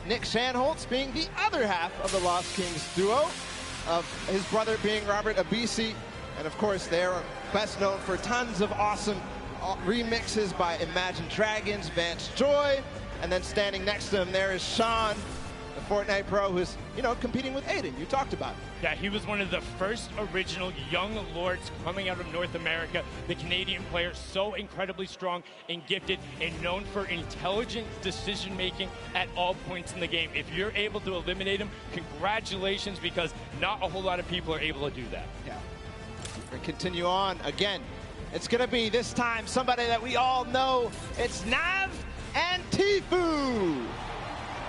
Nick Shanholtz being the other half of the Lost Kings duo, of his brother being Robert Abisi. And of course, they're best known for tons of awesome remixes by Imagine Dragons, Vance Joy, and then standing next to him there is Sean, the Fortnite Pro, who's, you know, competing with Aiden. You talked about it. Yeah, he was one of the first original young lords coming out of North America. The Canadian player, so incredibly strong and gifted and known for intelligent decision-making at all points in the game. If you're able to eliminate him, congratulations, because not a whole lot of people are able to do that. Yeah. We're gonna continue on again. It's gonna be this time somebody that we all know. It's Nav and Tfue.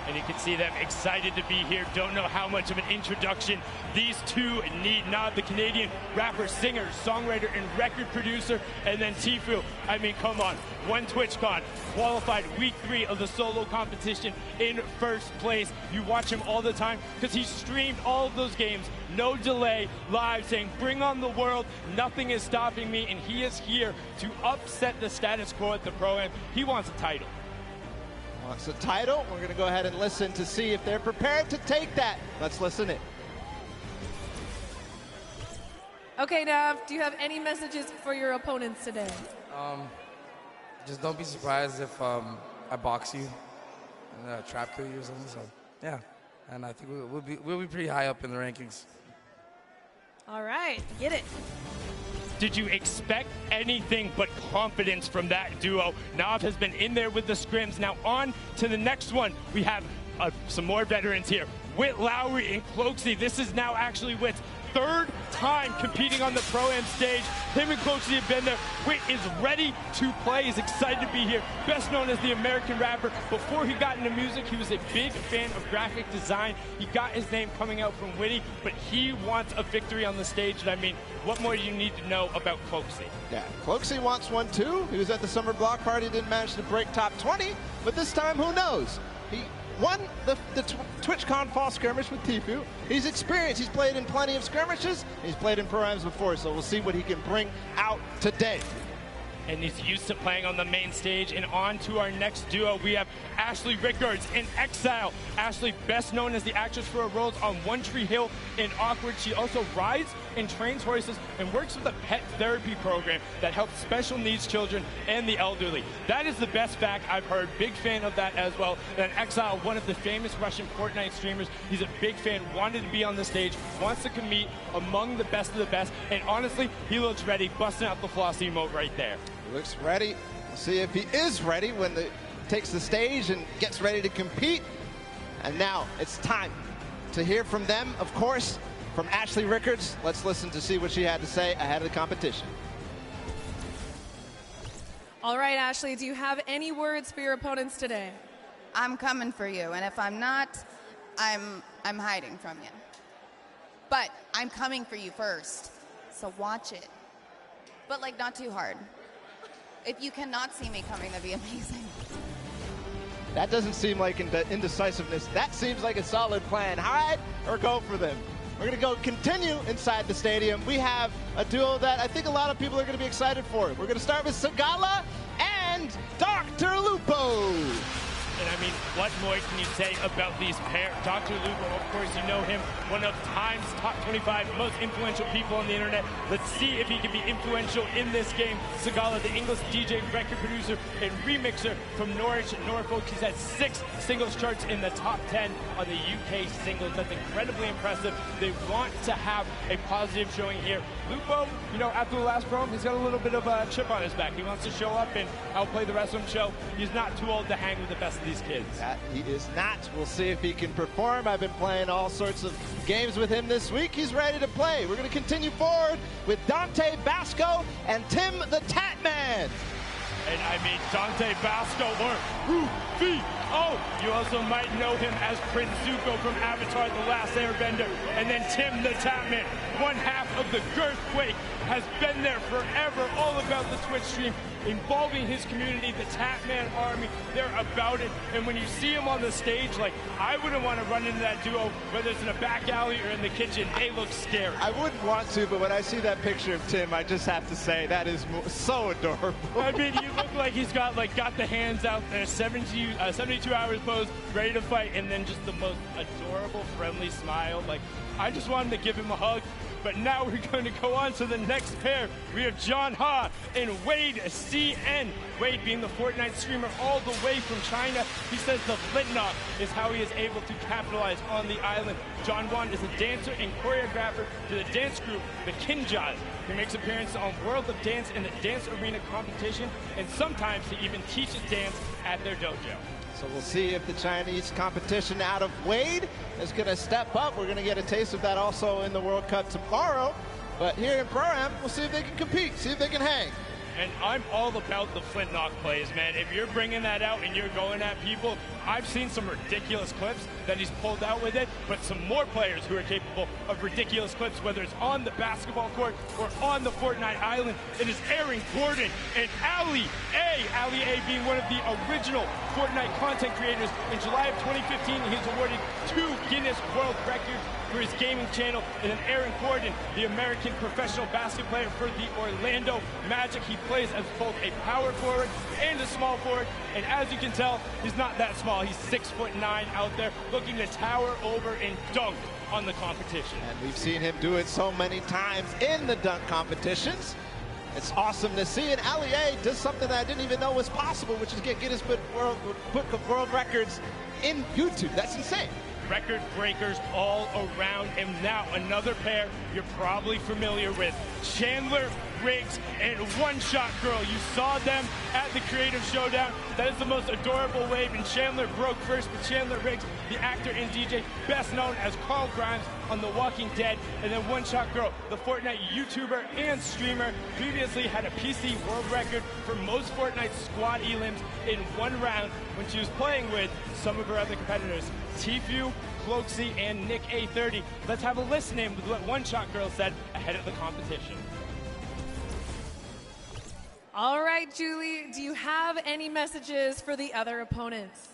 And you can see them excited to be here. Don't know how much of an introduction these two need. Nav, the Canadian rapper, singer, songwriter, and record producer. And then Tfue, I mean, come on. Won TwitchCon, qualified week 3 of the solo competition in first place. You watch him all the time because he streamed all of those games, no delay, live, saying, bring on the world, nothing is stopping me. And he is here to upset the status quo at the Pro Am. He wants a title. Wants a title. We're going to go ahead and listen to see if they're prepared to take that. Let's listen in. Okay, Nav, do you have any messages for your opponents today? Just don't be surprised if I box you and trap kill you or something. So yeah, and I think we'll be pretty high up in the rankings. All right, get it. Did you expect anything but confidence from that duo? Nav has been in there with the scrims. Now on to the next one. We have some more veterans here. Whit Lowry and Cloakzy. This is now actually Whit's third time competing on the Pro-Am stage. Him and Cloakzy have been there. Whit is ready to play. He's excited to be here. Best known as the American rapper. Before he got into music, he was a big fan of graphic design. He got his name coming out from Witty, but he wants a victory on the stage. And I mean, what more do you need to know about Cloakzy? Yeah, Cloakzy wants one too. He was at the summer block party, didn't manage to break top 20, but this time, who knows? He won the TwitchCon fall skirmish with Tfue. He's experienced. He's played in plenty of skirmishes. He's played in Pro-Ams before, so we'll see what he can bring out today. And he's used to playing on the main stage. And on to our next duo, we have Ashley Rickards in Exile. Ashley, best known as the actress for her roles on One Tree Hill and Awkward. She also rides and trains horses and works with a pet therapy program that helps special needs children and the elderly. That is the best fact I've heard. Big fan of that as well. And Exile, one of the famous Russian Fortnite streamers. He's a big fan, wanted to be on the stage, wants to compete among the best of the best. And honestly, he looks ready, busting out the floss emote right there. He looks ready. We'll see if he is ready when he takes the stage and gets ready to compete. And now it's time to hear from them, of course, from Ashley Rickards. Let's listen to see what she had to say ahead of the competition. All right, Ashley, do you have any words for your opponents today? I'm coming for you, and if I'm not, I'm hiding from you. But I'm coming for you first, so watch it. But like, not too hard. If you cannot see me coming, that'd be amazing. That doesn't seem like indecisiveness. That seems like a solid plan. Hide or go for them. We're going to go continue inside the stadium. We have a duo that I think a lot of people are going to be excited for. We're going to start with Sagala and Dr. Lupo. And I mean, what more can you say about these pairs? Dr. Lupo, of course, you know him, one of Time's top 25 most influential people on the internet. Let's see if he can be influential in this game. Sagala, the English DJ, record producer, and remixer from Norwich, Norfolk. He's had 6 singles charts in the top 10 on the UK singles. That's incredibly impressive. They want to have a positive showing here. Lupo, you know, after the last Pro, he's got a little bit of a chip on his back. He wants to show up and outplay the rest of them show. He's not too old to hang with the best of these kids. That he is not. We'll see if he can perform. I've been playing all sorts of games with him this week. He's ready to play. We're going to continue forward with Dante Basco and Tim the Tatman. And I mean, Dante Basco or Rufio. You also might know him as Prince Zuko from Avatar: The Last Airbender. And then Tim the Tatman, one half of the Girthquake, has been there forever, all about the Twitch stream. involving his community, the Tatman Army. They're about it. And when you see him on the stage, like, I wouldn't want to run into that duo, whether it's in a back alley or in the kitchen. They look scary. I wouldn't want to, but when I see that picture of Tim, I just have to say that is so adorable. I mean, you look like he's got the hands out there, 72 hours pose, ready to fight, and then just the most adorable, friendly smile. Like, I just wanted to give him a hug. But now we're going to go on to the next pair. We have John Ha and Wade CN. Wade being the Fortnite streamer all the way from China. He says the flintlock is how he is able to capitalize on the island. John Wan is a dancer and choreographer to the dance group, the Kinjas. He makes appearances on World of Dance and the Dance Arena competition, and sometimes he even teaches dance at their dojo. So we'll see if the Chinese competition out of Wade is going to step up. We're going to get a taste of that also in the World Cup tomorrow. But here in Pro Am, we'll see if they can compete, see if they can hang. And I'm all about the flintlock plays, man. If you're bringing that out and you're going at people, I've seen some ridiculous clips that he's pulled out with it, but some more players who are capable of ridiculous clips, whether it's on the basketball court or on the Fortnite island. It is Aaron Gordon and Ali A. Ali A being one of the original Fortnite content creators. In July of 2015, he's awarded 2 Guinness World Records for his gaming channel. And then Aaron Gordon, the American professional basketball player for the Orlando Magic. He plays as both a power forward and a small forward. And as you can tell, he's not that small. He's 6'9" out there, looking to tower over and dunk on the competition. And we've seen him do it so many times in the dunk competitions. It's awesome to see. And Ali A does something that I didn't even know was possible, which is get Guinness Book of World Records in YouTube. That's insane. Record breakers all around. And now another pair you're probably familiar with, Chandler Riggs and One Shot Girl. You saw them at the Creative Showdown. That is the most adorable wave, and Chandler broke first, but Chandler Riggs, the actor and DJ, best known as Carl Grimes on The Walking Dead, and then One Shot Girl, the Fortnite YouTuber and streamer, previously had a PC world record for most Fortnite squad elims in one round when she was playing with some of her other competitors, Tfue, Cloaksy, and Nick A30. Let's have a listen in with what One Shot Girl said ahead of the competition. All right, Julie, do you have any messages for the other opponents?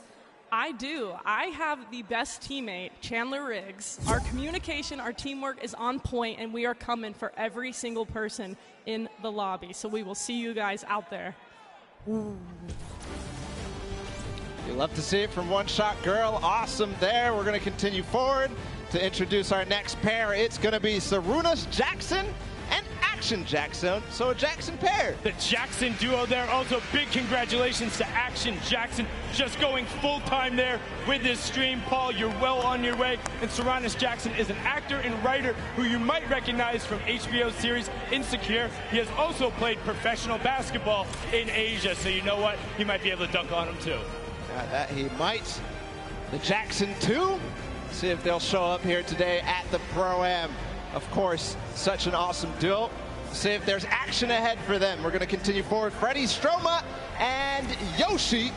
I do. I have the best teammate, Chandler Riggs. Our communication, our teamwork is on point, and we are coming for every single person in the lobby. So we will see you guys out there. You love to see it from One Shot Girl. Awesome there. We're going to continue forward to introduce our next pair. It's going to be Sarunas Jackson and Action Jackson, so a Jackson pair. The Jackson duo there. Also, big congratulations to Action Jackson, just going full-time there with his stream. Paul, you're well on your way. And Sarunas Jackson is an actor and writer who you might recognize from HBO's series Insecure. He has also played professional basketball in Asia, so you know what? He might be able to dunk on him too. That he might. The Jackson 2. See if they'll show up here today at the Pro Am. Of course, such an awesome duo. See if there's action ahead for them. We're going to continue forward. Freddie Stroma and Yoshi.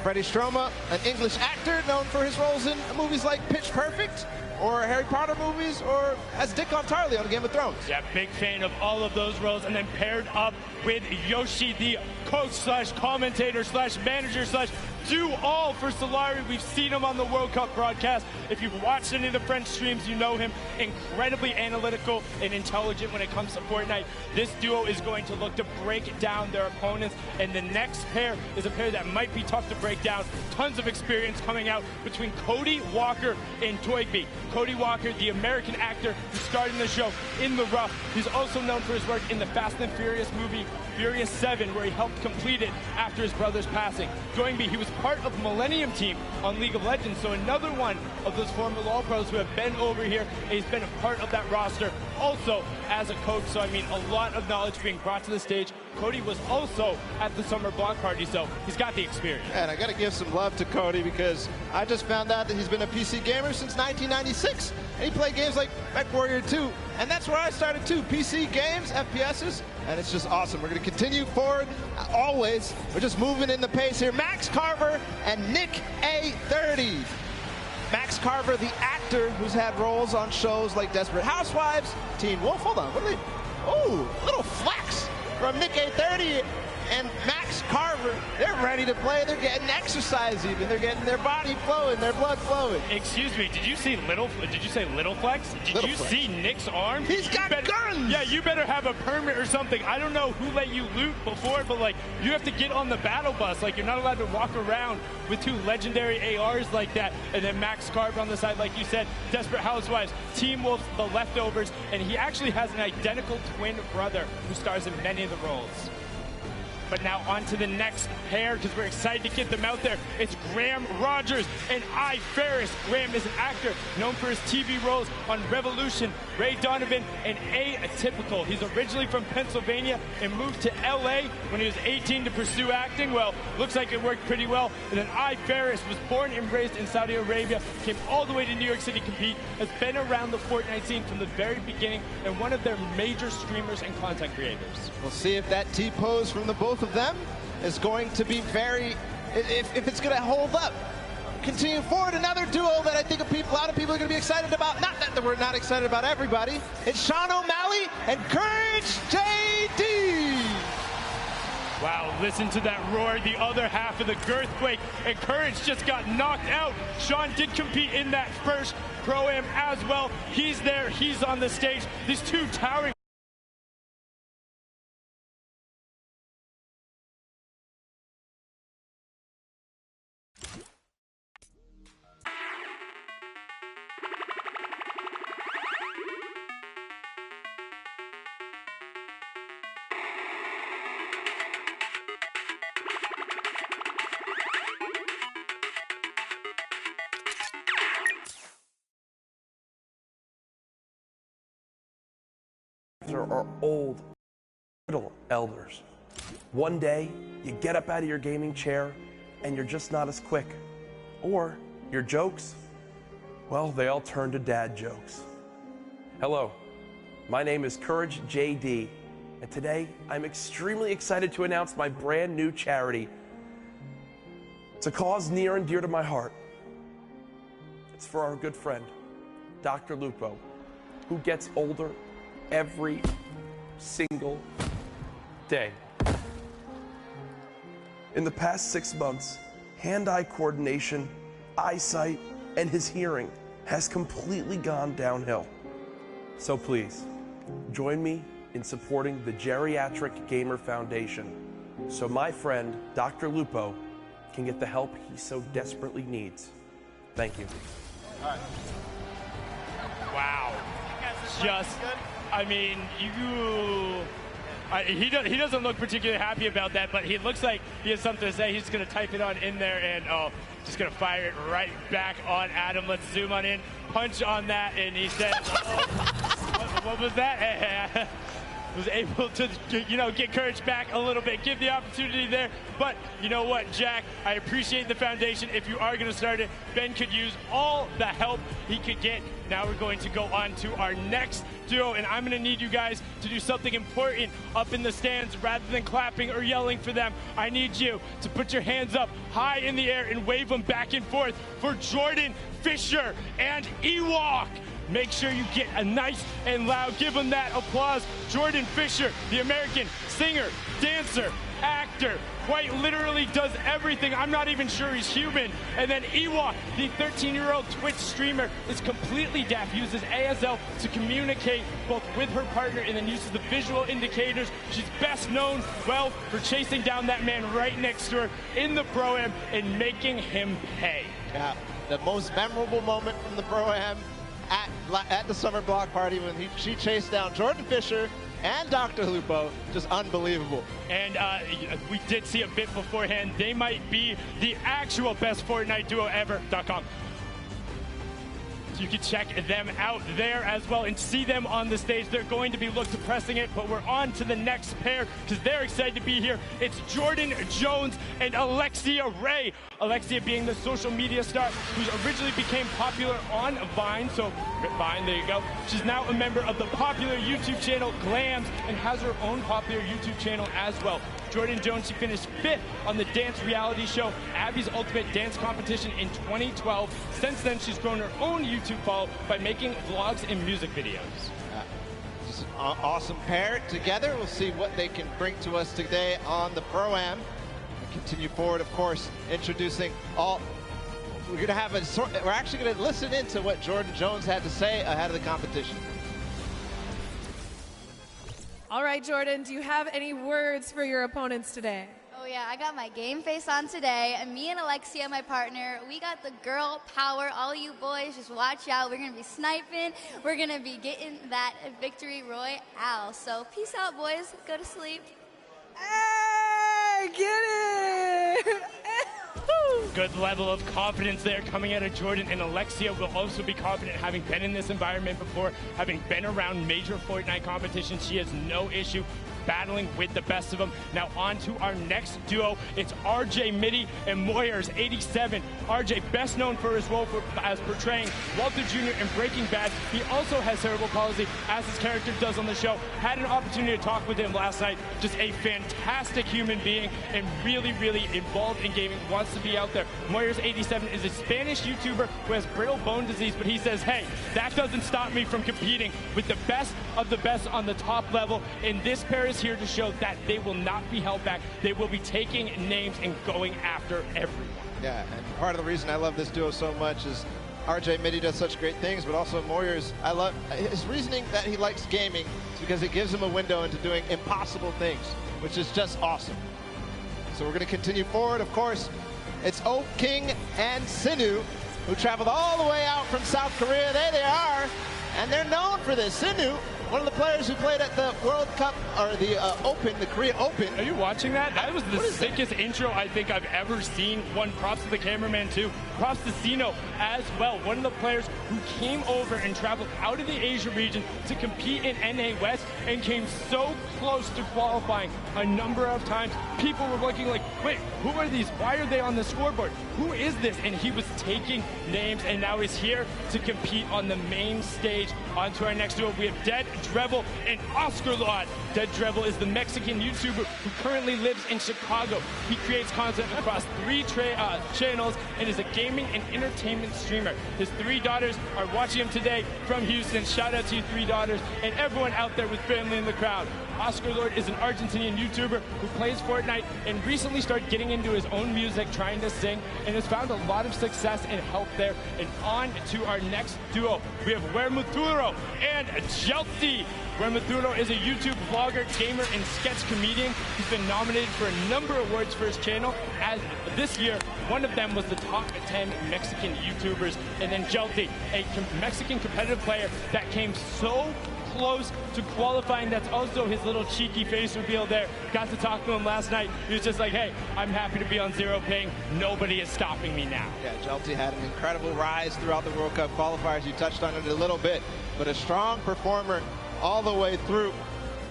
Freddie Stroma, an English actor known for his roles in movies like Pitch Perfect or Harry Potter movies, or as Dick Tarly on Game of Thrones. Yeah, big fan of all of those roles. And then paired up with Yoshi, the coach slash commentator slash manager slash do all for Solari. We've seen him on the World Cup broadcast. If you've watched any of the French streams, you know him. Incredibly analytical and intelligent when it comes to Fortnite. This duo is going to look to break down their opponents. And the next pair is a pair that might be tough to break down. Tons of experience coming out between Cody Walker and Toygby. Cody Walker, the American actor who starred in the show In the Rough. He's also known for his work in the Fast and Furious movie Furious 7, where he helped complete it after his brother's passing. Toygby, he was part of the Millennium team on League of Legends, so another one of those former LoL pros who have been over here, and he's been a part of that roster also as a coach. So I mean, a lot of knowledge being brought to the stage. Cody was also at the summer block party, so he's got the experience. And I got to give some love to Cody, because I just found out that he's been a PC gamer since 1996, and he played games like MechWarrior 2, and that's where I started too, PC games, FPSs, and it's just awesome. We're going to continue forward always. We're just moving in the pace here. Max Carver and Nick A30. Max Carver, the actor who's had roles on shows like Desperate Housewives, Teen Wolf. Hold on, what are they? Oh, little flex from Nick A30. and Max Carver, they're ready to play. They're getting exercise even. They're getting their body flowing, their blood flowing. Excuse me, did you say Little Flex? Did you see Nick's arm? He's got guns! Yeah, you better have a permit or something. I don't know who let you loot before, but like, you have to get on the battle bus. Like, you're not allowed to walk around with 2 legendary ARs like that. And then Max Carver on the side, like you said, Desperate Housewives, Team Wolf, The Leftovers, and he actually has an identical twin brother who stars in many of the roles. But now on to the next pair, because we're excited to get them out there. It's Graham Rogers and I Ferris. Graham is an actor known for his TV roles on Revolution, Ray Donovan, and Atypical. He's originally from Pennsylvania and moved to LA when he was 18 to pursue acting. Well, looks like it worked pretty well. And then I Ferris was born and raised in Saudi Arabia, came all the way to New York City to compete, has been around the Fortnite scene from the very beginning, and one of their major streamers and content creators. We'll see if that T-pose from the both of them is going to be if it's going to hold up. Continuing forward, another duo that I think a lot of people are going to be excited about. Not that we're not excited about everybody. It's Sean O'Malley and Courage JD. Wow, listen to that roar, the other half of the Girthquake, and Courage just got knocked out. Sean did compete in that first Pro-Am as well. He's there, he's on the stage. These two towering are old, little elders. One day, you get up out of your gaming chair and you're just not as quick. Or your jokes, well, they all turn to dad jokes. Hello, my name is Courage JD, and today I'm extremely excited to announce my brand new charity. It's a cause near and dear to my heart. It's for our good friend, Dr. Lupo, who gets older every single day. In the past 6 months, hand-eye coordination, eyesight, and his hearing has completely gone downhill. So please, join me in supporting the Geriatric Gamer Foundation so my friend, Dr. Lupo, can get the help he so desperately needs. Thank you. All right. Wow. Just, I mean, he doesn't look particularly happy about that, but he looks like he has something to say. He's going to type it on in there, and just going to fire it right back on Adam. Let's zoom on in, punch on that, and he said, what was that? Was able to, get Courage back a little bit, give the opportunity there. But you know what, Jack? I appreciate the foundation. If you are going to start it, Ben could use all the help he could get. Now we're going to go on to our next duo, and I'm going to need you guys to do something important up in the stands. Rather than clapping or yelling for them, I need you to put your hands up high in the air and wave them back and forth for Jordan Fisher and Ewok. Make sure you get a nice and loud, give him that applause. Jordan Fisher, the American singer, dancer, actor, quite literally does everything. I'm not even sure he's human. And then Ewok, the 13-year-old Twitch streamer, is completely deaf, uses ASL to communicate both with her partner and then uses the visual indicators. She's best known, well, for chasing down that man right next to her in the Pro-Am and making him pay. Yeah, the most memorable moment from the Pro-Am at the summer block party when she chased down Jordan Fisher and Dr. Lupo, just unbelievable. And we did see a bit beforehand. They might be the actual best Fortnite duo ever.com. You can check them out there as well and see them on the stage. They're going to be depressing it, but we're on to the next pair because they're excited to be here. It's Jordan Jones and Alexia Ray. Alexia being the social media star who originally became popular on Vine. So Vine, there you go. She's now a member of the popular YouTube channel Glams and has her own popular YouTube channel as well. Jordan Jones, she finished 5th on the dance reality show Abby's Ultimate Dance Competition in 2012. Since then, she's grown her own YouTube follow by making vlogs and music videos. It's an awesome pair together. We'll see what they can bring to us today on the Pro Am. We continue forward, of course, introducing all. We're going to have we're actually going to listen into what Jordan Jones had to say ahead of the competition. All right, Jordan, do you have any words for your opponents today? Oh yeah, I got my game face on today, and me and Alexia, my partner, we got the girl power. All you boys, just watch out. We're going to be sniping. We're going to be getting that victory royale. So peace out, boys. Go to sleep. Hey, get it! Good level of confidence there coming out of Jordan, and Alexia will also be confident, having been in this environment before, having been around major Fortnite competitions. She has no issue battling with the best of them. Now on to our next duo. It's RJ Mitty and Moyers 87. RJ, best known for his role as portraying Walter Jr. in Breaking Bad. He also has cerebral palsy, as his character does on the show. Had an opportunity to talk with him last night. Just a fantastic human being and really, really involved in gaming. Wants to be out there. Moyers 87 is a Spanish YouTuber who has brittle bone disease, but he says, hey, that doesn't stop me from competing with the best of the best on the top level. And this pair is here to show that they will not be held back. They will be taking names and going after everyone. Yeah, and part of the reason I love this duo so much is RJ Mitty does such great things, but also Moyers, I love his reasoning that he likes gaming because it gives him a window into doing impossible things, which is just awesome. So we're going to continue forward. Of course, it's Oak King and Sinu, who traveled all the way out from South Korea. There they are, and they're known for this. Sinu, one of the players who played at the World Cup, or the Open, the Korea Open. Are you watching that? That was the sickest intro I think I've ever seen. One, props to the cameraman too. Props to Sino as well. One of the players who came over and traveled out of the Asia region to compete in NA West and came so close to qualifying a number of times. People were looking like, wait, who are these? Why are they on the scoreboard? Who is this? And he was taking names, and now he's here to compete on the main stage. On to our next duo, we have Dead Drevel and Oscar Lot. Dead Drevel is the Mexican YouTuber who currently lives in Chicago. He creates content across 3 channels and is a gaming and entertainment streamer. His 3 daughters are watching him today from Houston. Shout out to you 3 daughters and everyone out there with family in the crowd. Oscar Lord is an Argentinian YouTuber who plays Fortnite and recently started getting into his own music, trying to sing, and has found a lot of success and help there. And on to our next duo, we have Wermuturo and Jelty. Wermuturo is a YouTube vlogger, gamer, and sketch comedian. He's been nominated for a number of awards for his channel. As this year, one of them was the top 10 Mexican YouTubers. And then Jelty, a Mexican competitive player that came so close to qualifying. That's also his little cheeky face reveal there. Got to talk to him last night. He was just like, hey, I'm happy to be on zero ping. Nobody is stopping me now. Yeah, Jelty had an incredible rise throughout the World Cup qualifiers. You touched on it a little bit, but a strong performer all the way through.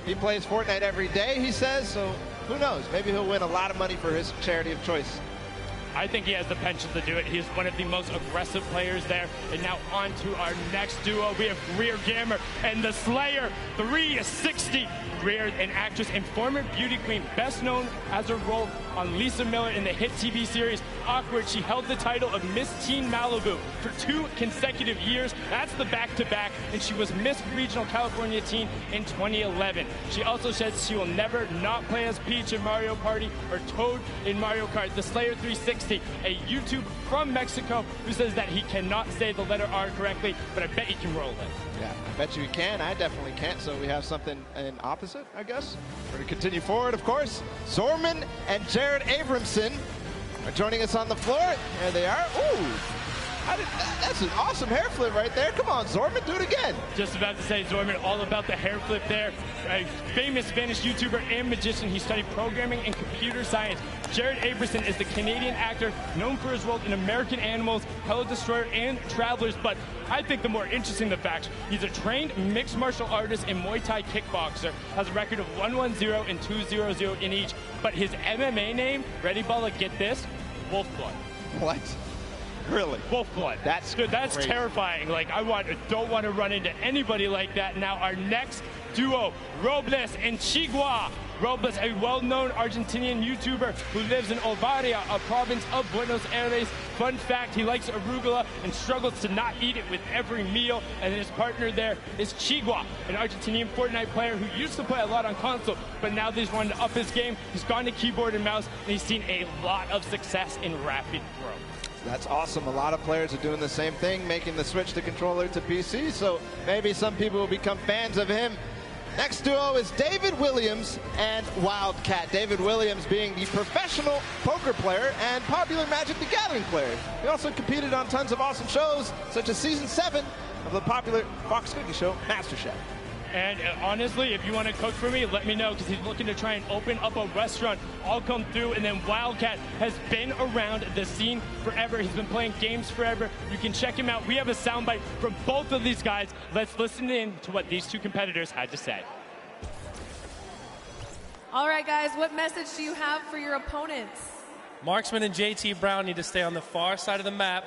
He plays Fortnite every day, he says, so who knows? Maybe he'll win a lot of money for his charity of choice. I think he has the potential to do it. He's one of the most aggressive players there. And now on to our next duo. We have Greer Gamer and the Slayer 360. Greer, an actress and former beauty queen, best known as her role on Lisa Miller in the hit TV series Awkward. She held the title of Miss Teen Malibu for 2 consecutive years. That's the back-to-back, and she was Miss Regional California Teen in 2011. She also says she will never not play as Peach in Mario Party or Toad in Mario Kart. The Slayer 360, a YouTuber from Mexico who says that he cannot say the letter R correctly, but I bet he can roll it. Yeah, I bet you can. I definitely can't. So we have something in opposite, I guess. We're going to continue forward, of course. Zorman and Jared Abramson are joining us on the floor. There they are. Ooh, that's an awesome hair flip right there. Come on, Zorman, do it again. Just about to say, Zorman, all about the hair flip there. A famous Spanish YouTuber and magician. He studied programming and computer science. Jared Abramson is the Canadian actor known for his role in American Animals, Hello Destroyer, and Travelers. But I think the more interesting the fact, he's a trained mixed martial artist and Muay Thai kickboxer, has a record of 1-1-0 and 2-0-0 in each. But his MMA name, ready, Balla, get this, Wolfblood. What? Really? Wolfblood. That's good. That's crazy. Terrifying. Like, don't want to run into anybody like that. Now, our next duo, Robles and Chigua. Robles, a well-known Argentinian YouTuber who lives in Ovaria, a province of Buenos Aires. Fun fact, he likes arugula and struggles to not eat it with every meal. And then his partner there is Chigua, an Argentinian Fortnite player who used to play a lot on console, but now that he's wanted to up his game, he's gone to keyboard and mouse, and he's seen a lot of success in rapid growth. That's awesome. A lot of players are doing the same thing, making the switch to controller to PC, so maybe some people will become fans of him. Next duo is David Williams and Wildcat. David Williams being the professional poker player and popular Magic the Gathering player. He also competed on tons of awesome shows, such as Season 7 of the popular Fox Cookie show, MasterChef. And honestly, if you want to cook for me, let me know, because he's looking to try and open up a restaurant. I'll come through. And then Wildcat has been around the scene forever. He's been playing games forever. You can check him out. We have a soundbite from both of these guys. Let's listen in to what these two competitors had to say. All right, guys, what message do you have for your opponents? Marksman and JT Brown need to stay on the far side of the map,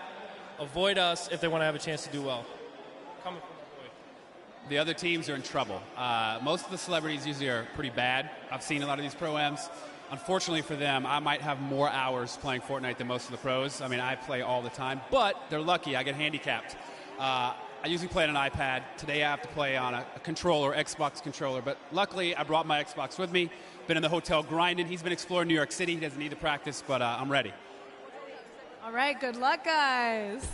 avoid us if they want to have a chance to do well. Coming from the other teams are in trouble. Most of the celebrities usually are pretty bad. I've seen a lot of these Pro-Ams. Unfortunately for them, I might have more hours playing Fortnite than most of the pros. I mean, I play all the time, but they're lucky. I get handicapped. I usually play on an iPad. Today I have to play on a controller, Xbox controller, but luckily I brought my Xbox with me. Been in the hotel grinding. He's been exploring New York City. He doesn't need to practice, but I'm ready. All right, good luck, guys.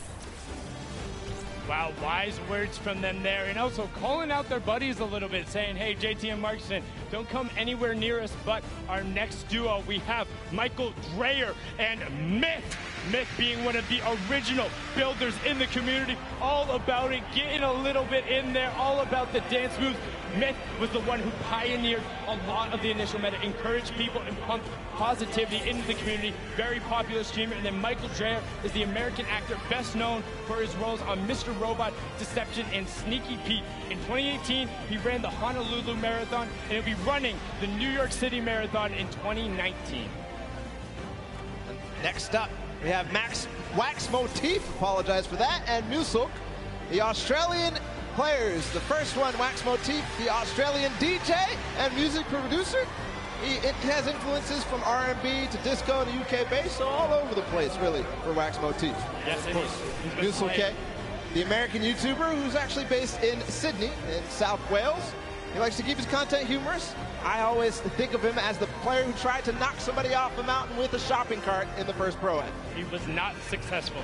Wow, wise words from them there. And also calling out their buddies a little bit, saying, hey, JT and Markson, don't come anywhere near us. But our next duo, we have Michael Dreyer and Myth. Myth being one of the original builders in the community, all about it, getting a little bit in there, all about the dance moves. Myth was the one who pioneered a lot of the initial meta, encouraged people and pumped positivity into the community. Very popular streamer. And then Michael Dreyer is the American actor best known for his roles on Mr. Robot, Deception, and Sneaky Pete. In 2018, he ran the Honolulu Marathon, and he'll be running the New York City Marathon in 2019. Next up, we have Max Wax Motif, apologize for that, and Musulk, the Australian players. The first one, Wax Motif, the Australian DJ and music producer. It has influences from R&B to disco and UK bass, so all over the place, really, for Wax Motif. Yes, of course. Musulk, the American YouTuber who's actually based in Sydney, in South Wales. He likes to keep his content humorous. I always think of him as the player who tried to knock somebody off a mountain with a shopping cart in the first Pro-Am. He was not successful,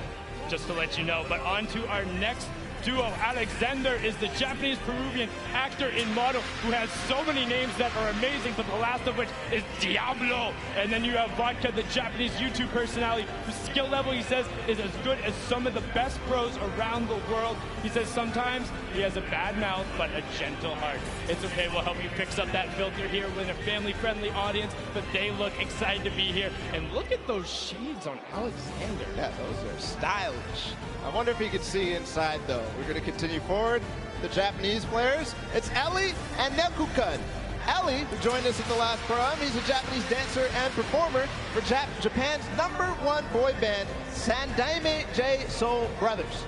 just to let you know. But on to our next duo. Alexander is the Japanese-Peruvian actor and model who has so many names that are amazing, but the last of which is Diablo. And then you have Vodka, the Japanese YouTube personality, whose skill level, he says, is as good as some of the best pros around the world. He says sometimes he has a bad mouth, but a gentle heart. It's okay, we'll help you fix up that filter here with a family-friendly audience, but they look excited to be here. And look at those shades on Alexander. Yeah, those are stylish. I wonder if you could see inside, though. We're going to continue forward. The Japanese players. It's Ellie and Nekukun. Ellie, who joined us at the last Pro-Am, he's a Japanese dancer and performer for Japan's #1 boy band, Sandaime J Soul Brothers.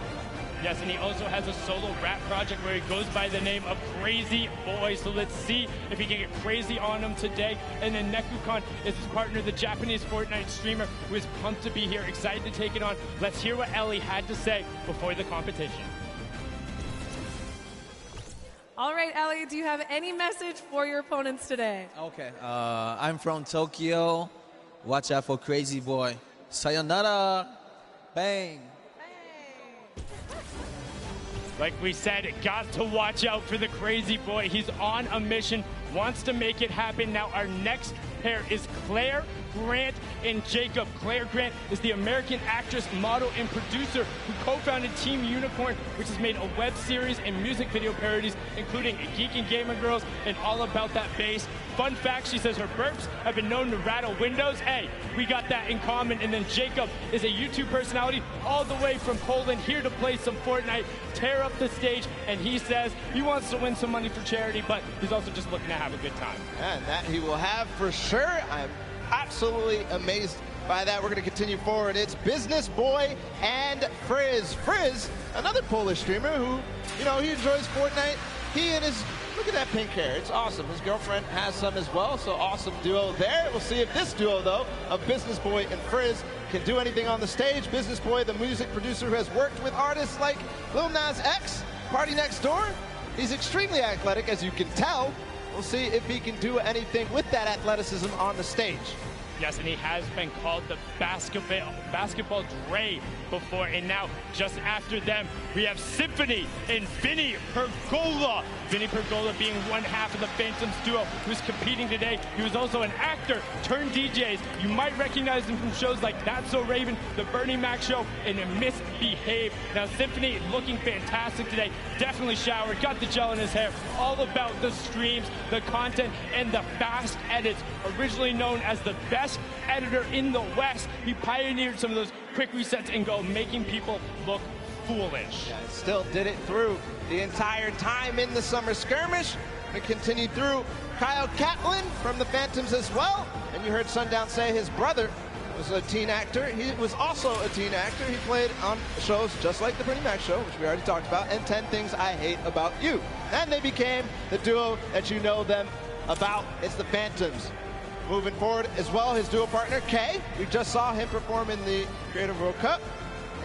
Yes, and he also has a solo rap project where he goes by the name of Crazy Boy. So let's see if he can get crazy on him today. And then Nekukun is his partner, the Japanese Fortnite streamer, who is pumped to be here, excited to take it on. Let's hear what Ellie had to say before the competition. All right, Ellie, do you have any message for your opponents today? Okay, I'm from Tokyo. Watch out for Crazy Boy. Sayonara. Bang. Like we said, got to watch out for the Crazy Boy. He's on a mission, wants to make it happen. Now our next pair is Claire Grant and Jacob. Claire Grant is the American actress, model, and producer who co-founded Team Unicorn, which has made a web series and music video parodies, including Geek and Gamer Girls and All About That Bass. Fun fact, she says her burps have been known to rattle windows. Hey, we got that in common. And then Jacob is a YouTube personality all the way from Poland, here to play some Fortnite, tear up the stage, and he says he wants to win some money for charity, but he's also just looking to have a good time. And that he will have for sure. I'm absolutely amazed by that. We're going to continue forward. It's Business Boy and Frizz. Frizz, another Polish streamer who, you know, he enjoys Fortnite. He and his Look at that pink hair. It's awesome. His girlfriend has some as well, so awesome duo there. We'll see if this duo, though, of Business Boy and Frizz can do anything on the stage. Business Boy, the music producer who has worked with artists like Lil Nas X, Party Next Door. He's extremely athletic, as you can tell. We'll see if he can do anything with that athleticism on the stage. Yes, and he has been called the basketball Dre before, and now just after them, we have Symphony and Vinny Pergola. Vinny Pergola being one half of the Phantoms duo who's competing today. He was also an actor turned DJs. You might recognize him from shows like That's So Raven, The Bernie Mac Show, and Misbehave. Now, Symphony looking fantastic today. Definitely showered, got the gel in his hair. All about the streams, the content, and the fast edits. Originally known as the best editor in the West, he pioneered some of those quick resets and go, making people look foolish. Yeah, still did it through the entire time in the summer skirmish. And continued through. Kyle Catlin from the Phantoms as well. And you heard Sundown say his brother was a teen actor. He was also a teen actor. He played on shows just like The Bernie Mac Show, which we already talked about, and 10 Things I Hate About You. And they became the duo that you know them about. It's the Phantoms. Moving forward as well, his duo partner, Kay. We just saw him perform in the Creative World Cup.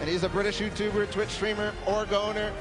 And he's a British YouTuber, Twitch streamer, org owner,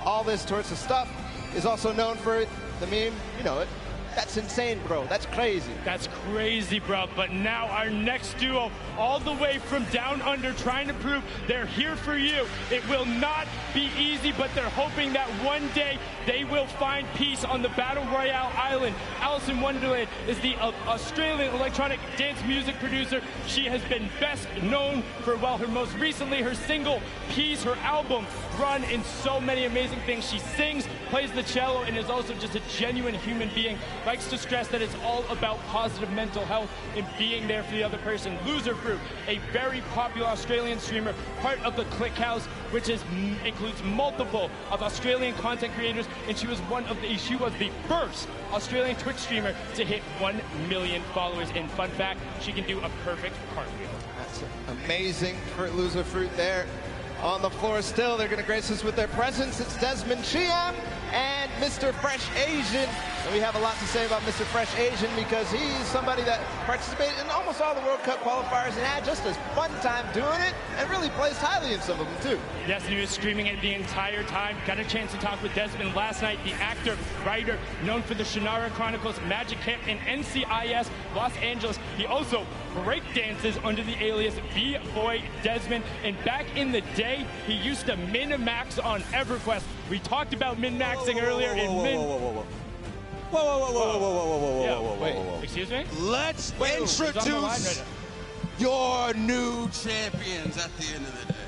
all this sorts of stuff. He's also known for the meme, you know it. That's insane, bro. That's crazy. That's crazy, bro. But now our next duo, all the way from down under, trying to prove they're here for you. It will not be easy, but they're hoping that one day they will find peace on the Battle Royale island. Alice in Wonderland is the Australian electronic dance music producer. She has been best known for, well, her most recently, her single, Peace, her album, Run, and so many amazing things. She sings, plays the cello, and is also just a genuine human being. Likes to stress that it's all about positive mental health and being there for the other person. Loser Fruit, a very popular Australian streamer, part of the Click House, which includes multiple of Australian content creators, and she was the first Australian Twitch streamer to hit 1 million followers. And fun fact, she can do a perfect cartwheel. That's amazing for Loser Fruit there. On the floor still, they're going to grace us with their presence. It's Desmond Chiam and Mr. Fresh Asian. And we have a lot to say about Mr. Fresh Asian because he's somebody that participated in almost all the World Cup qualifiers and had just a fun time doing it and really placed highly in some of them too. Yes, and he was streaming it the entire time. Got a chance to talk with Desmond last night, the actor, writer, known for the Shannara Chronicles, Magic Camp, and NCIS Los Angeles. He also breakdances under the alias B-Boy Desmond. And back in the day, he used to min-max on EverQuest. We talked about min-maxing earlier. Whoa. Excuse me? Let's introduce your new champions at the end of the day.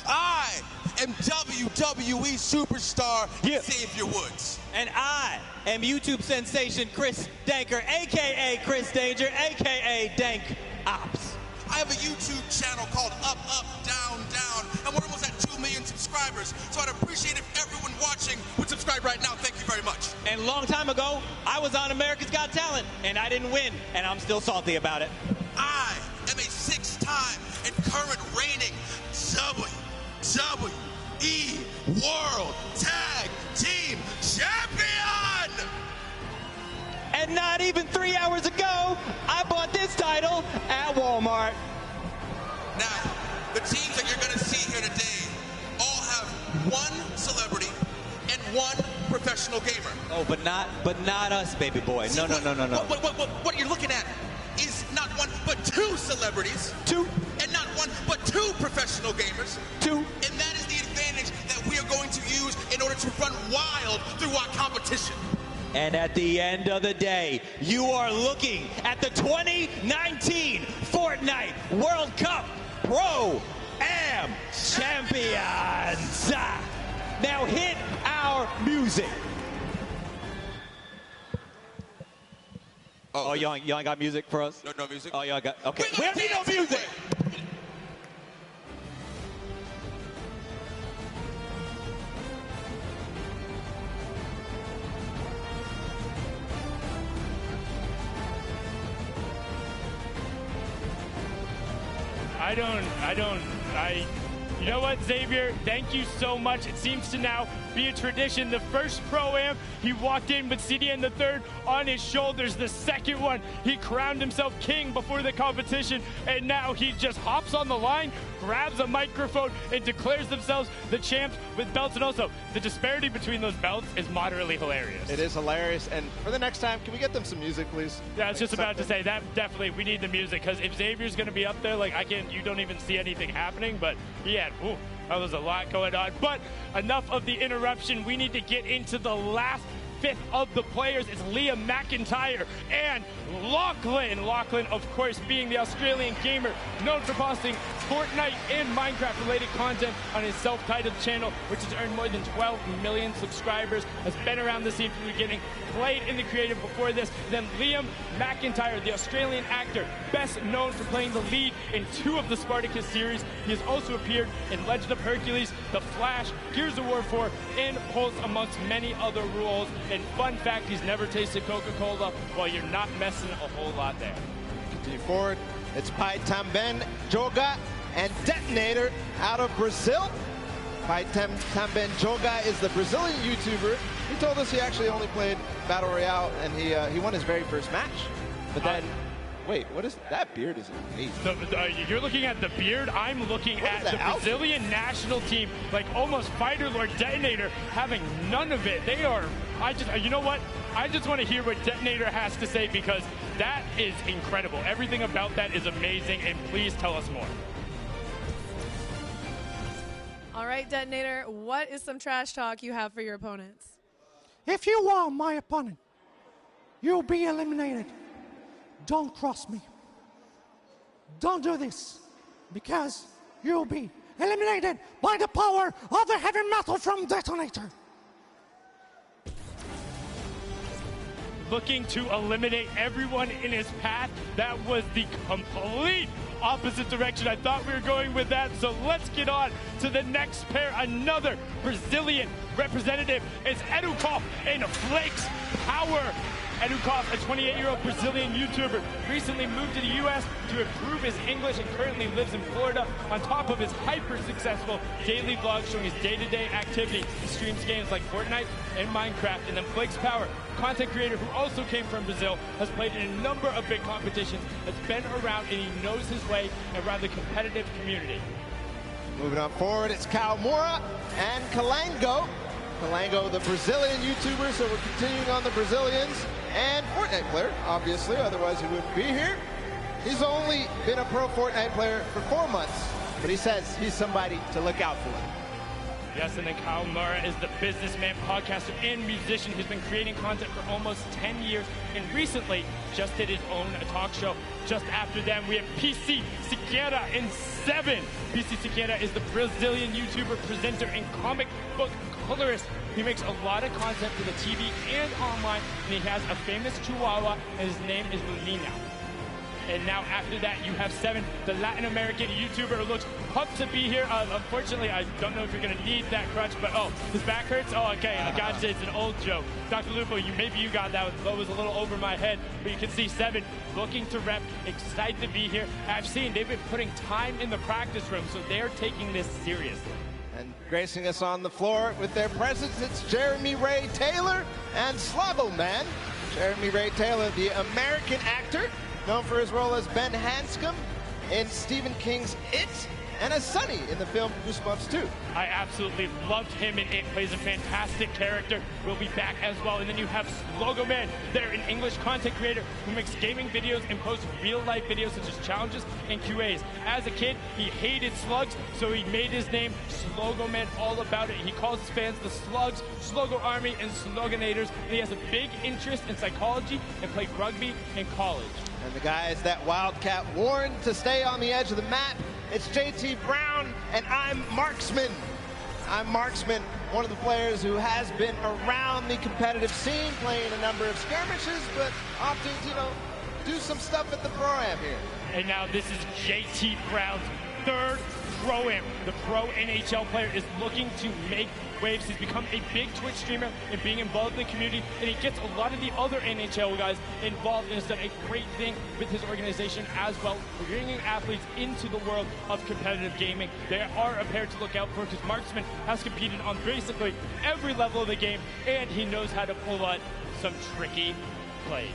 I am WWE superstar Xavier Woods. And I am YouTube sensation Chris Danker, a.k.a. Chris Danger, a.k.a. Dank Ops. I have a YouTube channel called Up, Up, Down, Down, and we're almost at 2 million subscribers. So I'd appreciate if everyone watching would subscribe right now. Thank you very much. And a long time ago, I was on America's Got Talent, and I didn't win, and I'm still salty about it. I am a 6-time and current reigning WWE World Tag Team Champion! And not even 3 hours ago, I bought this title at Walmart. Now, the teams that you're going to see here today all have one celebrity and one professional gamer. Oh, but not us, baby boy. No. What you're looking at is not one, but 2 celebrities. 2. And not one, but 2 professional gamers. 2. And that is the advantage that we are going to use in order to run wild through our competition. And at the end of the day, you are looking at the 2019 Fortnite World Cup Pro Am Champions. Now hit our music. Oh, y'all ain't got music for us? No music? Oh, y'all got, okay. We don't need no music. You know what, Xavier? Thank you so much. It seems to now be a tradition. The first Pro-Am, he walked in with CDN the third on his shoulders. The second one, he crowned himself king before the competition, and now he just hops on the line, grabs a microphone, and declares themselves the champs with belts. And also, the disparity between those belts is moderately hilarious. It is hilarious. And for the next time, can we get them some music, please? Yeah, I was just about to say that. Definitely, we need the music, because if Xavier's going to be up there, like, you don't even see anything happening. But yeah, that was a lot going on. But enough of the interruption. We need to get into the last fifth of the players. It's Liam McIntyre and Lachlan. Lachlan, of course, being the Australian gamer known for posting Fortnite and Minecraft-related content on his self-titled channel, which has earned more than 12 million subscribers, has been around the scene from the beginning, played in the creative before this. Then Liam McIntyre, the Australian actor, best known for playing the lead in 2 of the Spartacus series. He has also appeared in Legend of Hercules, The Flash, Gears of War 4, and Pulse, amongst many other roles. And fun fact, he's never tasted Coca-Cola. Well, you're not messing a whole lot there. Continue forward. It's Pai Tamben Joga and Detonator out of Brazil. Pai Tamben Joga is the Brazilian YouTuber. He told us he actually only played Battle Royale, and he won his very first match. But then, wait, what is that beard? Is amazing. You're looking at the beard. I'm looking at the Brazilian national team, like almost Fighter Lord Detonator, having none of it. They are. You know what? I just want to hear what Detonator has to say, because that is incredible. Everything about that is amazing, and please tell us more. All right, Detonator, what is some trash talk you have for your opponents? If you are my opponent, you'll be eliminated. Don't cross me. Don't do this, because you'll be eliminated by the power of the heavy metal from Detonator. Looking to eliminate everyone in his path. That was the complete opposite direction I thought we were going with that. So let's get on to the next pair. Another Brazilian representative is Edukov and Flakes Power. Edukov, a 28-year-old Brazilian YouTuber, recently moved to the U.S. to improve his English and currently lives in Florida. On top of his hyper-successful daily vlog showing his day-to-day activity, he streams games like Fortnite and Minecraft. And then Flakes Power, content creator who also came from Brazil, has played in a number of big competitions, has been around, and he knows his way around the competitive community. Moving on forward, it's Kaomura and Kalango. Kalango, the Brazilian YouTuber, so we're continuing on the Brazilians. And Fortnite player, obviously, otherwise he wouldn't be here. He's only been a pro Fortnite player for 4 months, but he says he's somebody to look out for. Yes, and then Kyle Murrah is the businessman, podcaster, and musician who's been creating content for almost 10 years, and recently just did his own talk show. Just after them, we have PC Siqueira in 7. PC Siqueira is the Brazilian YouTuber, presenter, and comic book colorist. He makes a lot of content for the TV and online, and he has a famous Chihuahua, and his name is Lunina. And now after that, you have 7, the Latin American YouTuber who looks pumped to be here. Unfortunately, I don't know if you're going to need that crutch, but his back hurts? Oh, okay, I gotcha, it's an old joke. Dr. Lupo, maybe you got that one. That was a little over my head, but you can see 7 looking to rep, excited to be here. I've seen they've been putting time in the practice room, so they're taking this seriously. And gracing us on the floor with their presence, it's Jeremy Ray Taylor and Slavo Man. Jeremy Ray Taylor, the American actor, known for his role as Ben Hanscom in Stephen King's It, and as Sonny in the film Goosebumps 2. I absolutely loved him in It. Plays a fantastic character. We'll be back as well. And then you have Slogo Man. They're an English content creator who makes gaming videos and posts real-life videos such as challenges and QAs. As a kid, he hated slugs, so he made his name Slogo Man, all about it. He calls his fans the Slugs, Slogo Army, and Sloganators. And he has a big interest in psychology and played rugby in college. And the guys that Wildcat warned to stay on the edge of the map, it's JT Brown, and I'm Marksman. I'm Marksman, one of the players who has been around the competitive scene, playing a number of skirmishes, but often, do some stuff at the Pro Am here. And now this is JT Brown's third Pro Am. The pro NHL player is looking to make waves. He's become a big Twitch streamer and being involved in the community, and he gets a lot of the other NHL guys involved and has done a great thing with his organization as well, bringing athletes into the world of competitive gaming. They are a pair to look out for because Marksman has competed on basically every level of the game, and he knows how to pull out some tricky plays.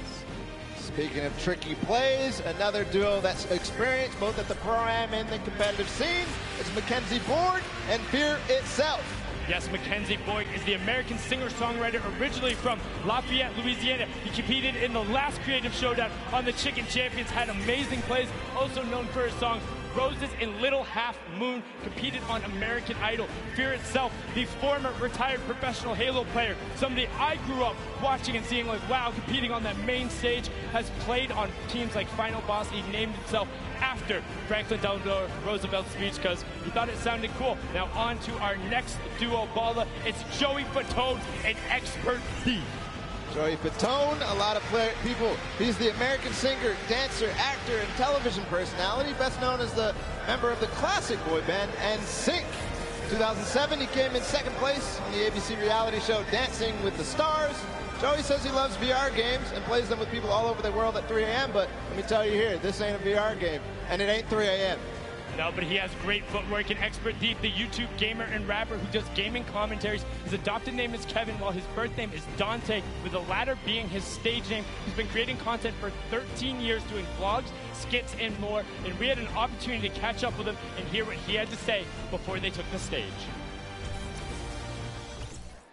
Speaking of tricky plays, another duo that's experienced both at the Pro-Am and the competitive scene is Mackenzie Boyd and Fear Itself. Yes, Mackenzie Boyd is the American singer-songwriter originally from Lafayette, Louisiana. He competed in the last Creative Showdown on the Chicken Champions, had amazing plays, also known for his songs Roses and Little Half Moon, competed on American Idol. Fear Itself, the former retired professional Halo player, somebody I grew up watching and seeing like, wow, competing on that main stage, has played on teams like Final Boss. He named himself after Franklin Delano Roosevelt's speech because he thought it sounded cool. Now on to our next duo baller. It's Joey Fatone, an expert thief. Joey Fatone, a lot of people. He's the American singer, dancer, actor, and television personality, best known as the member of the classic boy band NSYNC. 2007, he came in second place on the ABC reality show Dancing with the Stars. Joey says he loves VR games and plays them with people all over the world at 3 a.m., but let me tell you here, this ain't a VR game, and it ain't 3 a.m. No, but he has great footwork. An expert thief, the YouTube gamer and rapper who does gaming commentaries. His adopted name is Kevin, while his birth name is Dante, with the latter being his stage name. He's been creating content for 13 years, doing vlogs, skits, and more. And we had an opportunity to catch up with him and hear what he had to say before they took the stage.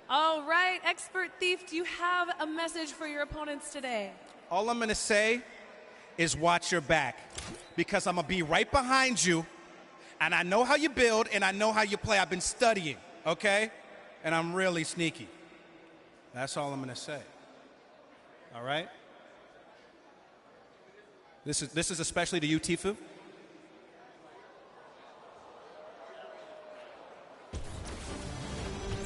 All right, expert thief, do you have a message for your opponents today? All I'm going to say is watch your back, because I'm going to be right behind you, and I know how you build, and I know how you play. I've been studying, okay? And I'm really sneaky. That's all I'm going to say. All right? This is especially to you, Tifu.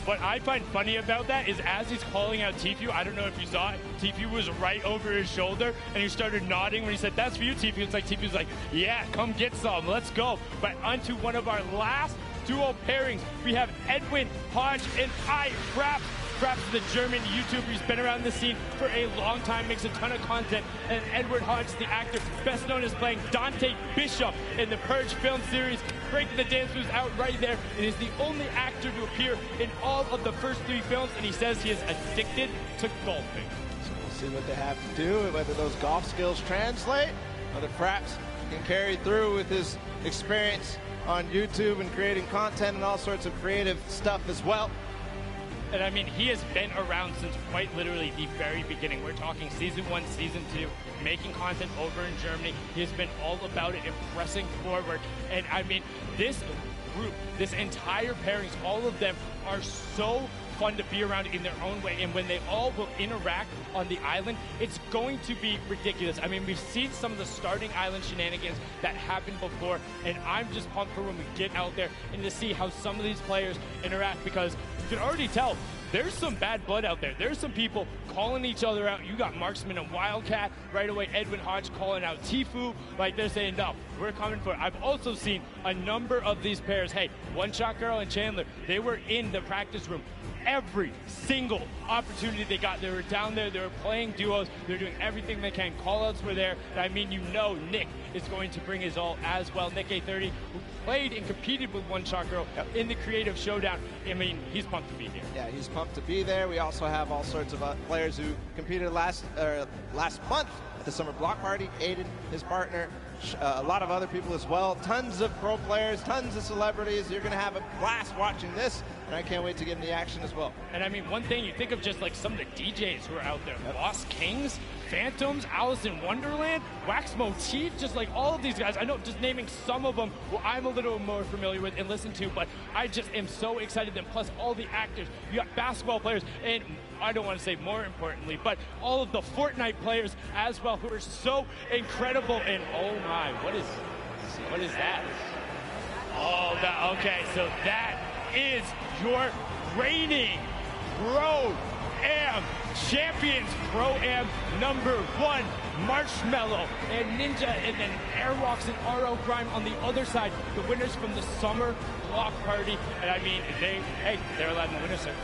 What I find funny about that is as he's calling out Tifu, I don't know if you saw it, Tifu was right over his shoulder, and he started nodding when he said, "That's for you, Tifu." It's like Tifu's like, "Yeah, come get some, let's go." But onto one of our last duo pairings, we have Edwin Hodge and Fraps. Fraps is the German YouTuber who's been around the scene for a long time, makes a ton of content. And Edward Hodge, the actor, best known as playing Dante Bishop in the Purge film series, breaking the dance moves out right there, and is the only actor to appear in all of the first 3 films, and he says he is addicted to golfing. So we'll see what they have to do, whether those golf skills translate, whether Fraps can carry through with his experience on YouTube and creating content and all sorts of creative stuff as well. And I mean, he has been around since quite literally the very beginning. We're talking season 1, season 2, making content over in Germany. He has been all about it and pressing forward. And I mean, this group, this entire pairings, all of them are so fun to be around in their own way, and when they all will interact on the island, it's going to be ridiculous. I mean, we've seen some of the starting island shenanigans that happened before, and I'm just pumped for when we get out there and to see how some of these players interact, because you can already tell there's some bad blood out there. There's some people calling each other out. You got Marksman and Wildcat right away. Edwin Hodge calling out Tifu. Like, they're saying, no, we're coming for it. I've also seen a number of these pairs. Hey, One Shot Girl and Chandler, they were in the practice room every single opportunity they got. They were down there. They were playing duos. They're doing everything they can. Call-outs were there. I mean, you know Nick is going to bring his all as well. Nick A30, who played and competed with One Shot Girl in the Creative Showdown. I mean, he's pumped to be here. Yeah, he's pumped to be there. We also have all sorts of players who competed last month at the Summer Block Party. Aiden, his partner, a lot of other people as well. Tons of pro players, tons of celebrities. You're going to have a blast watching this, and I can't wait to get in the action as well. And I mean, one thing, you think of just like some of the DJs who are out there. Lost Kings, Phantoms, Alice in Wonderland, Wax Motif, just like all of these guys. I know, just naming some of them who I'm a little more familiar with and listen to, but I just am so excited. And plus all the actors, you got basketball players, and I don't want to say more importantly, but all of the Fortnite players as well, who are so incredible. And oh my, what is that? Oh, okay, so that is your reigning Pro Am champions. Pro Am #1, Marshmallow and Ninja, and then Airwalks and RL Grime on the other side. The winners from the summer block party. And I mean, they're allowed in the winner's circle.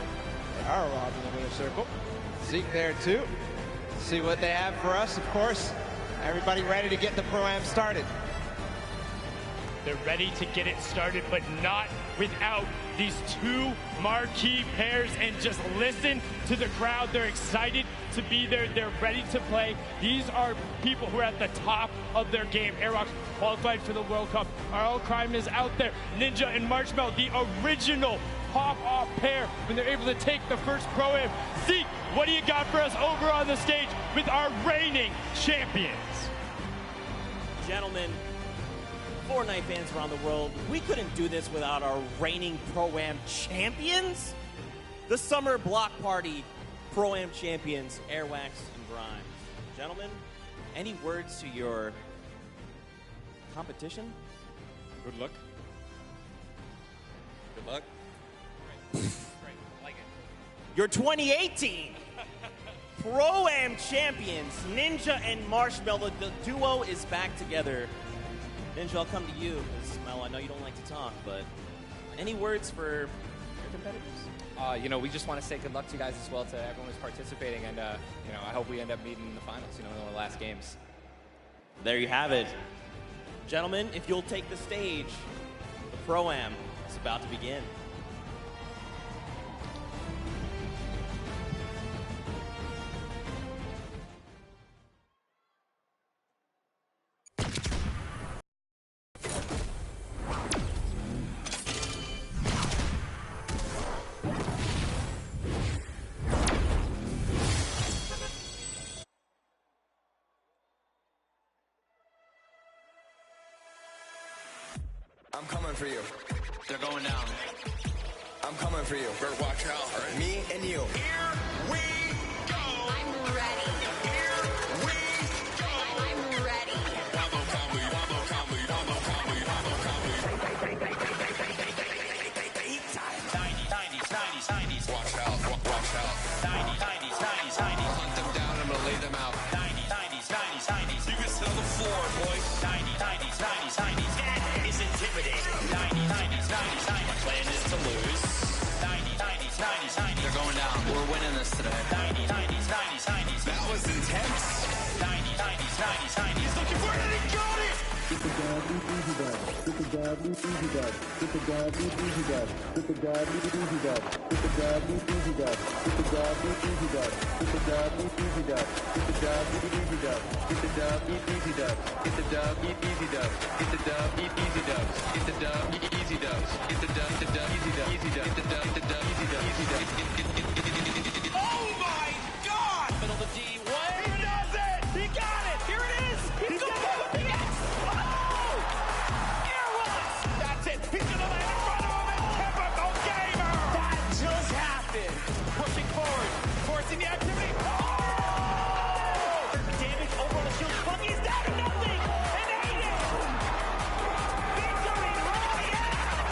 They are allowed in the winner's circle. Zeke there too. See what they have for us, of course. Everybody ready to get the Pro Am started. They're ready to get it started, but not without these two marquee pairs. And just listen to the crowd. They're excited to be there. They're ready to play. These are people who are at the top of their game. Airwalks qualified for the World Cup. RL Crime is out there. Ninja and Marshmallow, the original pop-off pair when they're able to take the first Pro Am. Zeke, what do you got for us over on the stage with our reigning champions? Gentlemen, Fortnite fans around the world, we couldn't do this without our reigning Pro Am champions. The Summer Block Party Pro Am champions, Airwax and Grimes. Gentlemen, any words to your competition? Good luck. Good luck. Great. Like it. Your 2018 Pro Am champions, Ninja and Marshmallow. The duo is back together. Ninja, I'll come to you, because, Mel, I know you don't like to talk, but any words for your competitors? We just want to say good luck to you guys as well, to everyone who's participating, and, I hope we end up meeting in the finals, in one of the last games. There you have it. Gentlemen, if you'll take the stage, the Pro Am is about to begin. I'm coming for you. They're going down. I'm coming for you. Better watch out. Right? Me and you. Here we go. I'm ready. Here we go. I'm ready. Combo, combo, combo, combo, combo, combo, combo, combo. Eat time. 90s. Watch out. Watch out. 90s. Hunt them down. I'm gonna lay them out. 90s. You can sit on the floor, boys. 90s. Is intimidating. 90s. My plan is to lose. 90s. They're going down. We're winning this today. 90s. That was intense. 90s. He's looking for it and he got it. Get the dab, easy dab. Get the dab, easy dab. Get the dab, easy dab. Get the dab, easy dab. Get the dab, easy dab. Get the dab, easy dab. Get the dab, easy dab. Get the dab, easy dab. Get the dab, easy dab. Get the dab, easy dab. Get the dab, easy dab. Get the dab, easy dab. Get the dab, easy dab. Easy dab. Get the dab, easy dab. Easy dab. Oh my God! Middle of the D. What? He does it! He got it! Here it is! He's going for the PX! Oh! Airwalks! That's it! He's gonna land in front of him and typical gamer! That just happened. Pushing forward, forcing the activity. Oh! Damage over on the shield. Bucky is down to nothing. And Aiden. Victory Royale.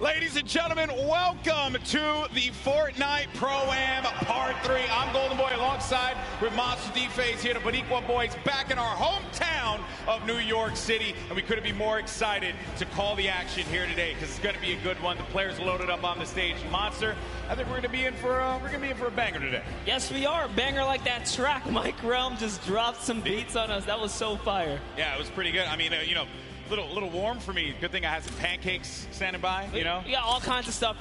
Ladies and gentlemen, welcome to the Fortnite Pro Am Part 3. I'm Golden Boy alongside with Monster D-Face here, the Boricua boys back in our hometown of New York City. And we couldn't be more excited to call the action here today because it's going to be a good one. The players loaded up on the stage. Monster, I think we're going to be in for a banger today. Yes, we are. Banger like that track. Mike Realm just dropped some beats on us. That was so fire. Yeah, it was pretty good. I mean, little warm for me. Good thing I had some pancakes standing by, We got all kinds of stuff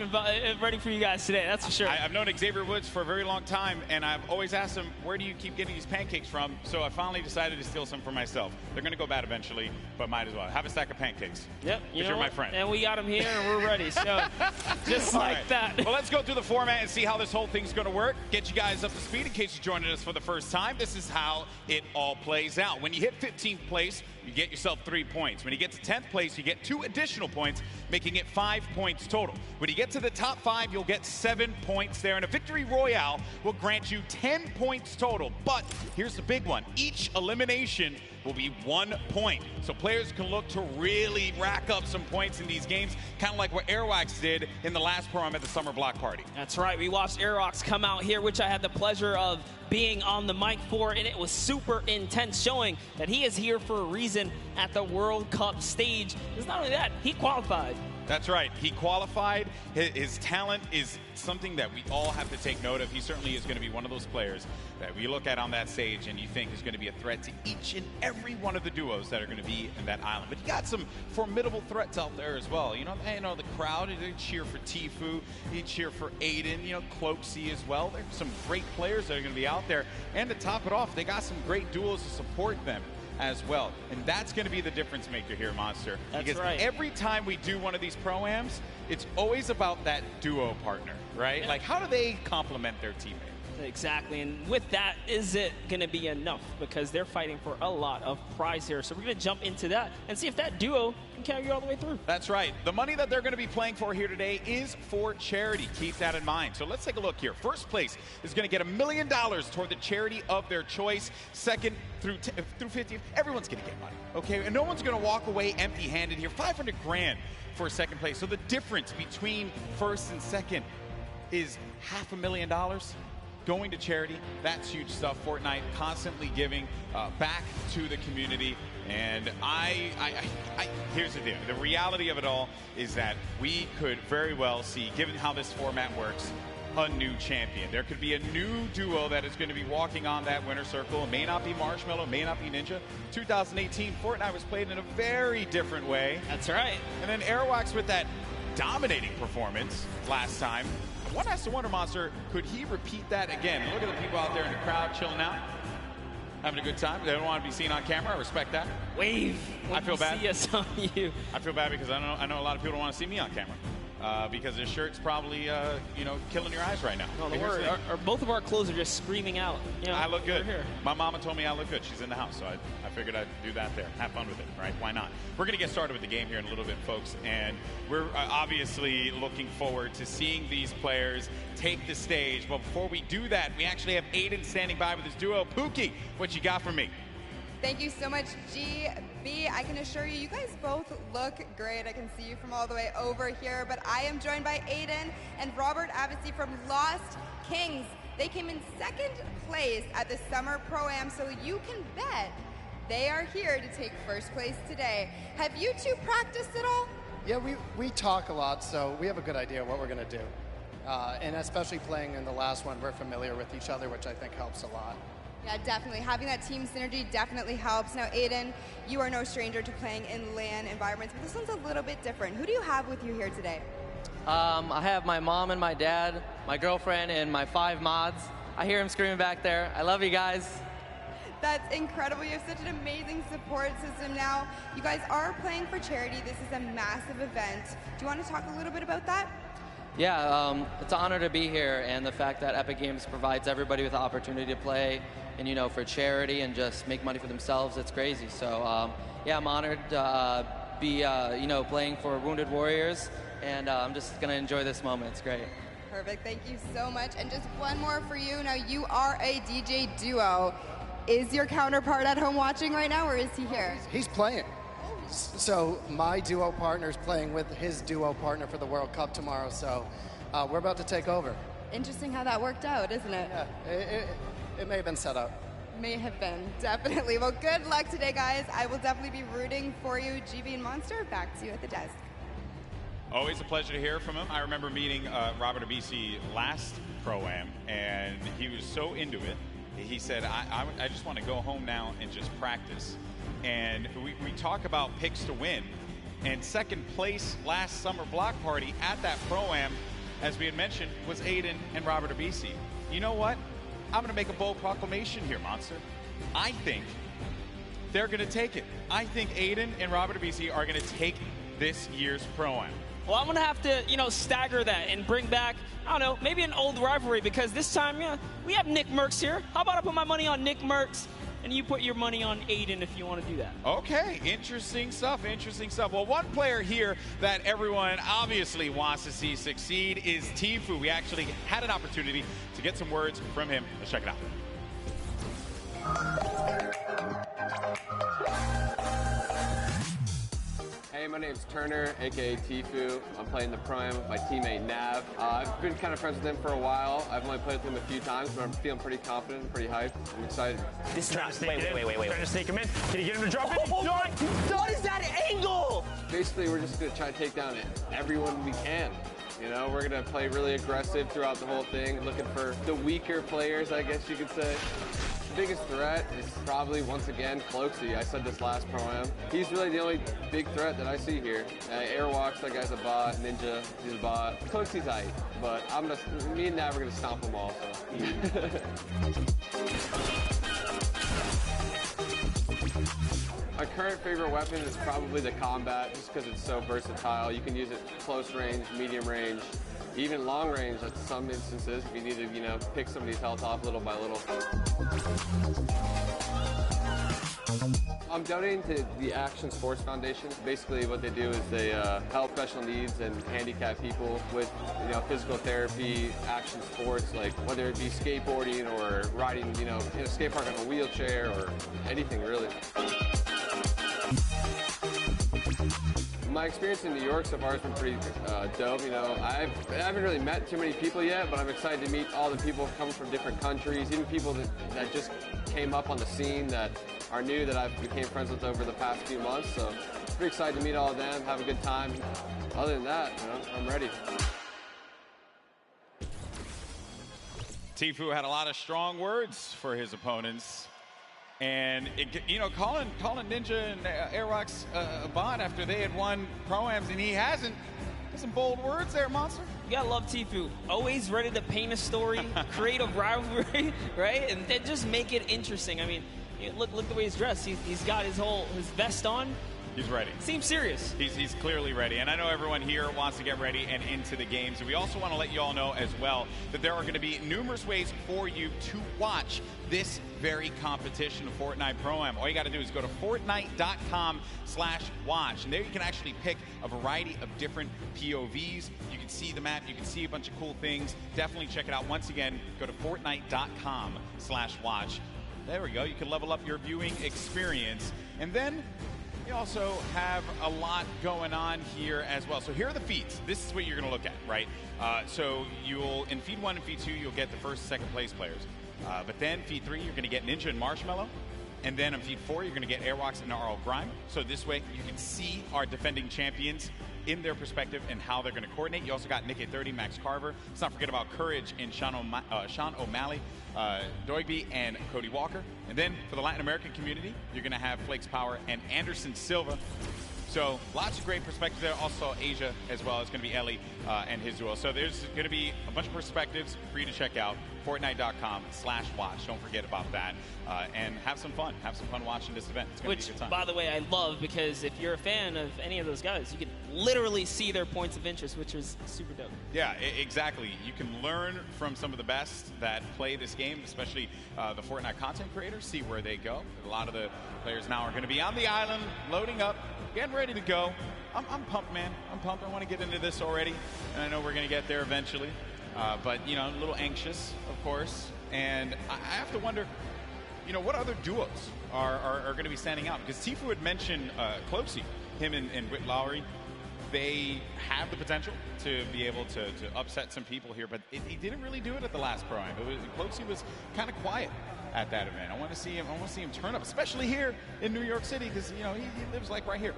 ready for you guys today, that's for sure. I've known Xavier Woods for a very long time, and I've always asked him, where do you keep getting these pancakes from? So I finally decided to steal some for myself. They're going to go bad eventually, but might as well. Have a stack of pancakes. Yep. You're my friend. And we got them here, and we're ready. So just like right. that. Well, let's go through the format and see how this whole thing's going to work. Get you guys up to speed in case you're joining us for the first time. This is how it all plays out. When you hit 15th place, you get yourself 3 points. When you get to 10th place, you get 2 additional points, making it 5 points total. When you get to the top 5, you'll get 7 points there, and a victory royale will grant you 10 points total. But here's the big one. Each elimination will be 1 point. So players can look to really rack up some points in these games, kind of like what Airwax did in the last Pro Am at the Summer Block Party. That's right. We watched Airwax come out here, which I had the pleasure of being on the mic for, and it was super intense, showing that he is here for a reason at the World Cup stage. It's not only that, he qualified. That's right. He qualified. His talent is something that we all have to take note of. He certainly is going to be one of those players that we look at on that stage and you think is going to be a threat to each and every one of the duos that are going to be in that island. But you got some formidable threats out there as well. You know the crowd, they cheer for Tfue, they cheer for Aiden, Cloaksy as well. There's some great players that are going to be out there. And to top it off, they got some great duos to support them as well. And that's going to be the difference maker here, Monster. That's because right. Every time we do one of these Pro-Ams, it's always about that duo partner, right? Yeah. Like, how do they complement their teammate? Exactly, and with that, is it going to be enough? Because they're fighting for a lot of prize here. So we're going to jump into that and see if that duo can carry you all the way through. That's right. The money that they're going to be playing for here today is for charity. Keep that in mind. So let's take a look here. First place is going to get $1 million toward the charity of their choice. Second through 50th, everyone's going to get money, okay? And no one's going to walk away empty-handed here. 500 grand for second place. So the difference between first and second is $500,000 going to charity. That's huge stuff. Fortnite constantly giving back to the community. And here's the deal. The reality of it all is that we could very well see, given how this format works, a new champion. There could be a new duo that is going to be walking on that winner circle. It may not be Marshmallow, it may not be Ninja. 2018, Fortnite was played in a very different way. That's right. And then Airwax with that dominating performance last time. One has to wonder, Monster, could he repeat that again? And look at the people out there in the crowd chilling out, having a good time. They don't want to be seen on camera. I respect that. Wave. I feel bad. See us on you. I feel bad because I know a lot of people don't want to see me on camera. Because this shirt's probably, killing your eyes right now. No, don't worry. Both of our clothes are just screaming out. I look good. My mama told me I look good. She's in the house, so I figured I'd do that there. Have fun with it, right? Why not? We're going to get started with the game here in a little bit, folks, and we're obviously looking forward to seeing these players take the stage. But before we do that, we actually have Aiden standing by with his duo. Pookie, what you got for me? Thank you so much, GB. I can assure you, you guys both look great. I can see you from all the way over here, but I am joined by Aiden and Robert Avesey from Lost Kings. They came in second place at the Summer Pro Am, so you can bet they are here to take first place today. Have you two practiced at all? Yeah, we talk a lot, so we have a good idea of what we're going to do. And especially playing in the last one, we're familiar with each other, which I think helps a lot. Yeah, definitely. Having that team synergy definitely helps. Now, Aiden, you are no stranger to playing in LAN environments, but this one's a little bit different. Who do you have with you here today? I have my mom and my dad, my girlfriend, and my 5 mods. I hear them screaming back there. I love you guys. That's incredible. You have such an amazing support system now. You guys are playing for charity. This is a massive event. Do you want to talk a little bit about that? Yeah, it's an honor to be here, and the fact that Epic Games provides everybody with the opportunity to play and, for charity and just make money for themselves, it's crazy. So, yeah, I'm honored to be, playing for Wounded Warriors, and I'm just going to enjoy this moment. It's great. Perfect. Thank you so much. And just one more for you. Now, you are a DJ duo. Is your counterpart at home watching right now, or is he here? He's playing. So my duo partner is playing with his duo partner for the World Cup tomorrow, so we're about to take over. Interesting how that worked out, isn't it? Yeah, it may have been set up. May have been, definitely. Well, good luck today, guys. I will definitely be rooting for you. GB and Monster, back to you at the desk. Always a pleasure to hear from him. I remember meeting Robert Avesey last Pro-Am, and he was so into it. He said, I just want to go home now and just practice. And we talk about picks to win. And second place last summer block party at that Pro-Am, as we had mentioned, was Aiden and Robert Avesey. You know what? I'm going to make a bold proclamation here, Monster. I think they're going to take it. I think Aiden and Robert Avesey are going to take this year's Pro-Am. Well, I'm going to have to, stagger that and bring back, I don't know, maybe an old rivalry, because this time, we have Nick Merckx here. How about I put my money on Nick Merckx, and you put your money on Aiden if you want to do that? Okay, interesting stuff, Well, one player here that everyone obviously wants to see succeed is Tfue. We actually had an opportunity to get some words from him. Let's check it out. Hey, my name's Turner, aka Tifu. I'm playing the Pro Am with my teammate Nav. I've been kind of friends with him for a while. I've only played with him a few times, but I'm feeling pretty confident, pretty hyped. I'm excited. This is not. Wait. Trying to snake him in. Can you get him to drop it? What is that angle? Basically, we're just going to try to take down everyone we can. You know, we're going to play really aggressive throughout the whole thing, looking for the weaker players, I guess you could say. The biggest threat is probably, once again, Cloaksy. I said this last Pro Am. He's really the only big threat that I see here. Airwalks, that guy's a bot. Ninja, he's a bot. Cloaksy's aight, but me and Nav are going to stomp them all, so. My current favorite weapon is probably the combat, just because it's so versatile. You can use it close range, medium range, even long range at some instances if you need to, you know, pick somebody's health off little by little. I'm donating to the Action Sports Foundation. Basically what they do is they help special needs and handicapped people with, you know, physical therapy, action sports, like whether it be skateboarding or riding, you know, in a skate park on a wheelchair or anything really. My experience in New York so far has been pretty dope. You know, I haven't really met too many people yet, but I'm excited to meet all the people coming from different countries, even people that just came up on the scene that are new that I became friends with over the past few months. So pretty excited to meet all of them, have a good time. Other than that, you know, I'm ready. Tifu had a lot of strong words for his opponents. And, you know, calling Ninja and Airwalks a bot after they had won Pro-Ams, and he hasn't. Some bold words there, Monster. You gotta love Tifu. Always ready to paint a story, create a rivalry, right? And then just make it interesting. I mean, look the way he's dressed. He's got his vest on. He's ready. Seems serious. He's clearly ready. And I know everyone here wants to get ready and into the games. And we also want to let you all know as well that there are going to be numerous ways for you to watch this very competition of Fortnite Pro Am. All you got to do is go to Fortnite.com/watch. And there you can actually pick a variety of different POVs. You can see the map. You can see a bunch of cool things. Definitely check it out. Once again, go to Fortnite.com/watch. There we go. You can level up your viewing experience. And then we also have a lot going on here as well. So here are the feeds. This is what you're going to look at, right? So you'll, in feed 1 and feed 2, you'll get the first and second place players. But then feed 3, you're going to get Ninja and Marshmallow. And then on feed 4, you're going to get Airwalks and RL Grime. So this way you can see our defending champions in their perspective and how they're going to coordinate. You also got Nick at 30, Max Carver. Let's not forget about Courage and Sean O'Malley, Doigby, and Cody Walker. And then for the Latin American community, you're going to have Flakes Power and Anderson Silva. So lots of great perspectives there. Also Asia as well. It's going to be Ellie and his duo. So there's going to be a bunch of perspectives for you to check out. Fortnite.com/watch. Don't forget about that. And have some fun. Have some fun watching this event. It's going to be a good time. By the way, I love, because if you're a fan of any of those guys, you can literally see their points of interest, which is super dope. Yeah, exactly. You can learn from some of the best that play this game, especially the Fortnite content creators, see where they go. A lot of the players now are going to be on the island, loading up, getting ready to go. I'm pumped, man. I'm pumped. I want to get into this already, and I know we're going to get there eventually. But, you know, a little anxious, of course. And I have to wonder, you know, what other duos are going to be standing out? Because Tifu had mentioned Cloaksy, him and Whit Lowry. They have the potential to be able to upset some people here, but he didn't really do it at the last Pro Am. Cloaksy was kind of quiet at that event. I want to see him turn up, especially here in New York City, because, you know, he lives like right here.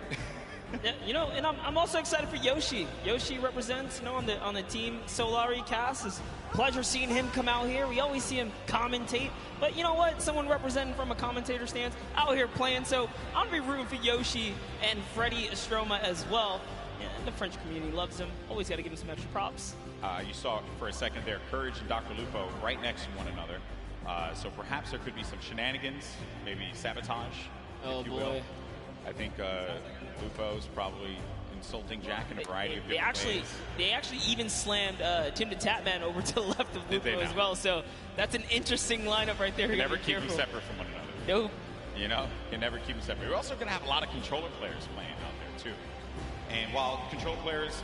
Yeah, you know, and I'm also excited for Yoshi. Yoshi represents, you know, on the Team Solari cast. It's a pleasure seeing him come out here. We always see him commentate, but you know what? Someone representing from a commentator stance out here playing. So I'm gonna be rooting for Yoshi and Freddie Estroma as well. And the French community loves him. Always got to give him some extra props. You saw for a second there, Courage and Dr. Lupo right next to one another. So perhaps there could be some shenanigans, maybe sabotage, if you will. I think Lupo's probably insulting Jack in a variety of different ways. They actually even slammed Tim the Tapman over to the left of Lupo as well. So that's an interesting lineup right there. You never keep them separate from one another. Nope. You know, you never keep them separate. We're also going to have a lot of controller players playing out there too. And while control players,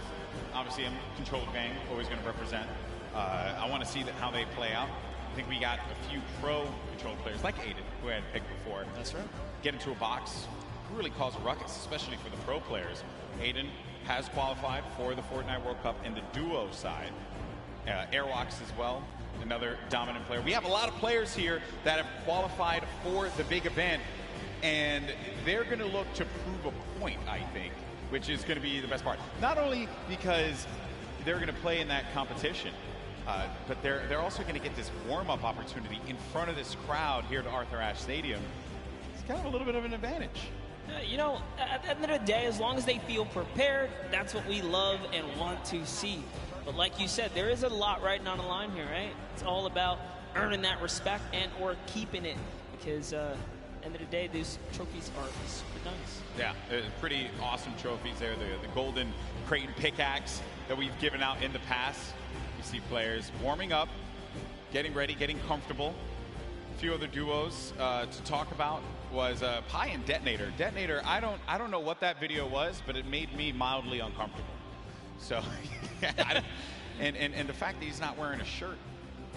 obviously I'm controller gang, always going to represent. I want to see how they play out. I think we got a few pro control players like Aiden, who I had picked before. That's right. Get into a box, really cause a ruckus, especially for the pro players. Aiden has qualified for the Fortnite World Cup in the duo side. Airwalks as well, another dominant player. We have a lot of players here that have qualified for the big event, and they're going to look to prove a point, I think, which is going to be the best part. Not only because they're going to play in that competition, but they're also going to get this warm-up opportunity in front of this crowd here at Arthur Ashe Stadium. It's kind of a little bit of an advantage. You know, at the end of the day, as long as they feel prepared, that's what we love and want to see. But like you said, there is a lot riding on the line here, right? It's all about earning that respect and or keeping it, because at the end of the day, these trophies are super nice. Yeah, pretty awesome trophies there. The golden Creighton pickaxe that we've given out in the past. You see players warming up, getting ready, getting comfortable. A few other duos to talk about was Pi and Detonator. Detonator, I don't know what that video was, but it made me mildly uncomfortable. So, and the fact that he's not wearing a shirt.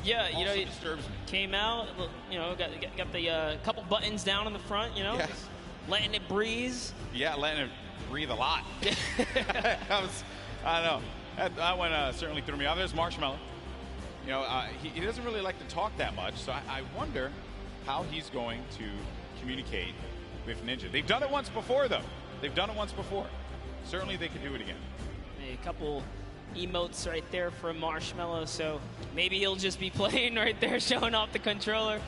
Yeah, you know, it disturbs me. Came out, you know, got the couple buttons down in the front, you know, yes. Letting it breathe. Yeah, letting it breathe a lot. I don't know. That one certainly threw me off. There's Marshmallow. You know, he doesn't really like to talk that much, so I wonder how he's going to communicate with Ninja. They've done it once before, though. They've done it once before. Certainly they could do it again. A couple emotes right there from Marshmallow, so maybe he'll just be playing right there, showing off the controller.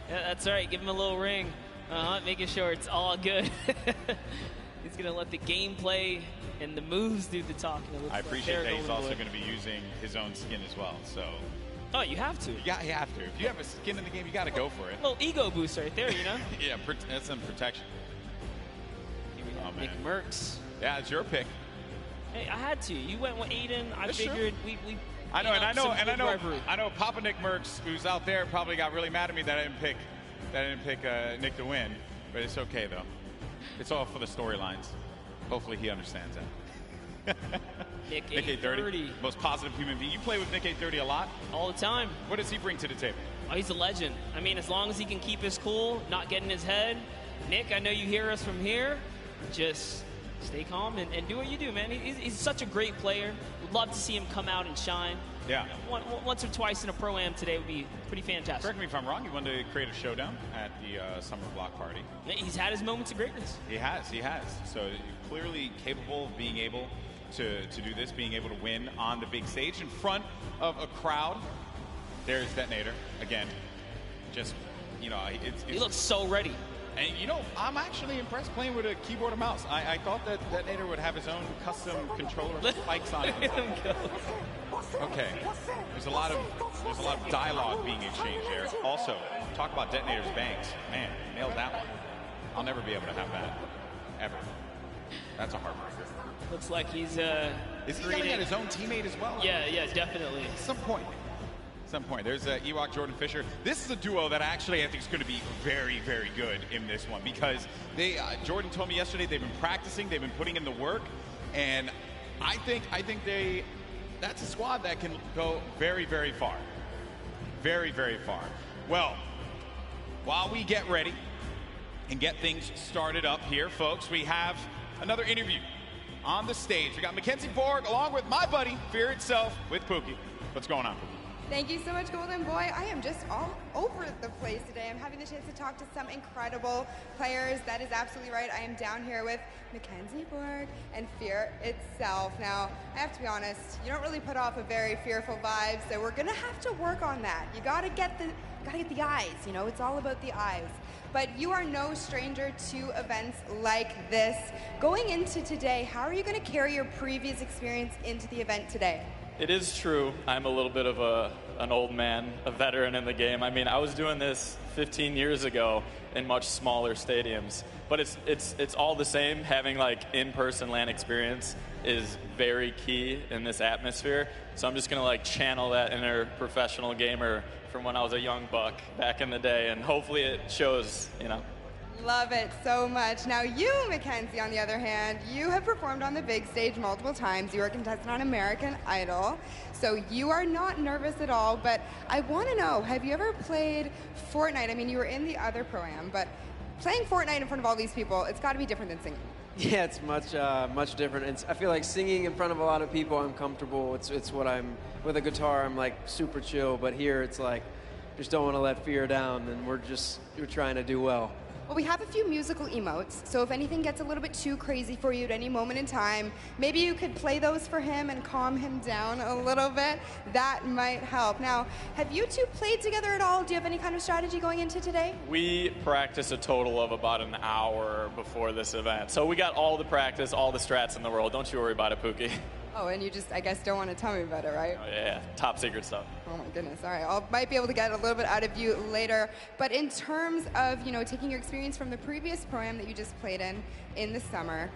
Yeah, that's right, give him a little ring, making sure it's all good. He's gonna let the gameplay and the moves do the talking. I appreciate that he's also going to be using his own skin as well, so. Oh, you have to. Yeah, you have to. If you have a skin in the game, you got to go for it. A little ego boost right there, you know? Yeah, that's some protection. Here we have Nick Merckx. Yeah, it's your pick. Hey, I had to. You went with Aiden. I figured we I know Papa Nick Merckx, who's out there, probably got really mad at me that I didn't pick Nick to win, but it's okay though. It's all for the storylines. Hopefully he understands that. Nick A30, most positive human being. You play with Nick A30 a lot? All the time. What does he bring to the table? Oh, he's a legend. I mean, as long as he can keep his cool, not get in his head. Nick, I know you hear us from here. Just stay calm and do what you do, man. He's such a great player. Would love to see him come out and shine. Yeah. Once or twice in a Pro Am today would be pretty fantastic. Correct me if I'm wrong. He wanted to create a showdown at the summer block party. He's had his moments of greatness. He has. So clearly capable of being able to do this, being able to win on the big stage in front of a crowd. There's Detonator again. Just, you know, he looks so ready. And, you know, I'm actually impressed playing with a keyboard and mouse. I thought that Detonator would have his own custom controller with spikes on it. Okay. There's a lot of dialogue being exchanged there. Also, talk about Detonator's bangs. Man, nailed that one. I'll never be able to have that. Ever. That's a heartbreaker. Looks like he's Is he yelling at his own teammate as well? Yeah, definitely. At some point. There's Ewok, Jordan Fisher. This is a duo that actually I think is going to be very, very good in this one because Jordan told me yesterday they've been practicing, they've been putting in the work, and I think that's a squad that can go very, very far. Very, very far. Well, while we get ready and get things started up here, folks, we have another interview on the stage. We got Mackenzie Borg along with my buddy, Fear Itself, with Pookie. What's going on, Pookie? Thank you so much, Golden Boy. I am just all over the place today. I'm having the chance to talk to some incredible players. That is absolutely right. I am down here with Mackenzie Borg and Fear Itself. Now, I have to be honest, you don't really put off a very fearful vibe, so we're gonna have to work on that. You gotta get the eyes, you know, it's all about the eyes. But you are no stranger to events like this. Going into today, how are you gonna carry your previous experience into the event today? It is true. I'm a little bit of an old man, a veteran in the game. I mean, I was doing this 15 years ago in much smaller stadiums, but it's all the same. Having like in-person LAN experience is very key in this atmosphere. So I'm just gonna like channel that inner professional gamer from when I was a young buck back in the day, and hopefully it shows, you know. Love it so much. Now you, Mackenzie, on the other hand, you have performed on the big stage multiple times. You were a contestant on American Idol, so you are not nervous at all, but I want to know, have you ever played Fortnite? I mean, you were in the other Pro-Am, but playing Fortnite in front of all these people, it's got to be different than singing. Yeah, it's much different. I feel like singing in front of a lot of people, I'm comfortable. It's what I'm, with a guitar, I'm like super chill, but here it's like, just don't want to let fear down, and we're trying to do well. Well, we have a few musical emotes, so if anything gets a little bit too crazy for you at any moment in time, maybe you could play those for him and calm him down a little bit. That might help. Now, have you two played together at all? Do you have any kind of strategy going into today? We practice a total of about an hour before this event. So we got all the practice, all the strats in the world. Don't you worry about it, Pookie. Oh, and you just, I guess, don't want to tell me about it, right? Oh, yeah, top secret stuff. Oh my goodness, all right. I might be able to get a little bit out of you later. But in terms of, taking your experience from the previous Pro-Am that you just played in the summer,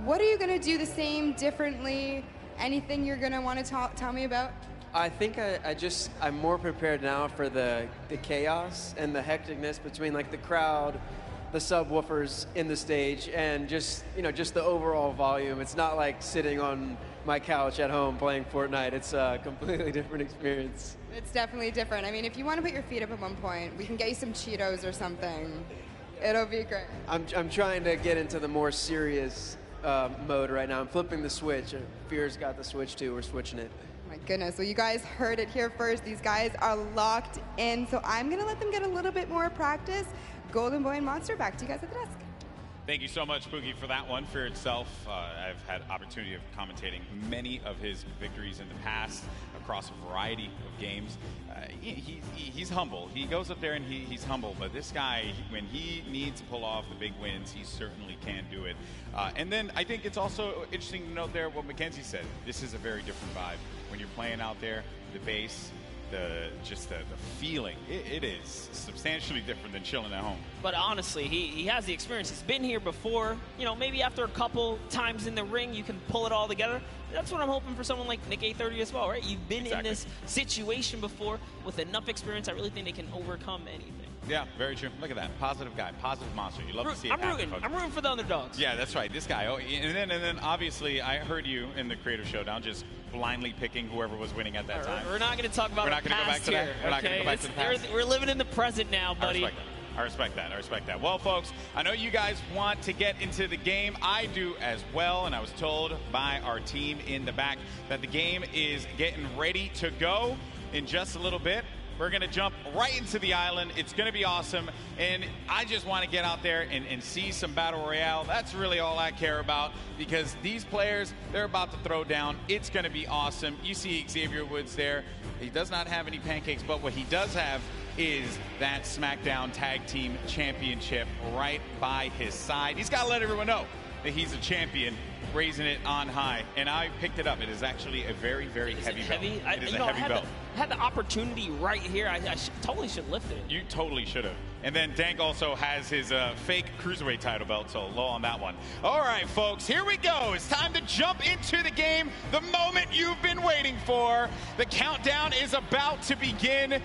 what are you going to do the same, differently? Anything you're going to want to tell me about? I think I'm more prepared now for the chaos and the hecticness between like the crowd, the subwoofers in the stage, and just the overall volume. It's not like sitting on my couch at home playing Fortnite. It's a completely different experience. It's definitely different. I mean, if you want to put your feet up at one point, we can get you some Cheetos or something. It'll be great. I'm trying to get into the more serious mode right now. I'm flipping the switch. Fear's got the switch too. We're switching it. My goodness, well, you guys heard it here first. These guys are locked in, so I'm going to let them get a little bit more practice. Golden Boy and Monster, back to you guys at the desk. Thank you so much, Pookie, for that one. For itself, I've had opportunity of commentating many of his victories in the past across a variety of games. He's humble. He goes up there and he's humble, but this guy, when he needs to pull off the big wins, he certainly can do it. And then I think it's also interesting to note there what Mackenzie said. This is a very different vibe. When you're playing out there, the bass, the feeling, it is substantially different than chilling at home. But honestly, he has the experience. He's been here before. Maybe after a couple times in the ring, you can pull it all together. That's what I'm hoping for someone like Nick A30 as well, right? You've been in this situation before with enough experience. I really think they can overcome anything. Yeah, very true. Look at that. Positive guy, positive monster. You love to see it happen, folks. I'm rooting for the underdogs. Yeah, that's right. This guy. Oh, and then obviously, I heard you in the Creator Showdown just blindly picking whoever was winning at that time. We're not going to talk about We're not going to go back to that. We're not going to go back to the past. We're living in the present now, buddy. I respect that. Well, folks, I know you guys want to get into the game. I do as well, and I was told by our team in the back that the game is getting ready to go in just a little bit. We're going to jump right into the island. It's going to be awesome, and I just want to get out there and see some Battle Royale. That's really all I care about, because these players, they're about to throw down. It's going to be awesome. You see Xavier Woods there. He does not have any pancakes, but what he does have is that SmackDown Tag Team Championship right by his side. He's got to let everyone know that he's a champion, raising it on high, and I picked it up. It is actually a very, very heavy belt. It is a heavy belt. I had the opportunity right here. I totally should lift it. You totally should have. And then Dank also has his fake Cruiserweight title belt, so low on that one. All right, folks, here we go. It's time to jump into the game, the moment you've been waiting for. The countdown is about to begin.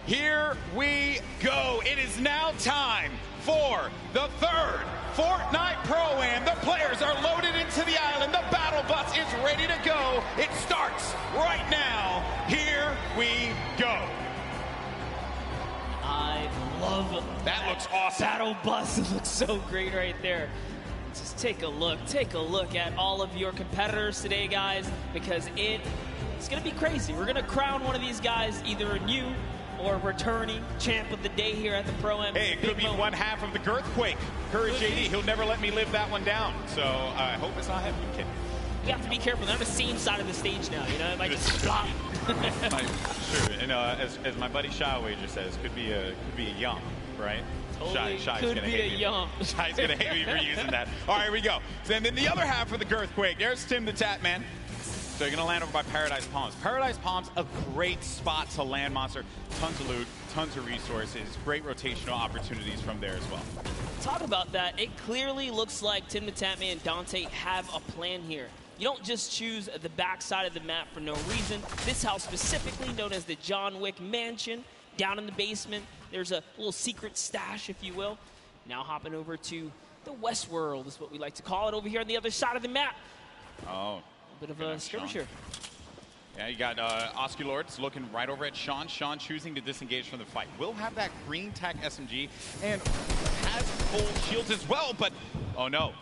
Here we go. It is now time for the third Fortnite Pro Am. The players are loaded into the island. The battle bus is ready to go. It starts right now. Here we go. I love that. Looks awesome. Battle bus. It looks so great right there. Just take a look. Take a look at all of your competitors today, guys, because it's going to be crazy. We're going to crown one of these guys, either a new or returning champ of the day here at the Pro-Am. Hey, it could be one half of the Girthquake. Courage JD, he'll never let me live that one down. So I hope it's not him, kid. You have to be careful. They're on the same side of the stage now. It might just flop. Sure. And as my buddy Shawwager says, could be a yum, right? Totally Shy's could gonna be hate a me. yum. Shy's gonna hate me for using that. All right, here we go. So then the other half of the Girthquake. There's Tim the Tap Man. So you're going to land over by Paradise Palms. Paradise Palms, a great spot to land, Monster. Tons of loot, tons of resources, great rotational opportunities from there as well. Talk about that. It clearly looks like Tim the Tatman and Dante have a plan here. You don't just choose the backside of the map for no reason. This house specifically, known as the John Wick Mansion, down in the basement. There's a little secret stash, if you will. Now hopping over to the West World is what we like to call it over here on the other side of the map. Oh. Bit of a skirmish here. Yeah, you got AWildRosie looking right over at Sean. Sean choosing to disengage from the fight. Will have that green tack SMG and has full shields as well, but oh no.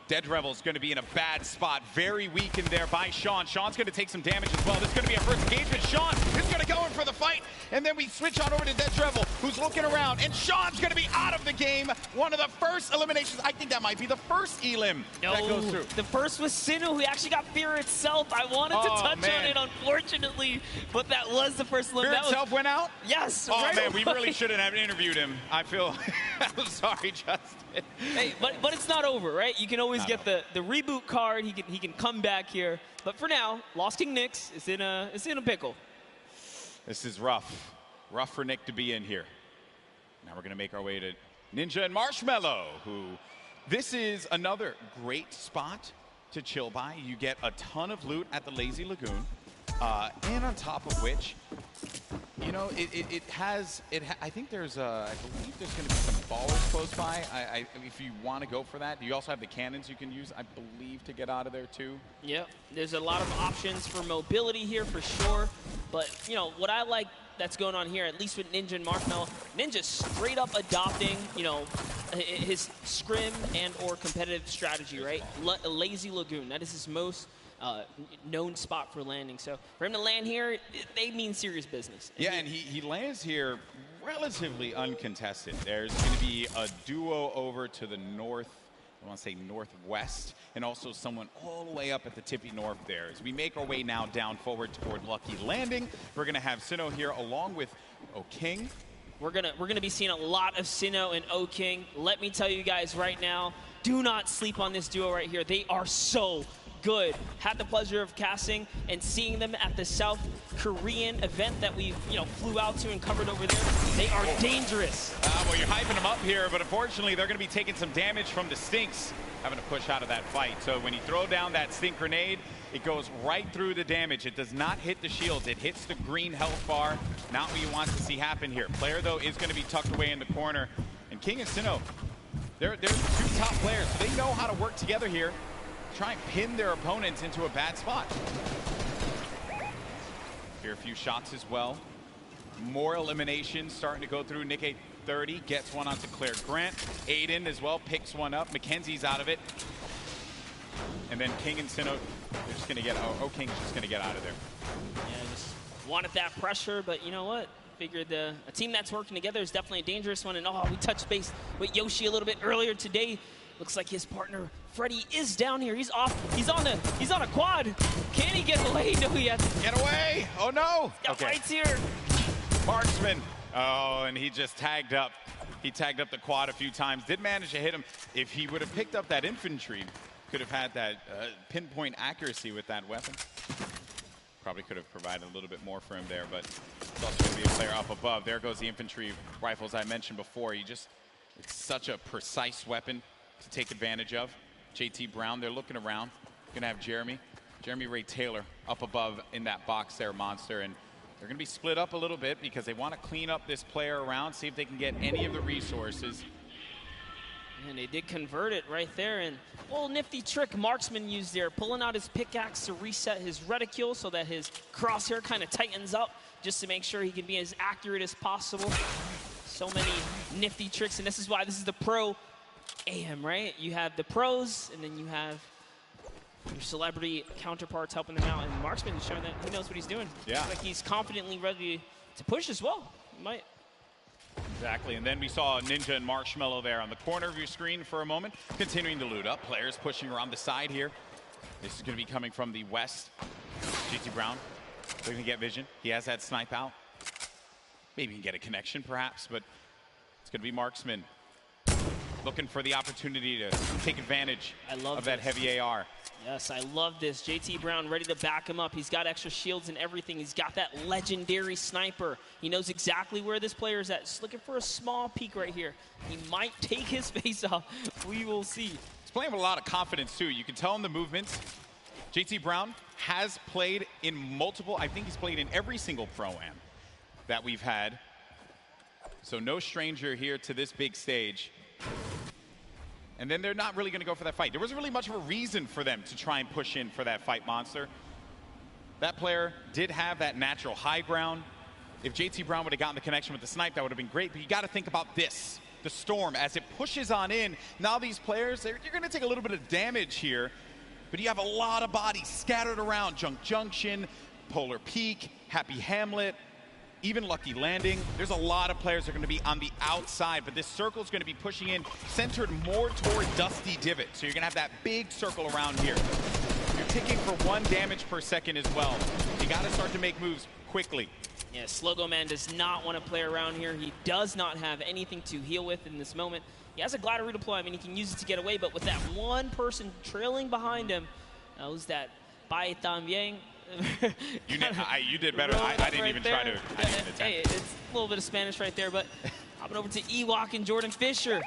Dead Revel's going to be in a bad spot. Very weak in there by Sean. Sean's going to take some damage as well. This is going to be a first engagement. Sean is going to go in for the fight. And then we switch on over to Dead Revel, who's looking around. And Sean's going to be out of the game. One of the first eliminations. I think that might be the first elim that goes through. The first was Sinu, who actually got Fear itself. I wanted to touch on it, unfortunately. But that was the first elim. Fear itself went out? Yes. Oh, right man, away. we really shouldn't have interviewed him. I feel I'm sorry, Justin. Hey, but it's not over, right? You can always get the reboot card. He can come back here. But for now, Lost King Nyx is in a pickle. This is rough. Rough for Nick to be in here. Now we're going to make our way to Ninja and Marshmallow, who this is another great spot to chill by. You get a ton of loot at the Lazy Lagoon. And on top of which, you know, I think there's I believe there's going to be some ballers close by. If you want to go for that, you also have the cannons you can use, I believe, to get out of there too. Yep, there's a lot of options for mobility here for sure. But you know what I like that's going on here, at least with Ninja and Marshmallow, Ninja straight up adopting, you know, his scrim and or competitive strategy, right? Lazy Lagoon, that is his most known spot for landing. So for him to land here, they mean serious business. Yeah, and he lands here relatively uncontested. There's going to be a duo over to the north, I want to say northwest, and also someone all the way up at the tippy north there. As we make our way now down forward toward Lucky Landing, we're going to have Sinnoh here along with O'King. We're gonna be seeing a lot of Sinnoh and O'King. Let me tell you guys right now, do not sleep on this duo right here. They are so good. Had the pleasure of casting and seeing them at the South Korean event that we flew out to and covered over there. They are dangerous. Well, you're hyping them up here, but unfortunately they're going to be taking some damage from the Stinks, having to push out of that fight. So when you throw down that Stink grenade, it goes right through the damage. It does not hit the shields. It hits the green health bar. Not what you want to see happen here. Player, though, is going to be tucked away in the corner. And King and Sinnoh, they're two top players. So they know how to work together here. Try and pin their opponents into a bad spot. Here, a few shots as well. More eliminations starting to go through. Nick 30 gets one onto Claire Grant. Aiden as well picks one up. Mackenzie's out of it. And then King and Sinnoh, they're just going to get, King's just going to get out of there. Yeah, just wanted that pressure, but you know what? Figured a team that's working together is definitely a dangerous one. And we touched base with Yoshi a little bit earlier today. Looks like his partner Freddy is down here. He's off. He's on a quad. Can he get away? No, he has to get away. Oh no. Okay. Right here. Marksman. Oh, and he just tagged up. He tagged up the quad a few times. Did manage to hit him. If he would have picked up that infantry, could have had that pinpoint accuracy with that weapon. Probably could have provided a little bit more for him there, but it's also going to be a player up above. There goes the infantry rifles I mentioned before. It's such a precise weapon to take advantage of. JT Brown, they're looking around. Gonna have Jeremy Ray Taylor up above in that box there, Monster, and they're gonna be split up a little bit because they want to clean up this player around, see if they can get any of the resources. And they did convert it right there, and a little nifty trick Marksman used there, pulling out his pickaxe to reset his reticule so that his crosshair kind of tightens up just to make sure he can be as accurate as possible. So many nifty tricks, and this is why this is the Pro Am, right? You have the pros, and then you have your celebrity counterparts helping them out, and Marksman is showing that he knows what he's doing. Yeah. Looks like he's confidently ready to push as well. He might. Exactly, and then we saw Ninja and Marshmallow there on the corner of your screen for a moment, continuing to loot up. Players pushing around the side here. This is going to be coming from the west. JT Brown, they're going to get vision. He has that snipe out. Maybe he can get a connection, perhaps, but it's going to be Marksman looking for the opportunity to take advantage of that heavy AR. Yes, I love this. JT Brown ready to back him up. He's got extra shields and everything. He's got that legendary sniper. He knows exactly where this player is at. Just looking for a small peek right here. He might take his face off. We will see. He's playing with a lot of confidence, too. You can tell in the movements. JT Brown has played in multiple, I think he's played in every single Pro-Am that we've had. So no stranger here to this big stage. And then they're not really going to go for that fight. There wasn't really much of a reason for them to try and push in for that fight, Monster. that player did have that natural high ground. If JT Brown would have gotten the connection with the snipe, that would have been great. But you got to think about this, the storm, as it pushes on in. Now these players, you're going to take a little bit of damage here, but you have a lot of bodies scattered around. Junk Junction, Polar Peak, Happy Hamlet, even Lucky Landing. There's a lot of players that are going to be on the outside, but this circle is going to be pushing in, centered more toward Dusty Divot. So you're going to have that big circle around here. You're ticking for 1 damage per second as well. You got to start to make moves quickly. Yeah, Slogo Man does not want to play around here. He does not have anything to heal with in this moment. He has a glider redeploy. I mean, he can use it to get away, but with that one person trailing behind him, who's that Bai Tan Yang? You did better. I didn't even try to. Hey, it's a little bit of Spanish right there, but hopping over to Ewok and Jordan Fisher.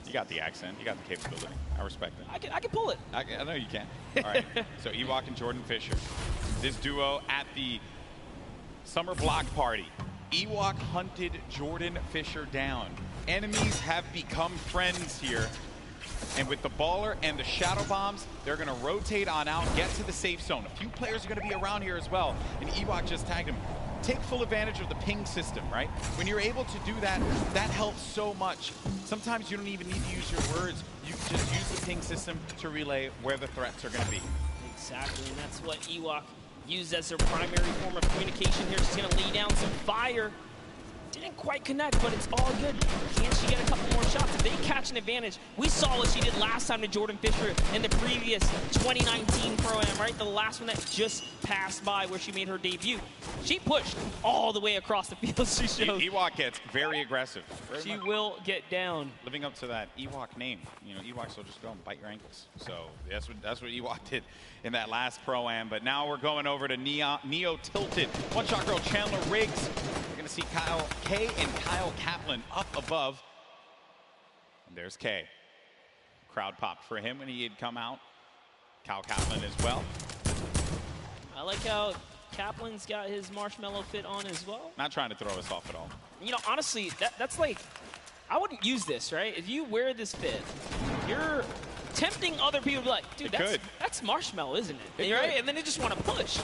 You got the accent. You got the capability. I respect it. I can pull it. I know you can. All right. So Ewok and Jordan Fisher. This duo at the Summer Block Party. Ewok hunted Jordan Fisher down. Enemies have become friends here. And with the baller and the shadow bombs, they're going to rotate on out, get to the safe zone. A few players are going to be around here as well. And Ewok just tagged him. Take full advantage of the ping system, right? When you're able to do that, that helps so much. Sometimes you don't even need to use your words. You can just use the ping system to relay where the threats are going to be. Exactly, and that's what Ewok used as their primary form of communication here. She's going to lay down some fire. Didn't quite connect, but it's all good. Can she get a couple more shots? If they catch an advantage, we saw what she did last time to Jordan Fisher in the previous 2019 Pro Am, right? The last one that just passed by where she made her debut. She pushed all the way across the field. She showed. Ewok gets very aggressive. She will get down. Living up to that Ewok name. You know, Ewoks will just go and bite your ankles. So that's what Ewok did in that last Pro Am. But now we're going over to Neo Tilted. One Shot Girl Chandler Riggs. We're going to see Kyle K and Kyle Kaplan up above. And there's K. Crowd popped for him when he had come out. Kyle Kaplan as well. I like how Kaplan's got his marshmallow fit on as well. Not trying to throw us off at all. You know, honestly, that's like, I wouldn't use this, right? If you wear this fit, you're tempting other people to be like, dude, that's marshmallow, isn't it? Right? And then they just want to push.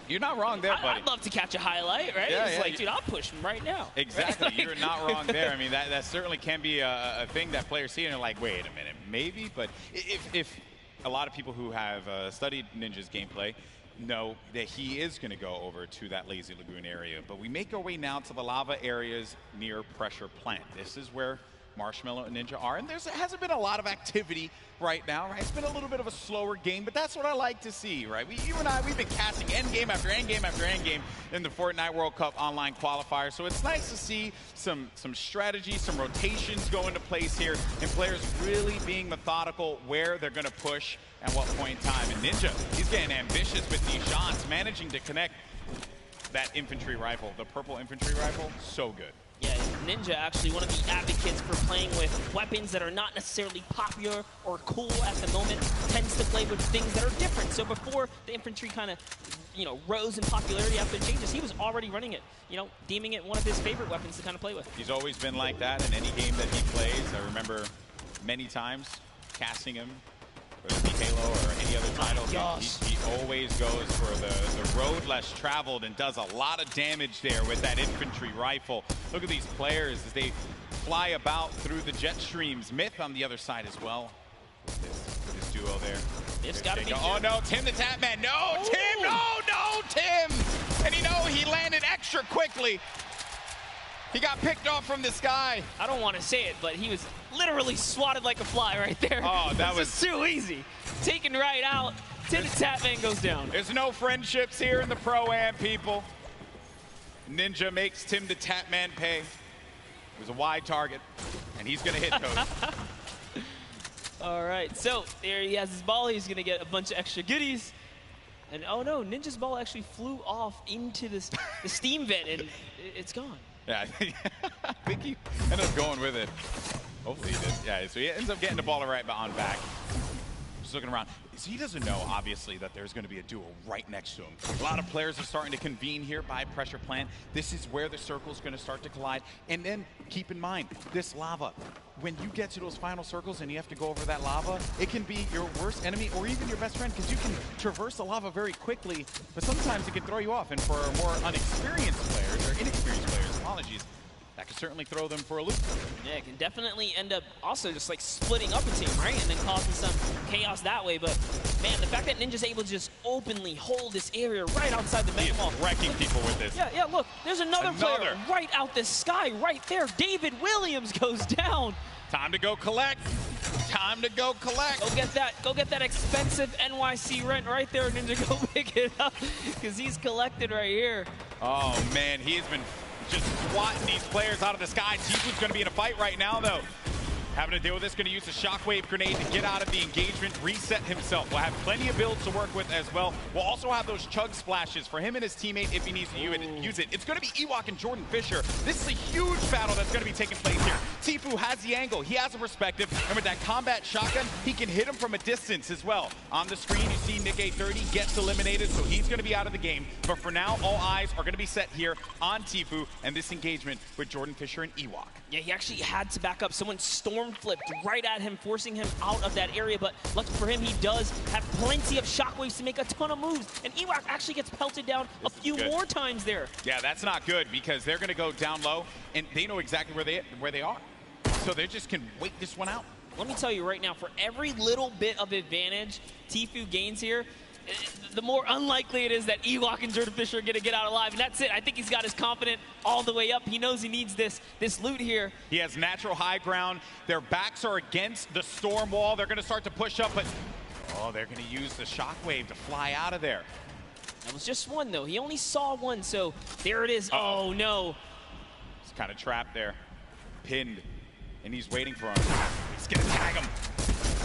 You're not wrong there, buddy. I'd love to catch a highlight, right? Yeah, it's like, dude, I'll push him right now. Exactly. Right? You're not wrong there. I mean, that certainly can be a thing that players see and they're like, wait a minute, maybe. But if a lot of people who have studied Ninja's gameplay know that he is going to go over to that Lazy Lagoon area. But we make our way now to the lava areas near Pressure Plant. This is where Marshmallow and Ninja are, and there hasn't been a lot of activity right now, right? It's been a little bit of a slower game, but that's what I like to see, right? You and I, we've been casting endgame after endgame after endgame in the Fortnite World Cup online qualifier, so it's nice to see some strategy, some rotations go into place here, and players really being methodical where they're going to push at what point in time. And Ninja, he's getting ambitious with these shots, managing to connect that infantry rifle, the purple infantry rifle, so good. Yeah, Ninja actually one of the advocates for playing with weapons that are not necessarily popular or cool at the moment, tends to play with things that are different. So before the infantry kind of, rose in popularity after the changes, he was already running it, deeming it one of his favorite weapons to kind of play with. He's always been like that in any game that he plays. I remember many times casting him, whether it be Halo or any other title. He always goes for the road less traveled and does a lot of damage there with that infantry rifle. Look at these players as they fly about through the jet streams. Myth on the other side as well with this duo there. It's got to be. Oh no, Tim the Tapman. No, ooh. Tim, no, Tim. And he landed extra quickly. He got picked off from the sky. I don't want to say it, but he was literally swatted like a fly right there. Oh, that was too easy. Taken right out. Tim the Tapman goes down. There's no friendships here in the Pro-Am, people. Ninja makes Tim the Tapman pay. It was a wide target, and he's going to hit those. All right, so there he has his ball. He's going to get a bunch of extra goodies. And oh no, Ninja's ball actually flew off into the steam vent, and it's gone. Yeah, I think he ended up going with it. Hopefully he did. Yeah, so he ends up getting the ball right on back. is looking around. He doesn't know, obviously, that there's going to be a duo right next to him. A lot of players are starting to convene here by pressure plant. This is where the circle is going to start to collide. And then keep in mind, this lava. When you get to those final circles and you have to go over that lava, it can be your worst enemy or even your best friend, because you can traverse the lava very quickly, but sometimes it can throw you off. And for more unexperienced players, or inexperienced players, apologies, that could certainly throw them for a loop. Yeah, it can definitely end up also just like splitting up a team, right? And then causing some chaos that way. But man, the fact that Ninja's able to just openly hold this area right outside the Mega Mall. Wrecking people with this. Yeah, look, there's another player right out the sky right there. David Williams goes down. Time to go collect. Time to go collect. Go get that expensive NYC rent right there, Ninja. Go pick it up, because he's collected right here. Oh man, he has been just swatting these players out of the sky. Tifu's going to be in a fight right now, though. Having to deal with this, going to use a shockwave grenade to get out of the engagement, reset himself. We'll have plenty of builds to work with as well. We'll also have those chug splashes for him and his teammate if he needs to use it. It's going to be Ewok and Jordan Fisher. This is a huge battle that's going to be taking place here. Tifu has the angle. He has a perspective. And with that combat shotgun, he can hit him from a distance as well. On the screen, you see Nick 830 gets eliminated, so he's going to be out of the game. But for now, all eyes are going to be set here on Tifu and this engagement with Jordan Fisher and Ewok. Yeah, he actually had to back up. Someone storm flipped right at him, forcing him out of that area. But lucky for him, he does have plenty of shockwaves to make a ton of moves. And Ewok actually gets pelted down a few more times there. Yeah, that's not good, because they're going to go down low, and they know exactly where they are. So they just can wait this one out. Let me tell you right now, for every little bit of advantage Tifu gains here, the more unlikely it is that Ewok and Jordan Fisher are going to get out alive. And that's it. I think he's got his confidence all the way up. He knows he needs this loot here. He has natural high ground. Their backs are against the storm wall. They're going to start to push up, but they're going to use the shockwave to fly out of there. That was just one, though. He only saw one, so there it is. Oh, no. He's kind of trapped there, pinned, and he's waiting for him. He's going to tag him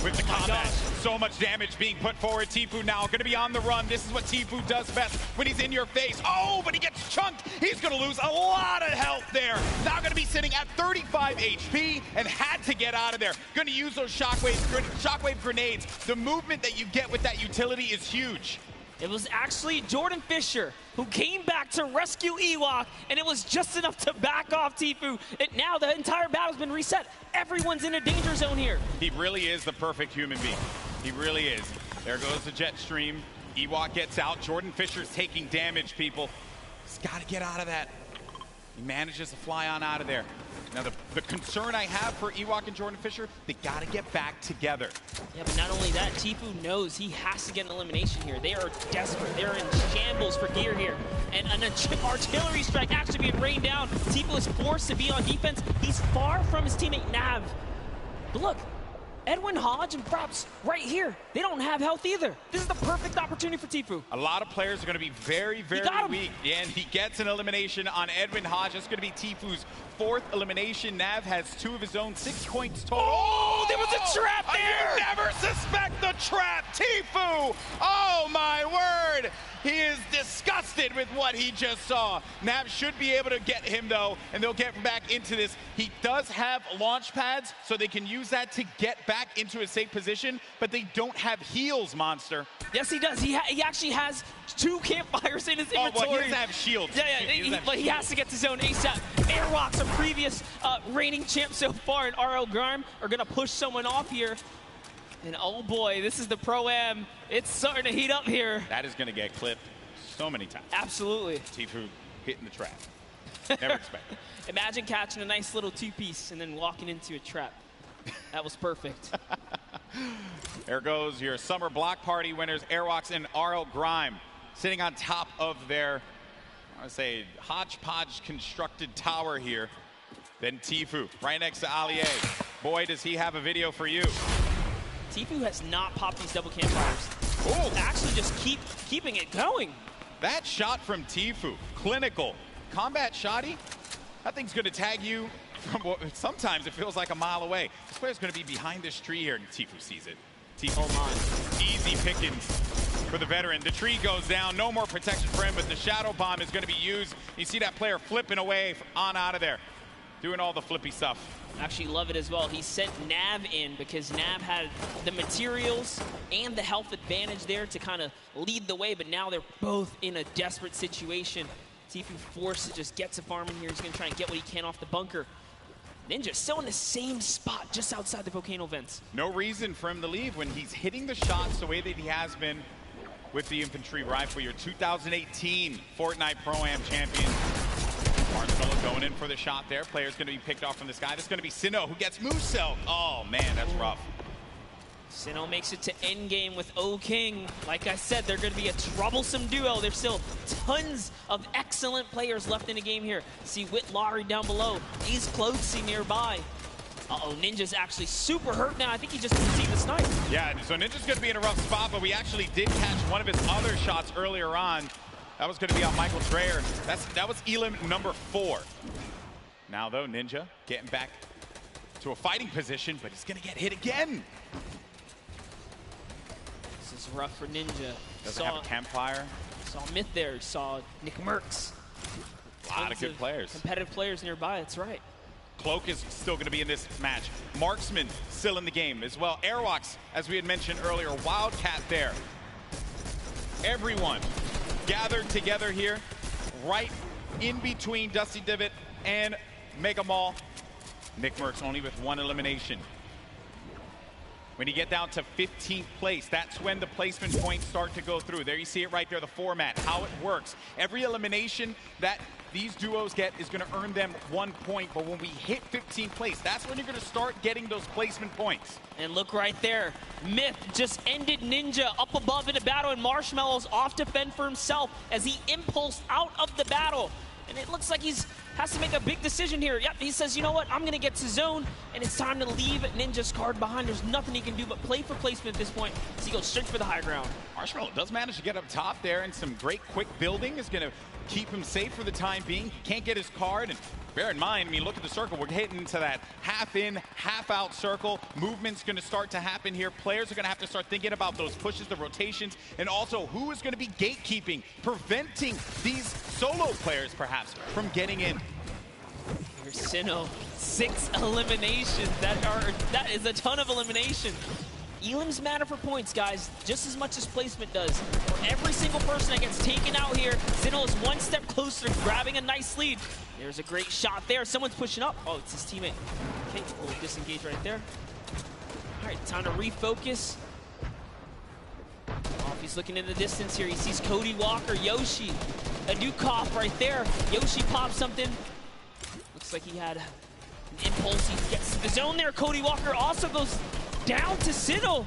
with the combat. So much damage being put forward. Tifu now going to be on the run. This is what Tifu does best when he's in your face. Oh, but he gets chunked. He's going to lose a lot of health there. Now going to be sitting at 35 HP and had to get out of there. Going to use those shockwave grenades. The movement that you get with that utility is huge. It was actually Jordan Fisher who came back to rescue Ewok, and it was just enough to back off Tifu. And now the entire battle's been reset. Everyone's in a danger zone here. He really is the perfect human being. He really is. There goes the jet stream. Ewok gets out. Jordan Fisher's taking damage, people. He's got to get out of that. He manages to fly on out of there. Now, the concern I have for Ewok and Jordan Fisher, they got to get back together. Yeah, but not only that, Tifu knows he has to get an elimination here. They are desperate. They're in shambles for gear here. And an artillery strike actually being rained down. Tifu is forced to be on defense. He's far from his teammate Nav. But look, Edwin Hodge and Props right here. They don't have health either. This is the perfect opportunity for Tifu. A lot of players are going to be very, very weak. Yeah, and he gets an elimination on Edwin Hodge. That's going to be Tifu's 4th elimination. Nav has 2 of his own, 6 points total. Oh, there was a trap there! You never suspect the trap, Tifu! Oh, my word! He is disgusted with what he just saw. Nav should be able to get him, though, and they'll get back into this. He does have launch pads, so they can use that to get back into a safe position, but they don't have heals, Monster. Yes, he does. He actually has 2 campfires in his inventory. Oh, well, he doesn't have shields. Yeah, but he has to get to zone ASAP. Airwalks, a previous reigning champ so far, and RL Grime are going to push someone off here. And oh boy, this is the Pro Am. It's starting to heat up here. That is going to get clipped so many times. Absolutely. Tifu hitting the trap. Never expected. Imagine catching a nice little 2-piece and then walking into a trap. That was perfect. There goes your summer block party winners, Airwalks and RL Grime, sitting on top of their, I want to say, hodgepodge constructed tower here. Then Tifu, right next to Allier. Boy, does he have a video for you. Tifu has not popped these double campfires. Oh, actually just keeping it going. That shot from Tifu, clinical. Combat shotty, that thing's going to tag you from what sometimes it feels like a mile away. This player's going to be behind this tree here, and Tifu sees it. Tifu, easy pickings for the veteran. The tree goes down, no more protection for him, but the shadow bomb is going to be used. You see that player flipping away on out of there. doing all the flippy stuff. Actually love it as well. He sent Nav in because Nav had the materials and the health advantage there to kind of lead the way, but now they're both in a desperate situation. See if he forces just gets a farm in here. He's going to try and get what he can off the bunker. Ninja still in the same spot just outside the volcano vents. No reason for him to leave when he's hitting the shots the way that he has been with the infantry rifle. Your 2018 Fortnite Pro Am champion. Marshmello going in for the shot there. Player's going to be picked off from this guy. This is going to be Sinnoh who gets Moose-Cell. Oh, man, that's rough. Sinnoh makes it to endgame with O-King. Like I said, they're going to be a troublesome duo. There's still tons of excellent players left in the game here. See AWildRosie down below. He's closing nearby. Uh-oh, Ninja's actually super hurt now. I think he just received the snipe. Yeah, so Ninja's going to be in a rough spot, but we actually did catch one of his other shots earlier on. That was going to be on Michael Dreyer. That was Elim number 4. Now, though, Ninja getting back to a fighting position, but he's going to get hit again. This is rough for Ninja. Doesn't have a campfire. Saw Myth there. Saw Nick Merckx. A lot of good players. Competitive players nearby, that's right. Cloak is still going to be in this match. Marksman still in the game as well. Airwalks, as we had mentioned earlier, Wildcat there. Everyone gathered together here, right in between Dusty Divot and Mega Mall. Nick Merckx only with 1 elimination. When you get down to 15th place, that's when the placement points start to go through. There you see it right there, the format, how it works. Every elimination that these duos get is going to earn them 1 point, but when we hit 15th place, that's when you're going to start getting those placement points. And look right there, Myth just ended Ninja up above in a battle, and Marshmello's off to fend for himself as he impulsed out of the battle. And it looks like has to make a big decision here. Yep, he says, you know what, I'm going to get to zone, and it's time to leave Ninja's card behind. There's nothing he can do but play for placement at this point, so he goes straight for the high ground. Marshmello does manage to get up top there, and some great quick building is going to keep him safe for the time being. He can't get his card, and bear in mind, I mean, look at the circle. We're hitting into that half in, half out circle. Movement's going to start to happen here. Players are going to have to start thinking about those pushes, the rotations, and also who is going to be gatekeeping, preventing these solo players, perhaps, from getting in. Here's Sinnoh, 6 eliminations. That is a ton of elimination. Elims matter for points, guys, just as much as placement does. For every single person that gets taken out here, Sinnoh is 1 step closer to grabbing a nice lead. There's a great shot there. Someone's pushing up. Oh, it's his teammate. Okay, we'll disengage right there. All right, time to refocus. Oh, if he's looking in the distance here, he sees Cody Walker, Yoshi, a Dukov right there. Yoshi pops something. Looks like he had an impulse. He gets to the zone there. Cody Walker also goes down to Sinnoh.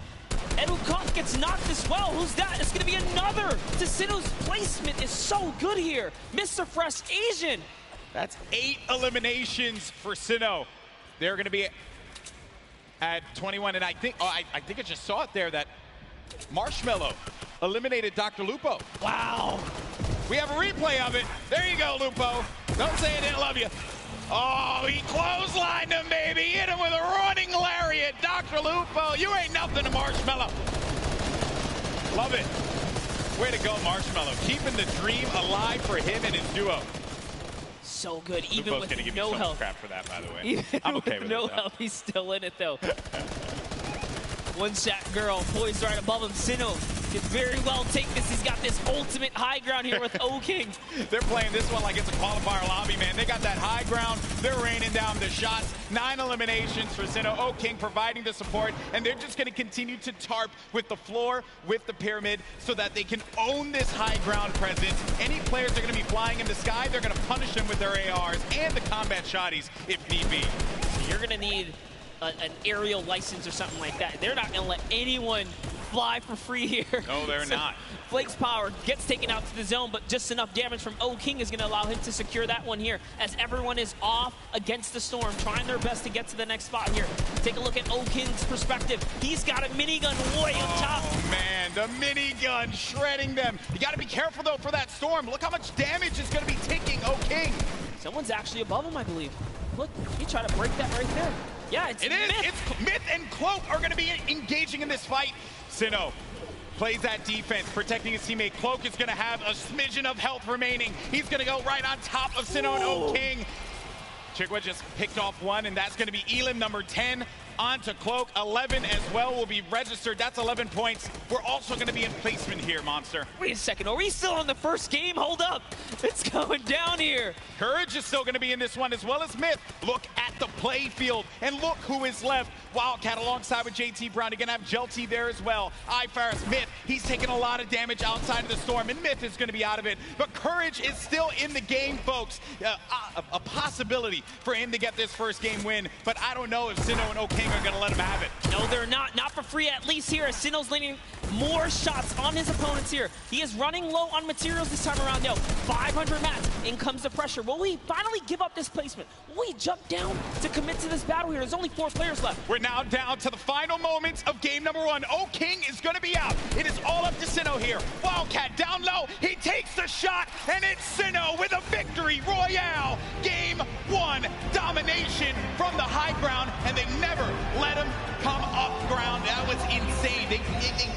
Edukov gets knocked as well. Who's that? It's going to be another. Sinnoh's placement is so good here. Mr. Fresh Asian. That's 8 eliminations for Sinnoh. They're going to be at 21, and I think I just saw it there that Marshmello eliminated Dr. Lupo. Wow. We have a replay of it. There you go, Lupo. Don't say I didn't love you. Oh, he clotheslined him, baby. Hit him with a running lariat. Dr. Lupo, you ain't nothing to Marshmello. Love it. Way to go, Marshmello. Keeping the dream alive for him and his duo. So good, even Lupo's with give no me so help. much crap for that, by the way. Even I'm okay with no it, help, he's still in it, though. One shot girl poised right above him. Sinnoh could very well take this. He's got this ultimate high ground here with O-King. They're playing this one like it's a qualifier lobby, man. They got that high ground. They're raining down the shots. 9 eliminations for Sinnoh. O-King providing the support, and they're just going to continue to tarp with the floor, with the pyramid, so that they can own this high ground presence. Any players that are going to be flying in the sky, they're going to punish them with their ARs and the combat shotties if need be. So you're going to need an aerial license or something like that. They're not going to let anyone fly for free here. No, they're not. Flake's power gets taken out to the zone, but just enough damage from O-King is going to allow him to secure that one here as everyone is off against the storm, trying their best to get to the next spot here. Take a look at O-King's perspective. He's got a minigun way up top. Oh, man, the minigun shredding them. You got to be careful, though, for that storm. Look how much damage is going to be taking O-King. Someone's actually above him, I believe. Look, he tried to break that right there. Yeah, it's Myth. It's Myth and Cloak are going to be engaging in this fight. Sinnoh plays that defense, protecting his teammate. Cloak is going to have a smidgen of health remaining. He's going to go right on top of Sinnoh and O-King. Chigwa just picked off one, and that's going to be Elam, number 10. On to Cloak, 11 as well will be registered. That's 11 points. We're also going to be in placement here, Monster. Wait a second, are we still on the first game? Hold up, it's going down here. Courage is still going to be in this one, as well as Myth. Look at the play field, and look who is left. Wildcat alongside with JT Brown. You're going to have Jelty there as well. iFaris, Myth, he's taking a lot of damage outside of the storm, and Myth is going to be out of it. But Courage is still in the game, folks. A possibility for him to get this first game win, but I don't know if Sinnoh and O'King are going to let him have it. No, they're not. Not for free, at least here, as Sinnoh's landing more shots on his opponents here. He is running low on materials this time around, though. 500 mats. In comes the pressure. Will we finally give up this placement? Will we jump down to commit to this battle here? There's only 4 players left. We're now down to the final moments of game number 1. O'King is going to be out. It is all up to Sinnoh here. Wildcat down low. He takes the shot, and it's Sinnoh with a victory royale. Game 1 domination from the high ground, and they never let him come up ground. That was insane. They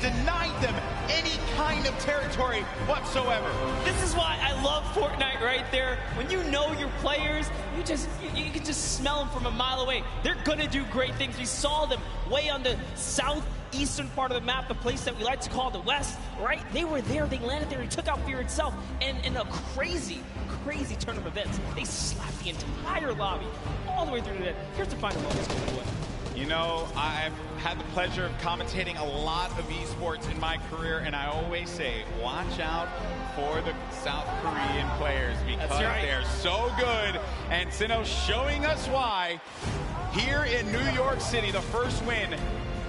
denied them any kind of territory whatsoever. This is why I love Fortnite right there. When you know your players, you can just smell them from a mile away. They're gonna do great things. We saw them way on the southeastern part of the map, the place that we like to call the West, right? They were there, they landed there, he took out Fear itself, and in a crazy turn of events, they slapped the entire lobby all the way through to the end. Here's the final moments. You know, I've had the pleasure of commentating a lot of esports in my career, and I always say, watch out for the South Korean players because they're so good. And Sinnoh showing us why here in New York City, the first win.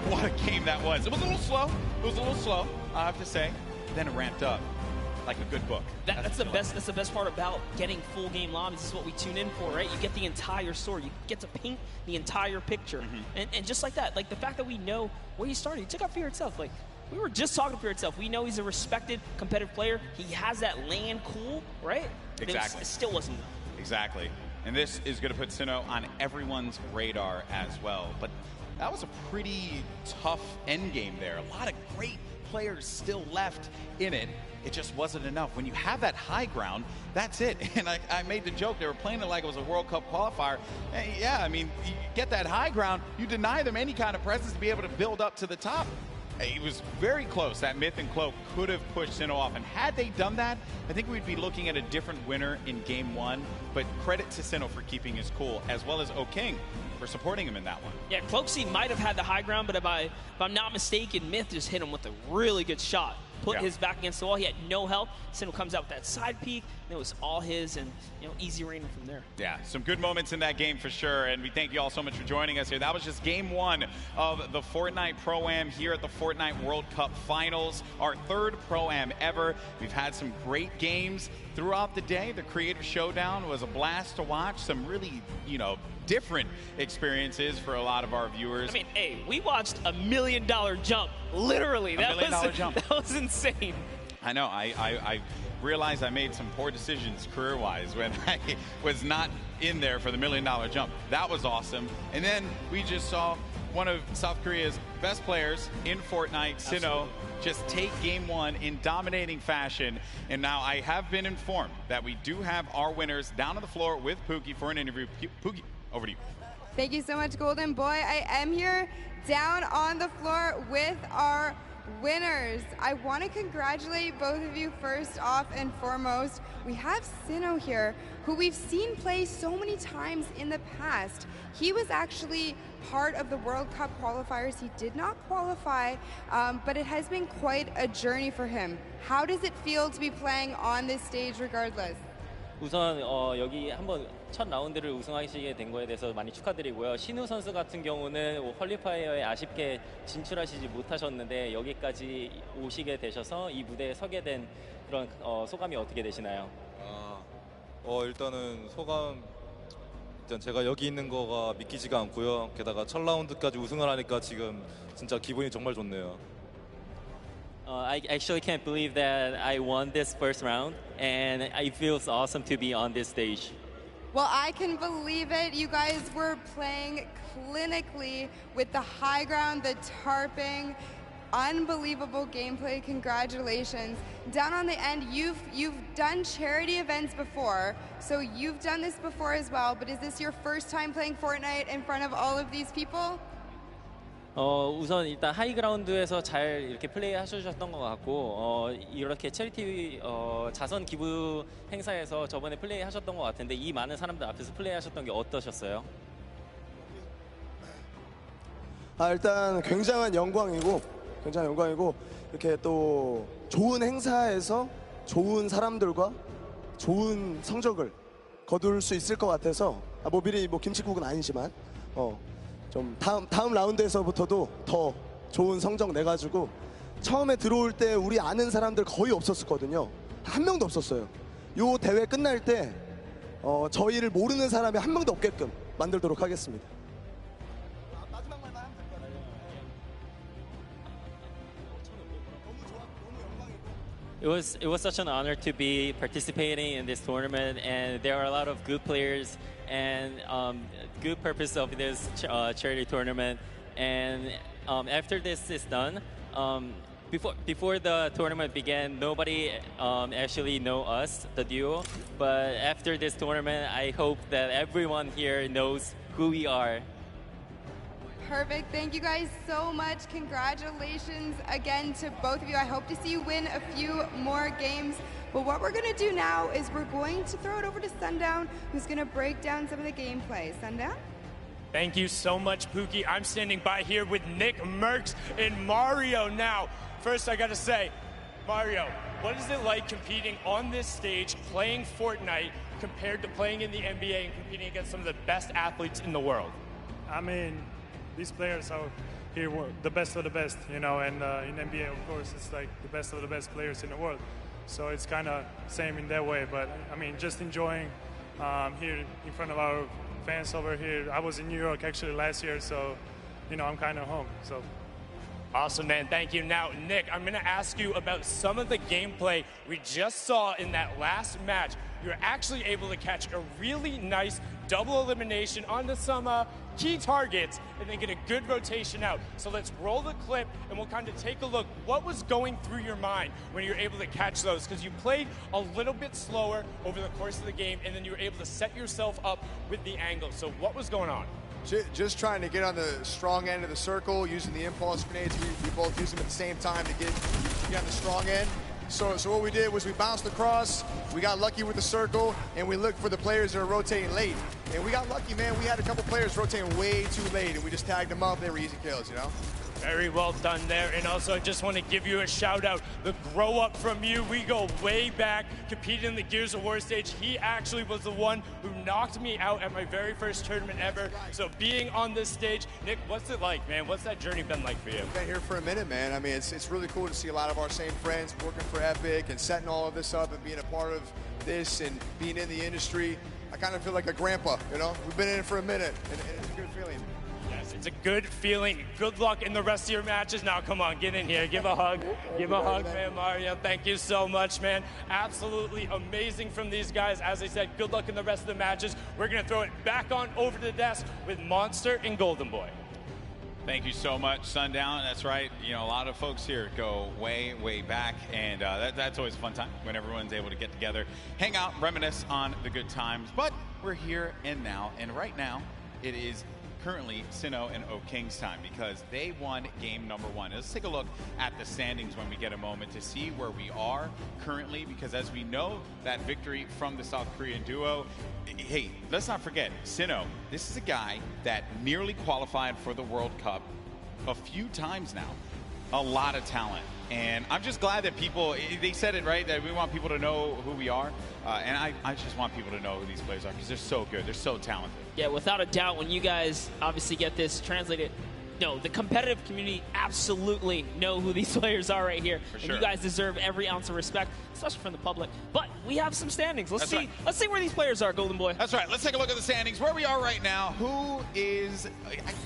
What a game that was. It was a little slow. It was a little slow, I have to say. Then it ramped up like a good book. That's the best part about getting full game lobbies. This is what we tune in for, right? You get the entire story. You get to paint the entire picture. And just like that, like the fact that we know where he started, he took out Fear itself. Like, we were just talking to Fear itself. We know he's a respected competitive player. He has that land cool, right? Exactly. It still wasn't enough. Exactly. And this is going to put Sinnoh on everyone's radar as well. But that was a pretty tough endgame there. A lot of great players still left in it. It just wasn't enough. When you have that high ground, that's it. And I made the joke, they were playing it like it was a World Cup qualifier. Hey, yeah, I mean, you get that high ground, you deny them any kind of presence to be able to build up to the top. It was very close. That Myth and Cloak could have pushed Sinnoh off. And had they done that, I think we'd be looking at a different winner in game 1. But credit to Sinnoh for keeping his cool, as well as O'King for supporting him in that one. Yeah, Cloaksy might have had the high ground, but if I'm not mistaken, Myth just hit him with a really good shot. Put his back against the wall. He had no help. Sinnoh comes out with that side peek, and it was all his, and easy raining from there. Yeah, some good moments in that game for sure, and we thank you all so much for joining us here. That was just game 1 of the Fortnite Pro Am here at the Fortnite World Cup Finals, our 3rd Pro Am ever. We've had some great games throughout the day. The Creator Showdown was a blast to watch. Some really, different experiences for a lot of our viewers. I mean, hey, we watched $1 million jump, literally. $1 million jump. That was insane. I know. I realized I made some poor decisions career-wise when I was not in there for the $1 million jump. That was awesome. And then we just saw one of South Korea's best players in Fortnite, Sinnoh, just take game 1 in dominating fashion. And now I have been informed that we do have our winners down on the floor with Pookie for an interview. Pookie, over to you. Thank you so much, Golden Boy. I am here down on the floor with our winners. I want to congratulate both of you first off and foremost. We have Sinnoh here, who we've seen play so many times in the past. He was actually part of the World Cup qualifiers. He did not qualify, but it has been quite a journey for him. How does it feel to be playing on this stage regardless? 우선 여기 한번 첫 라운드를 우승하시게 된 거에 대해서 많이 축하드리고요. 신우 선수 같은 경우는 퀄리파이어에 아쉽게 진출하시지 못하셨는데 여기까지 오시게 되셔서 이 무대에 서게 된 그런 소감이 어떻게 되시나요? 일단은 소감 일단 제가 여기 있는 거가 믿기지가 않고요. 게다가 첫 라운드까지 우승을 하니까 지금 진짜 기분이 정말 좋네요. I actually can't believe that I won this first round, and it feels awesome to be on this stage. Well, I can believe it. You guys were playing clinically with the high ground, the tarping. unbelievable gameplay. Congratulations. Down on the end, you've done charity events before, so you've done this before as well, but is this your first time playing Fortnite in front of all of these people? 우선 일단 하이그라운드에서 잘 이렇게 플레이 하셨던 것 같고 이렇게 체리티 자선 기부 행사에서 저번에 플레이 하셨던 것 같은데 이 많은 사람들 앞에서 플레이 하셨던 게 어떠셨어요? 일단 굉장한 영광이고 이렇게 또 좋은 행사에서 좋은 사람들과 좋은 성적을 거둘 수 있을 것 같아서 뭐 미리 뭐 김칫국은 아니지만 좀 다음 라운드에서부터도 더 좋은 성적 내가지고 처음에 들어올 때 우리 아는 사람들 거의 없었거든요. 한 명도 없었어요. 요 대회 끝날 때 저희를 모르는 사람이 한 명도 없게끔 만들도록 하겠습니다. It was such an honor to be participating in this tournament, and there are a lot of good players and good purpose of this charity tournament. And after this is done, before the tournament began, nobody actually know us, the duo. But after this tournament, I hope that everyone here knows who we are. Perfect. Thank you guys so much. Congratulations again to both of you. I hope to see you win a few more games. But what we're going to do now is we're going to throw it over to Sundown, who's going to break down some of the gameplay. Sundown? Thank you so much, Pookie. I'm standing by here with Nick Merckx and Mario now. First, I got to say, Mario, what is it like competing on this stage, playing Fortnite, compared to playing in the NBA and competing against some of the best athletes in the world? I mean, these players are here the best of the best, you know, and in NBA, of course, it's like the best of the best players in the world. So it's kind of same in that way, but I mean, just enjoying here in front of our fans over here. I was in New York actually last year, so, you know, I'm kind of home, so. Awesome, man. Thank you. Now, Nick, I'm going to ask you about some of the gameplay we just saw in that last match. You were actually able to catch a really nice double elimination onto some key targets and then get a good rotation out. So let's roll the clip and we'll kind of take a look. What was going through your mind when you were able to catch those? Because you played a little bit slower over the course of the game and then you were able to set yourself up with the angle. So what was going on? Just trying to get on the strong end of the circle, using the impulse grenades. We both used them at the same time to get on the strong end. So what we did was we bounced across, we got lucky with the circle, and we looked for the players that are rotating late. And we got lucky, man. We had a couple players rotating way too late, and we just tagged them up. They were easy kills, you know? Very well done there. And also, I just want to give you a shout out. The grow up from you. We go way back, competed in the Gears of War stage. He actually was the one who knocked me out at my very first tournament ever. So being on this stage, Nick, what's it like, man? What's that journey been like for you? I've been here for a minute, man. I mean, it's really cool to see a lot of our same friends working for Epic and setting all of this up and being a part of this and being in the industry. I kind of feel like a grandpa, you know? We've been in it for a minute, and it's a good feeling. Yes, it's a good feeling. Good luck in the rest of your matches. Now, come on, get in here. Give a hug. Give a hug, man, Mario. Thank you so much, man. Absolutely amazing from these guys. As I said, good luck in the rest of the matches. We're going to throw it back on over to the desk with Monster and Golden Boy. Thank you so much, Sundown. That's right. You know, a lot of folks here go way, way back, and that's always a fun time when everyone's able to get together, hang out, reminisce on the good times. But we're here and now, and right now it is currently Sinnoh and O King's time because they won game number one. Let's take a look at the standings when we get a moment to see where we are currently, because as we know, that victory from the South Korean duo, hey, let's not forget, Sinnoh, this is a guy that nearly qualified for the World Cup a few times now. A lot of talent. And I'm just glad that people, they said it right, that we want people to know who we are. And I just want people to know who these players are because they're so good. They're so talented. Yeah, without a doubt, when you guys obviously get this translated, no, the competitive community absolutely know who these players are right here. For and sure. you guys deserve every ounce of respect, especially from the public. But we have some standings. Let's see. Right. Let's see where these players are, Golden Boy. That's right. Let's take a look at the standings. Where we are right now. Who is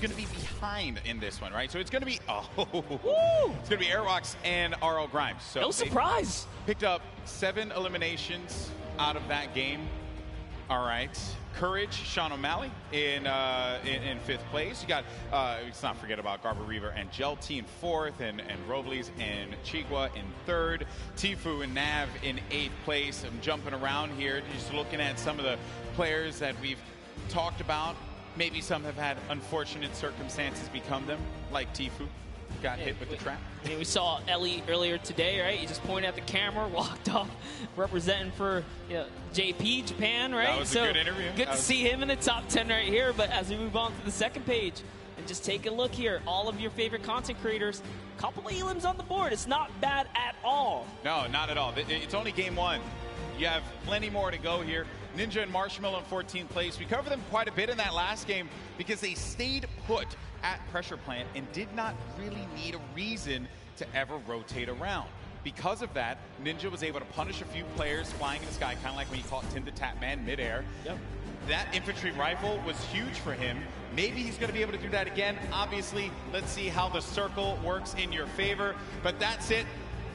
going to be behind in this one, right? So it's going to be, it's going to be Airwalks and RL Grimes. So no surprise. Picked up 7 eliminations out of that game. All right. Courage, Sean O'Malley in 5th place. You got, let's not forget about Garber Reaver and Gelty in 4th, and Robles and Chigua in 3rd. Tifu and Nav in 8th place. I'm jumping around here, just looking at some of the players that we've talked about. Maybe some have had unfortunate circumstances become them, like Tifu. Got hit with the trap. I mean, we saw Ellie earlier today, right? He just pointed at the camera, walked off, representing for JP, Japan, right? That was a good interview. Good to see him in the top 10 right here. But as we move on to the second page, and just take a look here, all of your favorite content creators, a couple of elims on the board. It's not bad at all. No, not at all. It's only game 1. You have plenty more to go here. Ninja and Marshmallow in 14th place. We covered them quite a bit in that last game because they stayed put at pressure plant and did not really need a reason to ever rotate around. Because of that, Ninja was able to punish a few players flying in the sky, kind of like when you caught Tim the Tap Man midair. Yep. That infantry rifle was huge for him. Maybe he's going to be able to do that again. Obviously, let's see how the circle works in your favor. But that's it.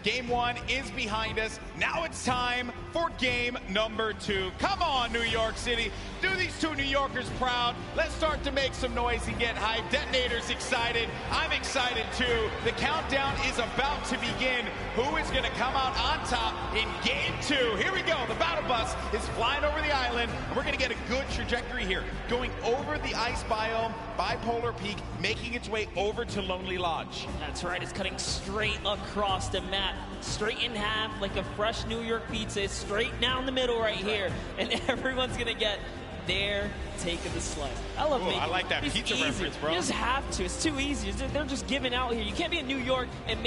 Game 1 is behind us. Now it's time for game number 2. Come on, New York City. Do these 2 New Yorkers proud. Let's start to make some noise and get hyped. Detonator's excited. I'm excited too. The countdown is about to begin. Who is going to come out on top in game 2? Here we go. The battle bus is flying over the island, and we're going to get a good trajectory here. Going over the ice biome, Bipolar Peak, making its way over to Lonely Lodge. That's right. It's cutting straight across the map. Straight in half like a fresh New York pizza. It's straight down the middle right here. And everyone's going to get their take of the slice. I love making I like that pizza reference, bro. You just have to. It's too easy. They're just giving out here. You can't be in New York and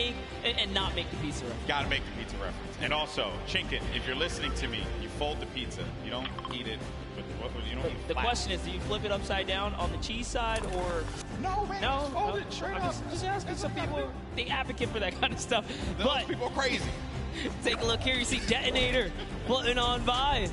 not make the pizza reference. Got to make the pizza reference. And also, Chinkin, if you're listening to me, you fold the pizza. You don't eat it. The question is, do you flip it upside down on the cheese side, or no, man? No, fold it straight up. Just asking. Some people, they advocate for that kind of stuff. Those people are crazy. Take a look here. You see Detonator floating on by.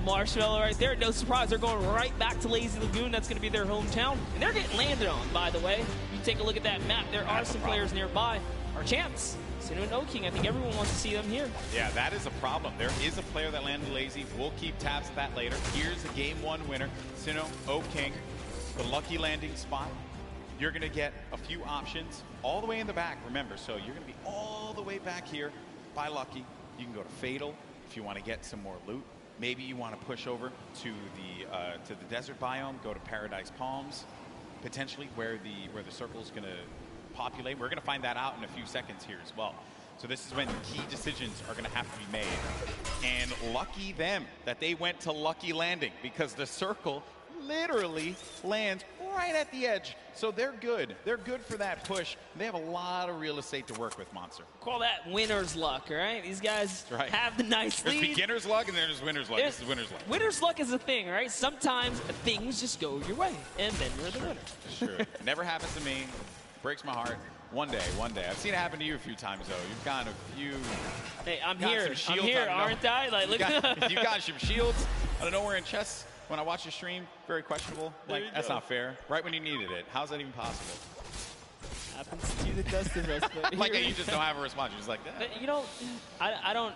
Marshmallow right there. No surprise, they're going right back to Lazy Lagoon. That's going to be their hometown, and they're getting landed on. By the way, you take a look at that map. There are some players nearby. Our chance. Sinu and O-King, I think everyone wants to see them here. Yeah, that is a problem. There is a player that landed lazy. We'll keep tabs of that later. Here's the game 1 winner, Sinu, O-King, the lucky landing spot. You're going to get a few options all the way in the back, remember. So you're going to be all the way back here by Lucky. You can go to Fatal if you want to get some more loot. Maybe you want to push over to the desert biome, go to Paradise Palms, potentially where the circle is going to populate. We're going to find that out in a few seconds here as well. So this is when key decisions are going to have to be made. And lucky them that they went to Lucky Landing, because the circle literally lands right at the edge. So they're good. They're good for that push. They have a lot of real estate to work with, Monster. Call that winner's luck, all right? These guys have the nice lead. There's beginner's luck and then there's winner's luck. This is winner's luck. Winner's luck is a thing, right? Sometimes things just go your way, and then you're the winner. Sure. Never happens to me. Breaks my heart. One day. I've seen it happen to you a few times, though. You've gotten a few. Hey, I'm here, aren't I? Like, look at you got some shields. I don't know where in chess. When I watch your stream, very questionable. Like, that's not fair. Right when you needed it. How's that even possible? Happens to you, the dust of us. Like, you just don't have a response. You're just like that. But, you know, I don't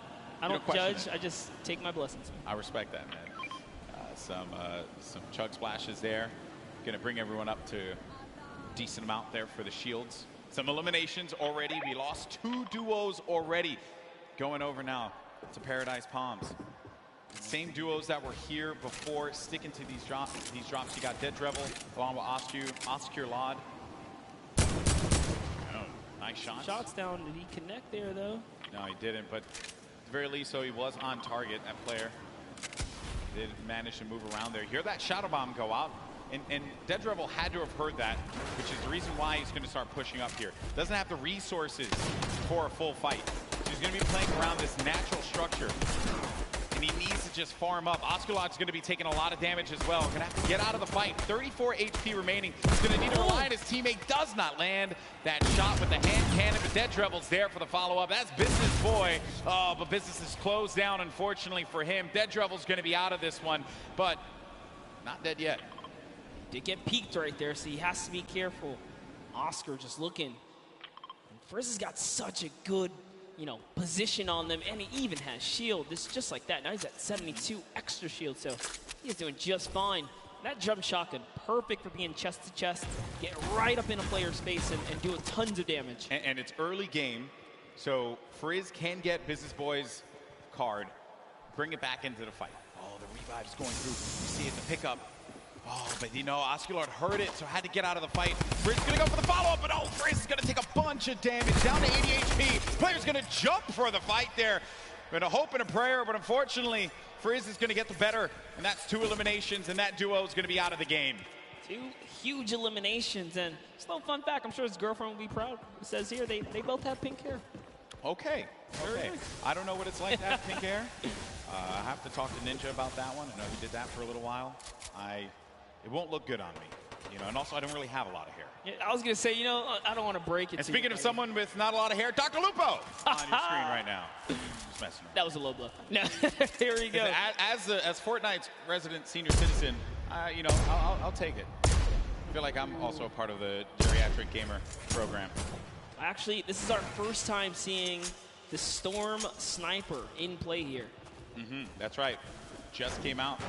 judge. I just take my blessings. I respect that, man. Some chug splashes there. Going to bring everyone up to a decent amount there for the shields. Some eliminations already. We lost 2 duos already. Going over now to Paradise Palms. Same duos that were here before, sticking to these drops. You got Dead Drevel along with Oscar Lod. Oh, nice shots. Shots down. Did he connect there, though? No, he didn't, but at the very least, so he was on target, that player. Did manage to move around there. Hear that Shadow Bomb go out. And Dead Drevel had to have heard that, which is the reason why he's going to start pushing up here. Doesn't have the resources for a full fight. So he's going to be playing around this natural structure. And he needs to just farm up. Osculot's going to be taking a lot of damage as well. Going to have to get out of the fight. 34 HP remaining. He's going to need to rely on his teammate. Does not land that shot with the hand cannon. But Dead Drevel's there for the follow-up. That's Business Boy. Oh, but business is closed down, unfortunately, for him. Dead Drevel's going to be out of this one, but not dead yet. Did get peeked right there, so he has to be careful. Oscar just looking. And Frizz has got such a good, you know, position on them, and he even has shield. This just like that. Now he's at 72 extra shield, so he's doing just fine. That jump shotgun, perfect for being chest to chest, get right up in a player's face and doing tons of damage. And it's early game, so Frizz can get Business Boy's card, bring it back into the fight. Oh, the revive's going through. You see it, the pickup. Oh, but you know, Osculard heard it, so had to get out of the fight. Frizz gonna go for the follow-up, but oh, Frizz is gonna take a bunch of damage, down to 80 HP. Player's gonna jump for the fight there. Gonna hope and a prayer, but unfortunately, Frizz is gonna get the better, and that's 2 eliminations, and that duo is gonna be out of the game. 2 huge eliminations, and just a little fun fact, I'm sure his girlfriend will be proud. It says here, they both have pink hair. Okay, okay. I don't know what it's like to have pink hair. I have to talk to Ninja about that one. I know he did that for a little while. It won't look good on me, you know, and also I don't really have a lot of hair. Yeah, I was going to say, you know, I don't want to break it And to speaking you, of someone with not a lot of hair, Dr. Lupo on your screen right now. Just messing around. That was a low blow. No, here we go. As Fortnite's resident senior citizen, you know, I'll take it. I feel like I'm also a part of the geriatric gamer program. Actually, this is our first time seeing the Storm Sniper in play here. That's right. Just came out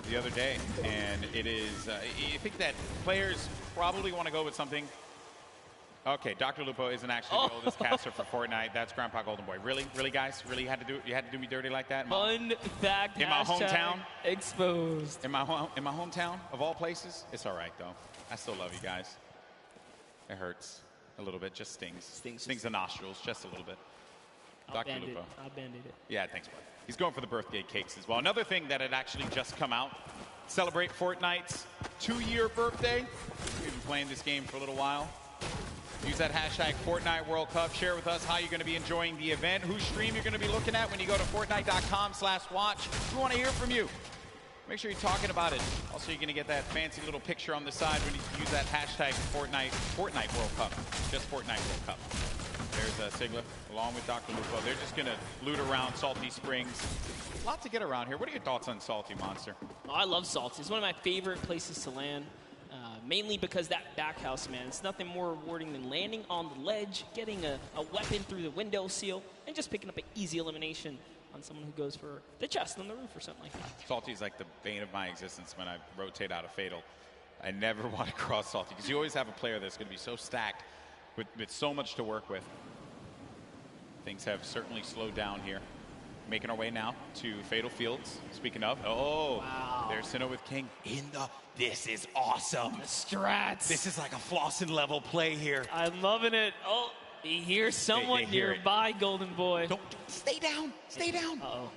the other day, and it is, I think that players probably want to go with something. Okay, Dr. Lupo isn't actually the oldest caster for Fortnite. That's Grandpa Golden Boy. Really, guys? Really, you had to do me dirty like that? Fun fact. In my hometown? Exposed. In my hometown, of all places? It's all right, though. I still love you guys. It hurts a little bit, just stings. Stings the nostrils, just a little bit. Dr. Lupo. I'll bandage it. Yeah, thanks, bud. He's going for the birthday cakes as well. Another thing that had actually just come out, celebrate Fortnite's 2-year birthday. We've been playing this game for a little while. Use that hashtag Fortnite World Cup. Share with us how you're going to be enjoying the event, whose stream you're going to be looking at when you go to Fortnite.com/watch. We want to hear from you. Make sure you're talking about it. Also, you're going to get that fancy little picture on the side when you use that hashtag Fortnite World Cup. Just Fortnite World Cup. There's Sigla, along with Dr. Lupo. They're just going to loot around Salty Springs. A lot to get around here. What are your thoughts on Salty, Monster? Oh, I love Salty. It's one of my favorite places to land, mainly because that back house, man. It's nothing more rewarding than landing on the ledge, getting a weapon through the window seal, and just picking up an easy elimination on someone who goes for the chest on the roof or something like that. Salty is like the bane of my existence when I rotate out of Fatal. I never want to cross Salty because you always have a player that's going to be so stacked with so much to work with. Things have certainly slowed down here. Making our way now to Fatal Fields. Speaking of, wow. There's Sinnoh with King in the. This is awesome. The strats. This is like a Flossin level play here. I'm loving it. Oh, he hears someone nearby, Golden Boy. Don't stay down. Stay down. Uh-oh.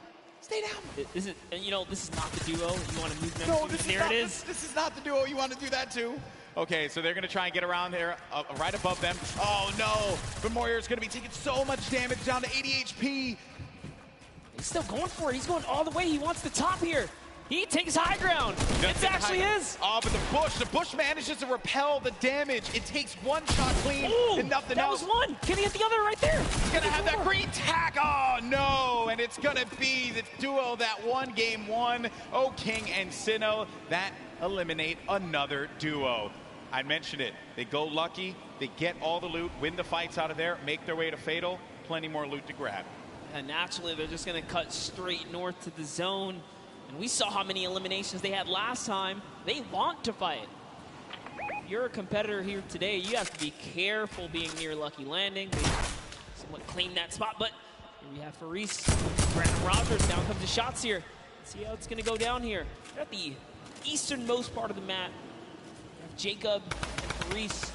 Stay down. This is, you know, this is not the duo. You want to move them. No, This is not the duo. You want to do that too. Okay, so they're going to try and get around there, right above them. Oh, no. But Moyer is going to be taking so much damage, down to 80 HP. He's still going for it. He's going all the way. He wants the top here. He takes high ground. It's actually his. Oh, but the Bush manages to repel the damage. It takes one shot clean and nothing else. That was one. Can he hit the other right there? He's going to have that green tack. Oh, no. And it's going to be the duo that won game 1. Oh, King and Sinnoh. That eliminate another duo. I mentioned it. They go lucky. They get all the loot, win the fights out of there, make their way to Fatal. Plenty more loot to grab. And naturally, they're just going to cut straight north to the zone. And we saw how many eliminations they had last time. They want to fight. If you're a competitor here today, you have to be careful being near Lucky Landing. They somewhat claim that spot, but here we have Faris. Brandon Rogers, down comes the shots here. Let's see how it's going to go down here. They're at the easternmost part of the map. We have Jacob and Faris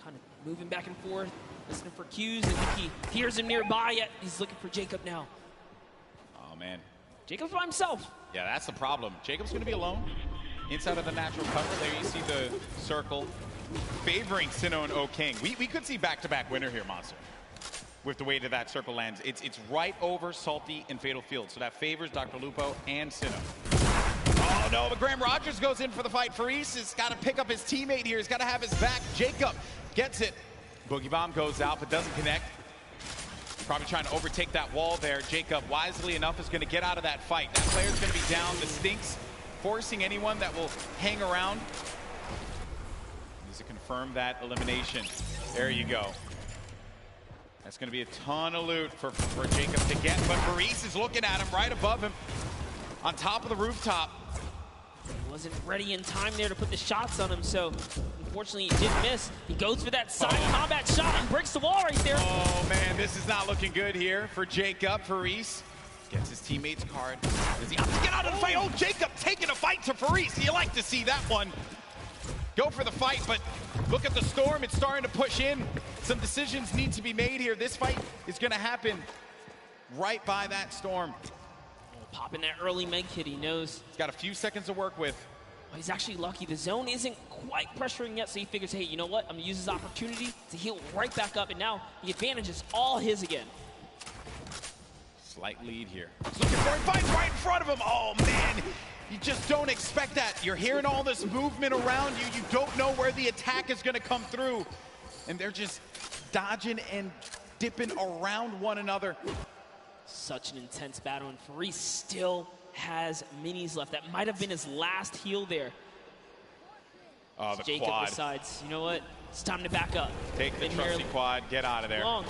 kind of moving back and forth, listening for cues. I think he hears him nearby, yet he's looking for Jacob now. Oh, man. Jacob's by himself. Yeah, that's the problem. Jacob's going to be alone inside of the natural cover. There you see the circle favoring Sinnoh and O King. We could see back-to-back winner here, Monster, with the way that that circle lands. It's right over Salty and Fatal Field, so that favors Dr. Lupo and Sinnoh. Oh, no, but Graham Rogers goes in for the fight. Faris has got to pick up his teammate here. He's got to have his back. Jacob gets it. Boogie Bomb goes out, but doesn't connect. Probably trying to overtake that wall there. Jacob, wisely enough, is going to get out of that fight. That player's going to be down. The Stinks forcing anyone that will hang around. Needs to confirm that elimination. There you go. That's going to be a ton of loot for Jacob to get, but Maurice is looking at him right above him on top of the rooftop. He wasn't ready in time there to put the shots on him, so unfortunately he did miss. He goes for that side combat shot and breaks the wall right there. Oh man, this is not looking good here for Jacob. Faris gets his teammate's card. Does he have to get out of the fight? Oh, Jacob taking a fight to Faris. You like to see that one. Go for the fight, but look at the storm. It's starting to push in. Some decisions need to be made here. This fight is going to happen right by that storm. Popping that early med kit, he knows. He's got a few seconds to work with. Well, he's actually lucky. The zone isn't quite pressuring yet, so he figures, hey, you know what? I'm going to use this opportunity to heal right back up, and now the advantage is all his again. Slight lead here. He's looking for it. Finds right in front of him. Oh, man. You just don't expect that. You're hearing all this movement around you. You don't know where the attack is going to come through. And they're just dodging and dipping around one another. Such an intense battle, and Faris still has minis left. That might have been his last heal there. Oh, the Jacob quad. decides, you know what? It's time to back up. Take the trusty quad. Get out of there. Long.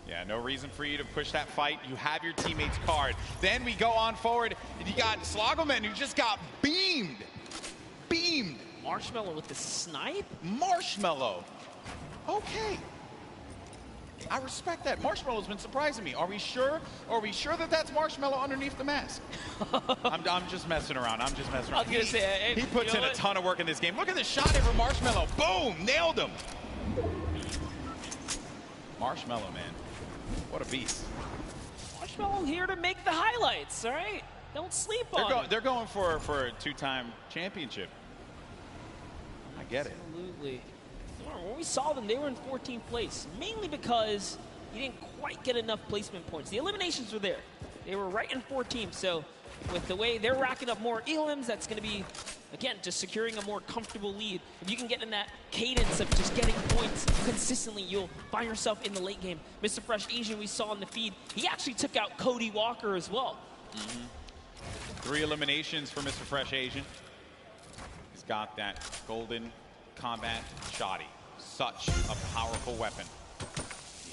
Yeah, no reason for you to push that fight. You have your teammate's card. Then we go on forward, and you got Slogoman, who just got beamed. Beamed. Marshmallow with the snipe? Marshmallow. Okay. I respect that. Marshmallow's been surprising me. Are we sure? Are we sure that that's Marshmallow underneath the mask? I'm just messing around. I'm just messing around. I was going to say, hey, he puts in a ton of work in this game. Look at this shot here from Marshmallow. Boom! Nailed him. Marshmallow, man. What a beast. Marshmallow here to make the highlights, all right? Don't sleep on it. They're going for a two-time championship. I get it. Absolutely. When we saw them, they were in 14th place, mainly because you didn't quite get enough placement points. The eliminations were there. They were right in 14th, so with the way they're racking up more elims, that's going to be, again, just securing a more comfortable lead. If you can get in that cadence of just getting points consistently, you'll find yourself in the late game. Mr. Fresh Asian, we saw in the feed, he actually took out Cody Walker as well. 3 eliminations for Mr. Fresh Asian. He's got that golden combat shoddy. Such a powerful weapon.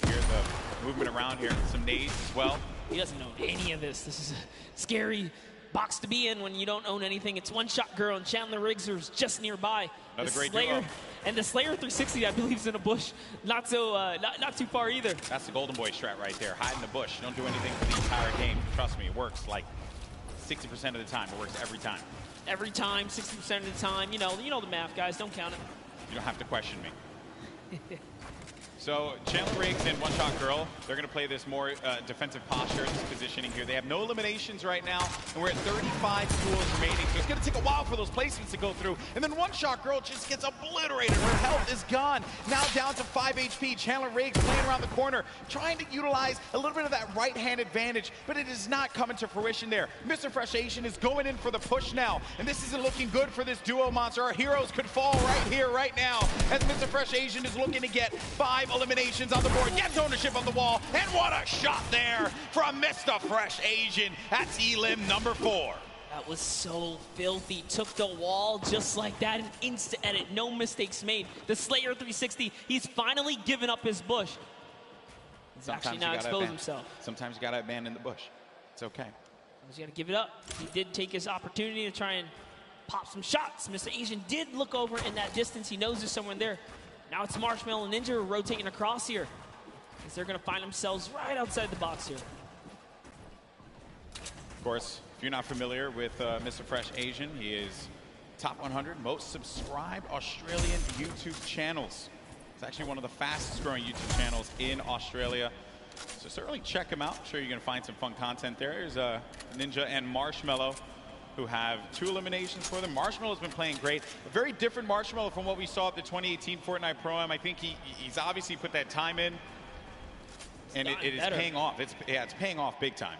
You hear the movement around here, some nades as well. He doesn't know any of this. This is a scary box to be in when you don't own anything. It's One Shot Girl and Chandler Riggs, who's just nearby. Another great Slayer, duo. and the Slayer 360, I believe, is in a bush. Not so, not too far either. That's the Golden Boy strat right there. Hide in the bush. Don't do anything for the entire game. Trust me, it works like 60% of the time. It works every time. Every time, 60% of the time. You know the math, guys. Don't count it. You don't have to question me. So Chandler Riggs and One Shot Girl, they're going to play this more defensive posture, this positioning here. They have no eliminations right now, and we're at 35 duels remaining. So it's going to take a while for those placements to go through. And then One Shot Girl just gets obliterated. Her health is gone. Now down to 5 HP. Chandler Riggs playing around the corner, trying to utilize a little bit of that right-hand advantage, but it is not coming to fruition there. Mr. Fresh Asian is going in for the push now, and this isn't looking good for this duo monster. Our heroes could fall right here, right now, as Mr. Fresh Asian is looking to get 5 eliminations on the board, gets ownership of the wall, and what a shot there from Mr. Fresh Asian. That's elim number 4. That was so filthy. Took the wall just like that, an instant edit, no mistakes made. The Slayer 360, he's finally given up his bush. He's actually now exposed himself. Sometimes you gotta abandon the bush. It's okay. He's gotta give it up. He did take his opportunity to try and pop some shots. Mr. Asian did look over in that distance. He knows there's someone there. Now it's Marshmallow and Ninja rotating across here, as they're going to find themselves right outside the box here. Of course, if you're not familiar with Mr. Fresh Asian, he is top 100 most subscribed Australian YouTube channels. It's actually one of the fastest growing YouTube channels in Australia. So certainly check him out. I'm sure you're going to find some fun content there. There's Ninja and Marshmallow, who have 2 eliminations for them. Marshmallow's been playing great. A very different Marshmallow from what we saw at the 2018 Fortnite Pro Am. I think he's obviously put that time in, and it is paying off. It's paying off big time.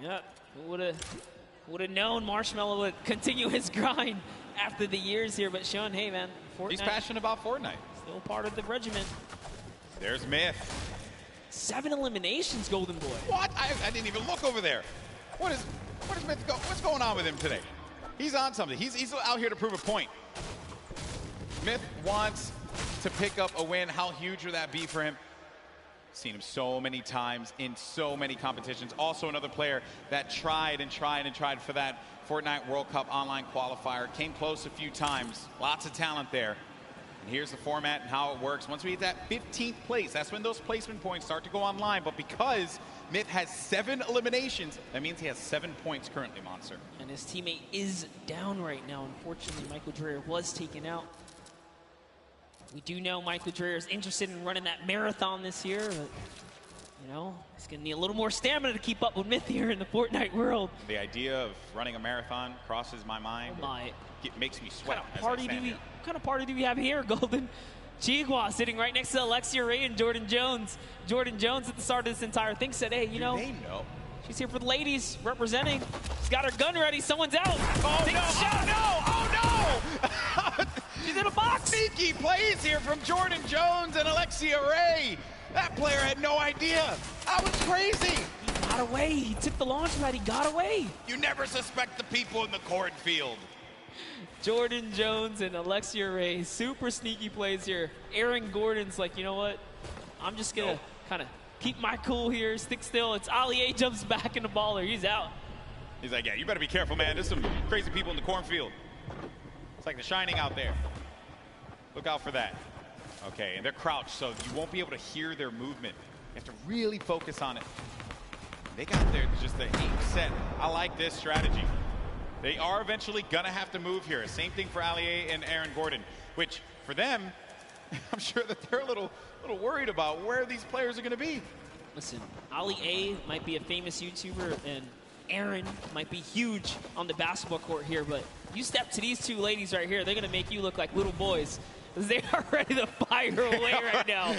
Yeah, would have known Marshmallow would continue his grind after the years here, but Sean, hey man, Fortnite. He's passionate about Fortnite. Still part of the regiment. There's Myth. 7 eliminations, Golden Boy. What? I didn't even look over there. What is Myth what's going on with him today? He's on something. He's out here to prove a point. Myth wants to pick up a win. How huge would that be for him? Seen him so many times in so many competitions. Also another player that tried and tried and tried for that Fortnite World Cup online qualifier. Came close a few times. Lots of talent there. And here's the format and how it works. Once we hit that 15th place, that's when those placement points start to go online. But because Myth has 7 eliminations, that means he has 7 points currently, Monster. And his teammate is down right now. Unfortunately, Michael Dreher was taken out. We do know Michael Dreher is interested in running that marathon this year, but you know, he's gonna need a little more stamina to keep up with Myth here in the Fortnite world. The idea of running a marathon crosses my mind. It makes me sweat. What kind of party do we have here, Golden? Chihua sitting right next to Alexia Ray and Jordan Jones. Jordan Jones at the start of this entire thing said, hey, you know, they know. She's here for the ladies, representing. She's got her gun ready. Someone's out. Oh, no. Oh, no. She's in a box. Sneaky plays here from Jordan Jones and Alexia Ray. That player had no idea. That was crazy. He got away. He took the launch pad. He got away. You never suspect the people in the cornfield. Jordan Jones and Alexia Ray, super sneaky plays here. Aaron Gordon's like, you know what? I'm just going to kind of keep my cool here, stick still. It's Ali A jumps back in the baller. He's out. He's like, yeah, you better be careful, man. There's some crazy people in the cornfield. It's like The Shining out there. Look out for that. Okay, and they're crouched, so you won't be able to hear their movement. You have to really focus on it. They got there just the aim set. I like this strategy. They are eventually going to have to move here. Same thing for Ali A and Aaron Gordon, which for them, I'm sure that they're a little worried about where these players are going to be. Listen, Ali A might be a famous YouTuber, and Aaron might be huge on the basketball court here, but you step to these two ladies right here, they're going to make you look like little boys. They are ready to fire away right now.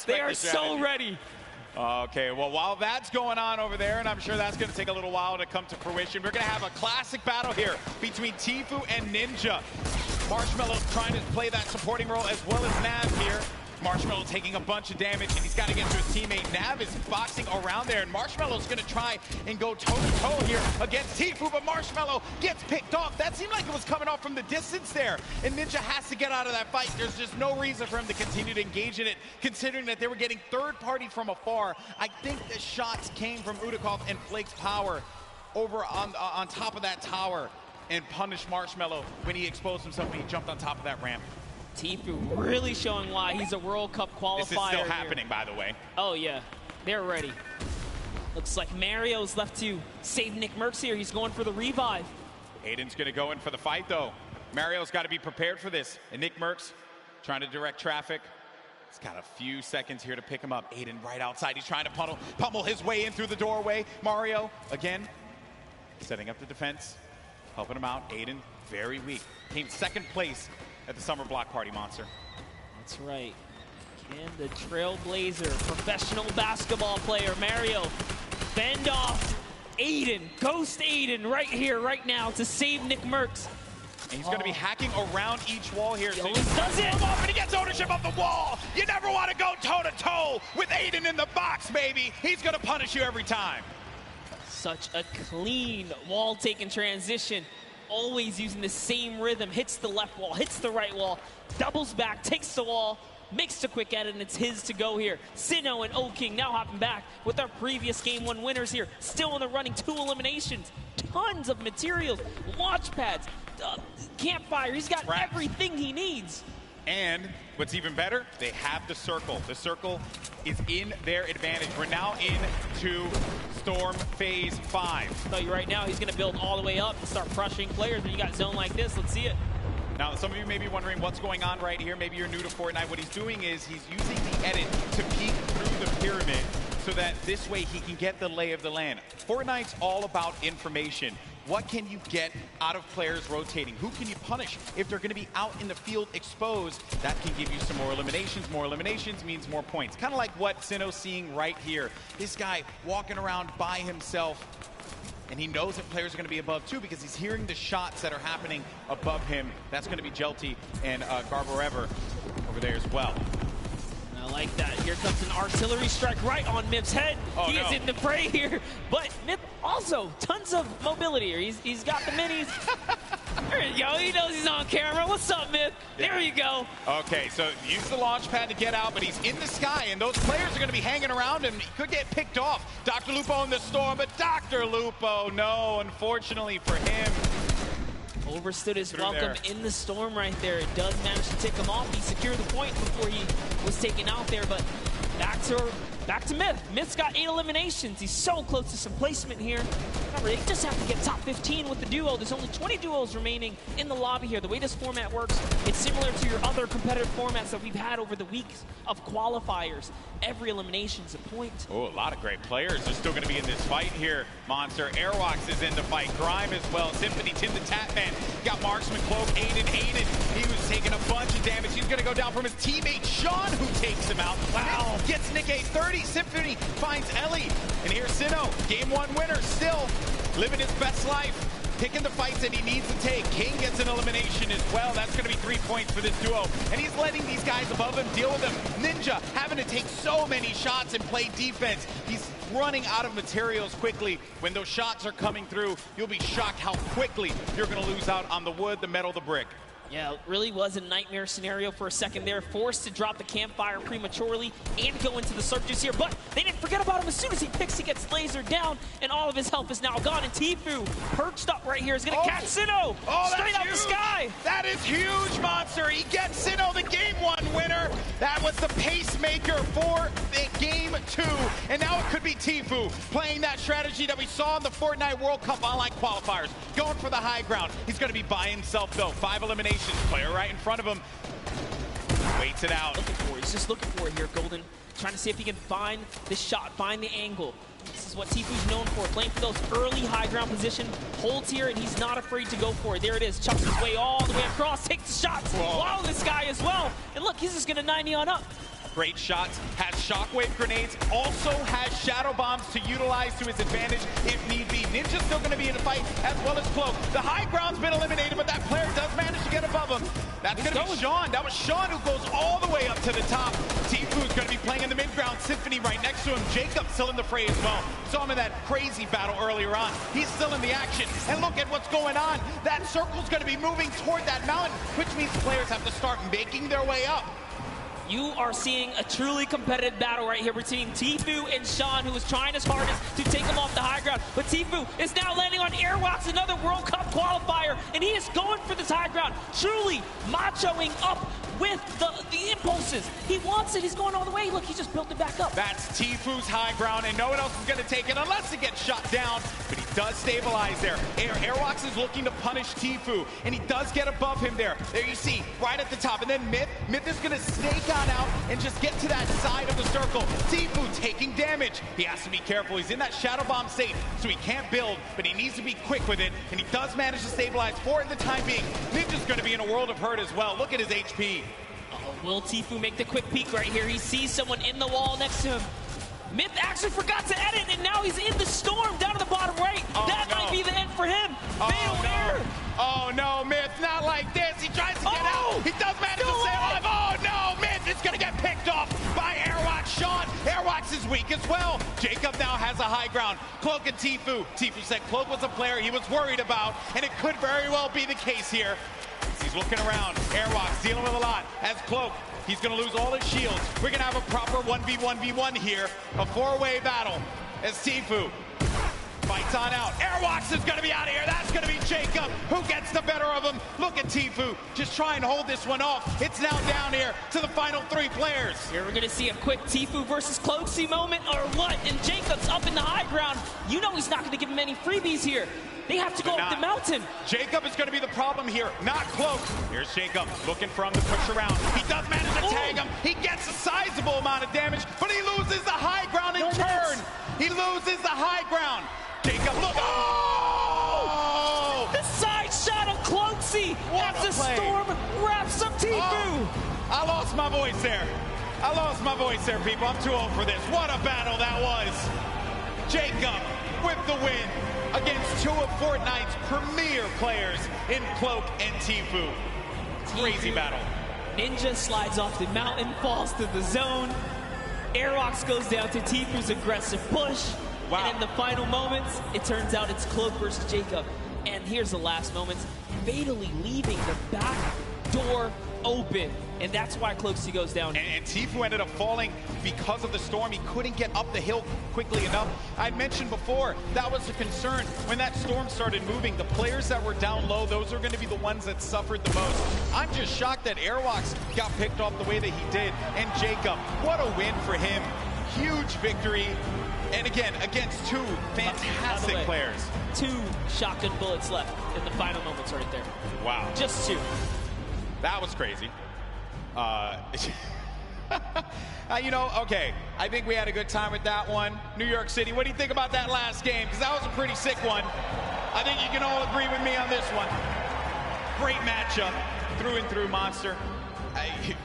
They are so ready. Okay, well, while that's going on over there, and I'm sure that's going to take a little while to come to fruition, we're going to have a classic battle here between Tfue and Ninja. Marshmallow trying to play that supporting role as well as Nav here. Marshmallow taking a bunch of damage, and he's got to get to his teammate. Nav is boxing around there, and Marshmallow's going to try and go toe-to-toe here against Tfue, but Marshmallow gets picked off. That seemed like it was coming off from the distance there, and Ninja has to get out of that fight. There's just no reason for him to continue to engage in it, considering that they were getting third-party from afar. I think the shots came from Udakov and Flake's power over on top of that tower and punished Marshmallow when he exposed himself and he jumped on top of that ramp. Tfue really showing why he's a World Cup qualifier. This is still happening, by the way. Oh, yeah. They're ready. Looks like Mario's left to save Nick Merckx here. He's going for the revive. Aiden's going to go in for the fight, though. Mario's got to be prepared for this. And Nick Merckx trying to direct traffic. He's got a few seconds here to pick him up. Aiden right outside. He's trying to pummel his way in through the doorway. Mario, again, setting up the defense, helping him out. Aiden, very weak. Came second place at the Summer Block Party, Monster. That's right. Can the Trailblazer, professional basketball player, Mario, fend off Aiden, ghost Aiden right here, right now to save Nick Merckx. And he's going to be hacking around each wall here. He always does it. Up and he gets ownership of the wall. You never want to go toe-to-toe with Aiden in the box, baby. He's going to punish you every time. Such a clean wall-taking transition. Always using the same rhythm. Hits the left wall, hits the right wall, doubles back, takes the wall, makes the quick edit, and it's his to go here. Sinnoh and O-King now hopping back with our previous Game 1 winners here. Still in the running, 2 eliminations. Tons of materials, launch pads, campfire. He's got everything he needs. And what's even better, they have the circle. The circle is in their advantage. We're now into Storm Phase 5. I'll tell you right now, he's going to build all the way up and start crushing players when you got zone like this. Let's see it. Now, some of you may be wondering what's going on right here. Maybe you're new to Fortnite. What he's doing is he's using the edit to peek through the pyramid so that this way he can get the lay of the land. Fortnite's all about information. What can you get out of players rotating? Who can you punish if they're going to be out in the field exposed? That can give you some more eliminations. More eliminations means more points. Kind of like what Sinnoh's seeing right here. This guy walking around by himself, and he knows that players are going to be above too because he's hearing the shots that are happening above him. That's going to be Jelty and Garbarever over there as well. I like that. Here comes an artillery strike right on Mip's head. He is in the fray here. But Mip also, tons of mobility here. He's got the minis. There you go. He knows he's on camera. What's up, Myth? There you go. Okay, so use the launch pad to get out, but he's in the sky, and those players are going to be hanging around him. He could get picked off. Dr. Lupo in the storm, but Dr. Lupo, no, unfortunately for him. Overstood his welcome in the storm right there. It does manage to take him off. He secured the point before he was taken out there, but back to Myth. Myth's got 8 eliminations. He's so close to some placement here. Remember, they just have to get top 15 with the duo. There's only 20 duos remaining in the lobby here. The way this format works, it's similar to your other competitive formats that we've had over the weeks of qualifiers. Every elimination's a point. Oh, a lot of great players are still going to be in this fight here. Monster, Airwalks is in the fight. Grime as well. Symphony, Tim the Tatman. Got Marksman, Cloak, Aiden. He was taking a bunch of damage. He's going to go down from his teammate, Sean, who takes him out. Wow. Gets Nick a 30. Symphony finds Ellie. And here's Sinnoh, game 1 winner, still living his best life. Picking the fights that he needs to take. King gets an elimination as well. That's going to be 3 points for this duo. And he's letting these guys above him deal with him. Ninja having to take so many shots and play defense. He's running out of materials quickly. When those shots are coming through, you'll be shocked how quickly you're going to lose out on the wood, the metal, the brick. Yeah, it really was a nightmare scenario for a second there. Forced to drop the campfire prematurely and go into the surges here. But they didn't forget about him. As soon as he picks, he gets lasered down, and all of his health is now gone. And Tfue, perched up right here, is going to catch Sinnoh straight out the sky. That is huge, Monster. He gets Sinnoh, the game 1 winner. That was the pacemaker for the game 2. And now it could be Tfue playing that strategy that we saw in the Fortnite World Cup online qualifiers. Going for the high ground. He's going to be by himself, though. 5 eliminations. Player right in front of him. Waits it out. He's just looking for it here, Golden. Trying to see if he can find the shot, find the angle. This is what Tfue's known for, playing for those early high ground position. Holds here, and he's not afraid to go for it. There it is. Chucks his way all the way across, takes the shots. Wow, this guy as well. And look, he's just going to 90 on up. Great shots, has shockwave grenades, also has shadow bombs to utilize to his advantage if need be. Ninja's still going to be in the fight, as well as Cloak. The high ground's been eliminated, but that player does manage to get above him. That's going to be Sean. That was Sean who goes all the way up to the top. Tfue's going to be playing in the mid-ground. Symphony right next to him. Jacob still in the fray as well. Saw him in that crazy battle earlier on. He's still in the action. And look at what's going on. That circle's going to be moving toward that mountain, which means players have to start making their way up. You are seeing a truly competitive battle right here between Tfue and Sean, who is trying his hardest to take him off the high ground. But Tfue is now landing on Airwalks, another World Cup qualifier, and he is going for this high ground, truly machoing up with the impulses. He wants it. He's going all the way. Look, he just built it back up. That's Tfue's high ground, and no one else is going to take it unless it gets shot down. But he does stabilize there. Airwalks is looking to punish Tfue, and he does get above him there. There you see, right at the top. And then Myth is going to snake out and just get to that side of the circle. Tfue taking damage. He has to be careful. He's in that shadow bomb state, so he can't build, but he needs to be quick with it, and he does manage to stabilize for the time being. Ninja's going to be in a world of hurt as well. Look at his HP. Will Tfue make the quick peek right here? He sees someone in the wall next to him. Myth actually forgot to edit, and now he's in the storm down to the bottom right. That might be the end for him. Oh no, Myth, not like this. He tries to get out. He does manage to stay alive. Oh no, Myth is going to get picked off by Airwalks. Sean, Airwalks is weak as well. Jacob now has a high ground. Cloak and Tfue. Tfue said Cloak was a player he was worried about, and it could very well be the case here. He's looking around. Airwalks dealing with a lot. As Cloak, he's going to lose all his shields. We're going to have a proper 1v1v1 here. A 4-way battle as Tfue fights on out. Airwalks is going to be out of here. That's going to be Jacob who gets the better of him. Look at Tfue just try and hold this one off. It's now down here to the final 3 players. Here we're going to see a quick Tfue versus Cloaksy moment or what? And Jacob's up in the high ground. You know he's not going to give him any freebies here. They have to go up the mountain. Jacob is going to be the problem here, not Cloak. Here's Jacob looking for him to push around. He does manage to tag him. He gets a sizable amount of damage, but he loses the high ground in turn. He loses the high ground. Jacob, look. Oh! The side shot of Cloaksy as the storm wraps up Tfue. I lost my voice there. I lost my voice there, people. I'm too old for this. What a battle that was. Jacob with the win against 2 of Fortnite's premier players in Cloak and Tfue. Crazy battle. Ninja slides off the mountain, falls to the zone. Airwalks goes down to Tfue's aggressive push. Wow. And in the final moments, it turns out it's Cloak versus Jacob. And here's the last moments, fatally leaving the back door open. And that's why Cloakzy goes down. And Tfue ended up falling because of the storm. He couldn't get up the hill quickly enough. I'd mentioned before, that was a concern. When that storm started moving, the players that were down low, those are going to be the ones that suffered the most. I'm just shocked that Airwalks got picked off the way that he did. And Jacob, what a win for him. Huge victory. And again, against two fantastic players. 2 shotgun bullets left in the final moments right there. Wow. Just 2. That was crazy. You know, okay, I think we had a good time with that one. New York City, what do you think about that last game? Because that was a pretty sick one. I think you can all agree with me on this one. Great matchup, through and through, Monster.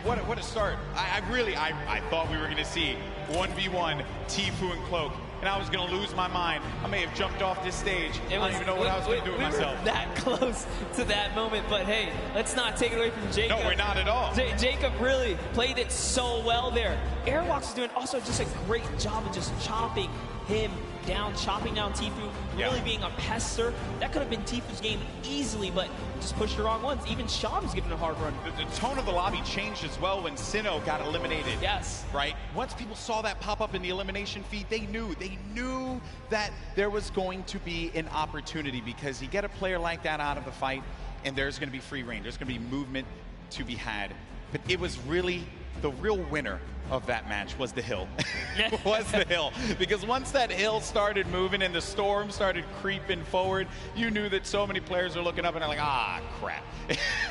What a start. I thought we were going to see 1v1 Tfue and Cloak, and I was going to lose my mind. I may have jumped off this stage. I don't even know what I was going to do with myself. We were that close to that moment, but hey, let's not take it away from Jacob. No, we're not at all. Jacob really played it so well there. Airwalks is doing also just a great job of just chopping him down, chopping down Tfue, really being a pester. That could have been Tfue's game easily, but just pushed the wrong ones. Even Sean was giving a hard run. The tone of the lobby changed as well when Sinnoh got eliminated. Yes. Right? Once people saw that pop up in the elimination feed, they knew that there was going to be an opportunity, because you get a player like that out of the fight and there's going to be free reign. There's going to be movement to be had. But it was really the real winner of that match was the hill. Was the hill. Because once that hill started moving and the storm started creeping forward, you knew that so many players are looking up and they're like, ah, crap.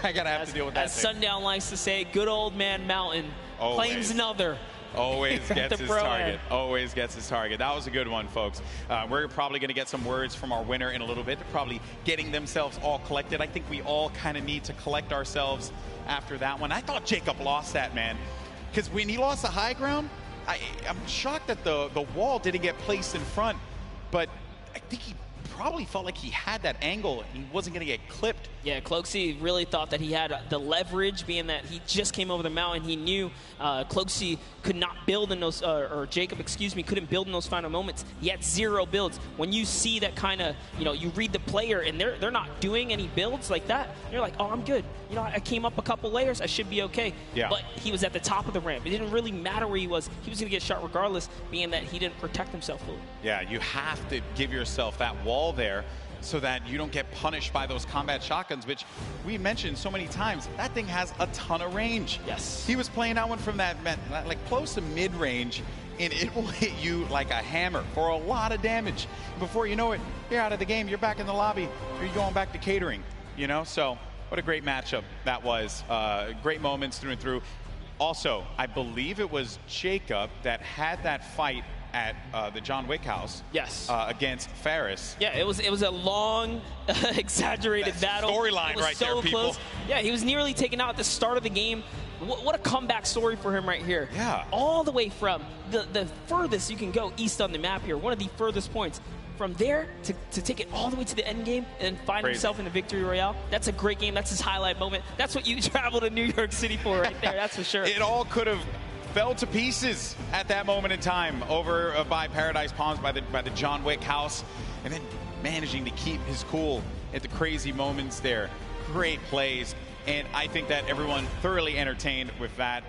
I gotta have to deal with that As thing. Sundown likes to say, good old man Mountain claims another. Always gets his target. Always gets his target. That was a good one, folks. We're probably going to get some words from our winner in a little bit. They're probably getting themselves all collected. I think we all kind of need to collect ourselves after that one. I thought Jacob lost that, man. Because when he lost the high ground, I'm shocked that the wall didn't get placed in front. But I think he probably felt like he had that angle and he wasn't going to get clipped. Yeah, Cloakzy really thought that he had the leverage, being that he just came over the mountain. He knew Cloakzy could not build in those, or Jacob, excuse me, couldn't build in those final moments. He had 0 builds. When you see that kind of, you read the player and they're not doing any builds like that, you're like, oh, I'm good. I came up a couple layers, I should be okay. Yeah. But he was at the top of the ramp. It didn't really matter where he was. He was going to get shot regardless, being that he didn't protect himself fully. Yeah, you have to give yourself that wall there so that you don't get punished by those combat shotguns, which we mentioned so many times. That thing has a ton of range. Yes. He was playing that one from that, like close to mid-range, and it will hit you like a hammer for a lot of damage. Before you know it, you're out of the game, you're back in the lobby, or you're going back to catering, So what a great matchup that was. Great moments through and through. Also, I believe it was Jacob that had that fight at the John Wick house. Yes. Against Ferris. Yeah, it was a long, exaggerated battle. Storyline right so there, people. Close. Yeah, he was nearly taken out at the start of the game. What a comeback story for him right here. Yeah. All the way from the furthest you can go east on the map here, one of the furthest points. From there to take it all the way to the end game and find himself in the victory royale. That's a great game. That's his highlight moment. That's what you travel to New York City for right there. That's for sure. It all could have fell to pieces at that moment in time over by Paradise Palms, by the John Wick house, and then managing to keep his cool at the crazy moments there. Great plays. And I think that everyone thoroughly entertained with that.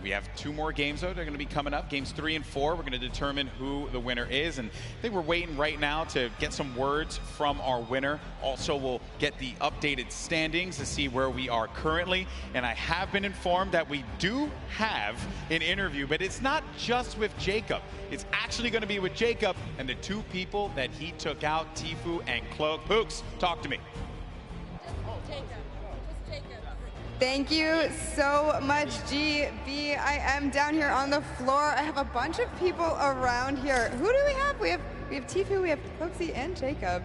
We have 2 more games, though. They're going to be coming up. Games 3 and 4. We're going to determine who the winner is. And I think we're waiting right now to get some words from our winner. Also, we'll get the updated standings to see where we are currently. And I have been informed that we do have an interview, but it's not just with Jacob. It's actually going to be with Jacob and the 2 people that he took out, Tfue and Cloak. Pooks, talk to me. Thank you so much, GB. I am down here on the floor. I have a bunch of people around here. Who do we have? We have Tfue, we have Cloakzy, and Jacob.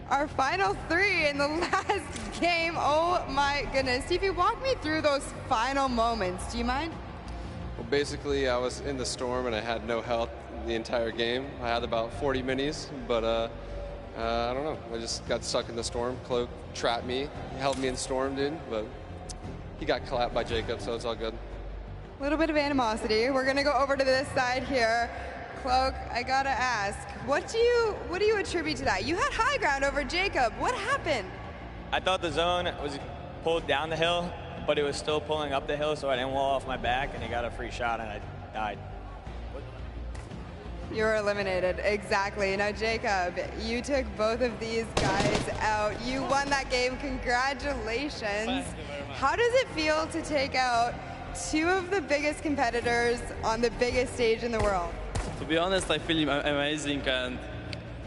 Our final 3 in the last game. Oh my goodness. Tfue, walk me through those final moments. Do you mind? Well, basically, I was in the storm and I had no health the entire game. I had about 40 minis, but I don't know. I just got stuck in the storm. Cloak trapped me. He held me in the storm, dude, but he got clapped by Jacob, so it's all good. A little bit of animosity. We're going to go over to this side here. Cloak, I gotta ask, what do you attribute to that? You had high ground over Jacob. What happened? I thought the zone was pulled down the hill, but it was still pulling up the hill, so I didn't wall off my back, and he got a free shot, and I died. You were eliminated, exactly. Now, Jacob, you took both of these guys out. You won that game, congratulations. Thank you very much. How does it feel to take out two of the biggest competitors on the biggest stage in the world? To be honest, I feel amazing, and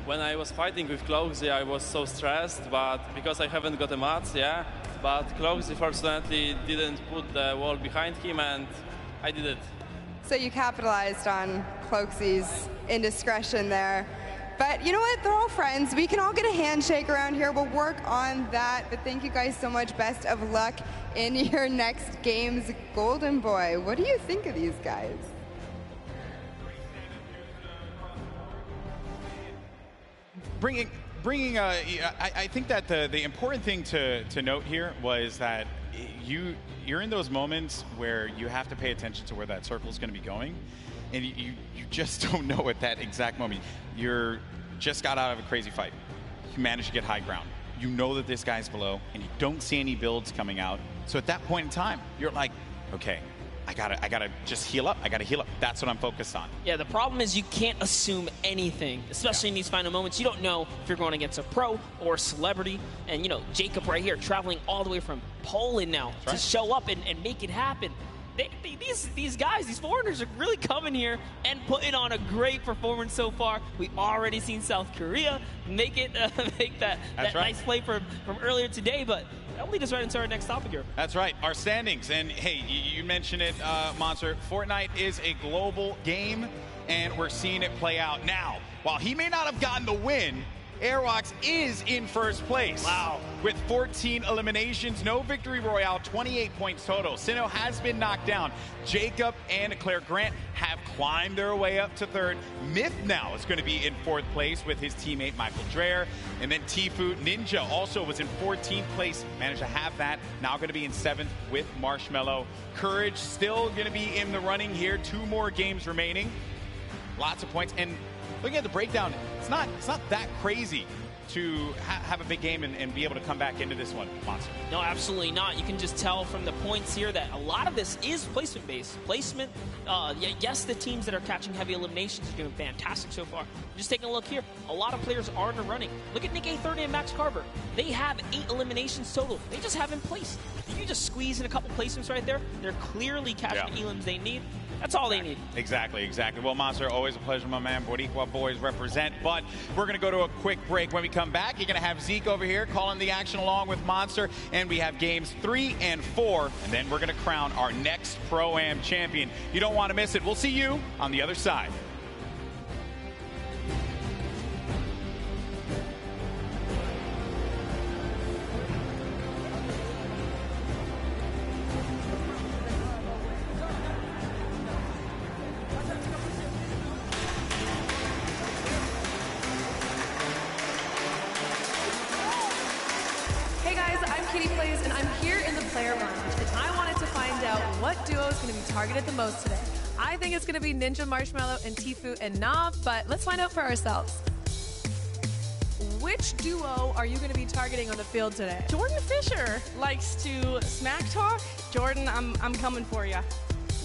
when I was fighting with Cloaksy, I was so stressed, but because I haven't got a match, yeah, but Cloaksy fortunately didn't put the wall behind him, and I did it. So you capitalized on Cloaksy's indiscretion there. But you know what? They're all friends. We can all get a handshake around here. We'll work on that. But thank you guys so much. Best of luck in your next games. Golden Boy, what do you think of these guys? I think that the important thing to note here was that you're in those moments where you have to pay attention to where that circle is going to be going, and you just don't know at that exact moment. You're just got out of a crazy fight. You managed to get high ground. You know that this guy's below, and you don't see any builds coming out. So at that point in time, you're like, okay, I gotta just heal up. I gotta heal up. That's what I'm focused on. Yeah, the problem is you can't assume anything, especially in these final moments. You don't know if you're going against a pro or a celebrity. And, you know, Jacob right here traveling all the way from Poland now to show up and make it happen. These guys, these foreigners are really coming here and putting on a great performance so far. We've already seen South Korea make that nice play from earlier today, but that'll lead us right into our next topic here. That's right, our standings. And hey, you mentioned it, Monster. Fortnite is a global game, and we're seeing it play out now. While he may not have gotten the win, Airwalks is in first place. Wow. With 14 eliminations, no victory royale, 28 points total. Sinnoh has been knocked down. Jacob and Claire Grant have climbed their way up to third. Myth now is going to be in fourth place with his teammate Michael Dreher. And then Tfue Ninja also was in 14th place, managed to have that. Now going to be in 7th with Marshmello. Courage still going to be in the running here. 2 more games remaining. Lots of points. And looking at the breakdown, it's not that crazy to have a big game and be able to come back into this one, Monster. No, absolutely not. You can just tell from the points here that a lot of this is placement-based. Placement, yes, the teams that are catching heavy eliminations are doing fantastic so far. Just taking a look here, a lot of players are in the running. Look at Nick A30 and Max Carver. They have 8 eliminations total. They just haven't placed. If you just squeeze in a couple placements right there, they're clearly catching the elims they need. That's all they need. Exactly. Well, Monster, always a pleasure, my man. Boricua boys represent. But we're going to go to a quick break. When we come back, you're going to have Zeke over here calling the action along with Monster. And we have games 3 and 4. And then we're going to crown our next Pro-Am champion. You don't want to miss it. We'll see you on the other side. Targeted the most today. I think it's going to be Ninja, Marshmello, and Tfue and Nav, but let's find out for ourselves. Which duo are you going to be targeting on the field today? Jordan Fisher likes to smack talk. Jordan, I'm coming for you.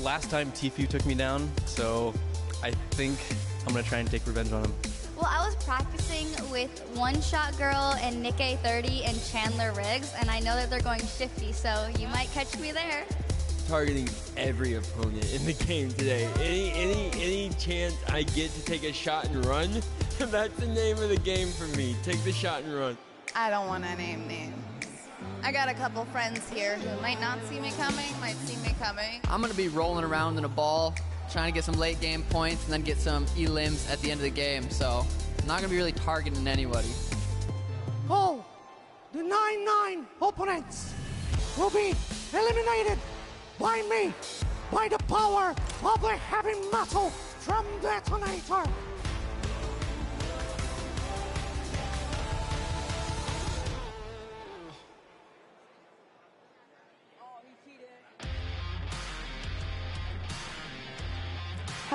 Last time Tfue took me down, so I think I'm going to try and take revenge on him. Well, I was practicing with One Shot Girl and Nick A30 and Chandler Riggs, and I know that they're going 50, so you might catch me there. Targeting every opponent in the game today. Any chance I get to take a shot and run, that's the name of the game for me. Take the shot and run. I don't want to name names. I got a couple friends here who might not see me coming, might see me coming. I'm going to be rolling around in a ball, trying to get some late game points and then get some elims at the end of the game. So I'm not going to be really targeting anybody. Oh, the 9-9 opponents will be eliminated by me, by the power of the heavy metal from Detonator.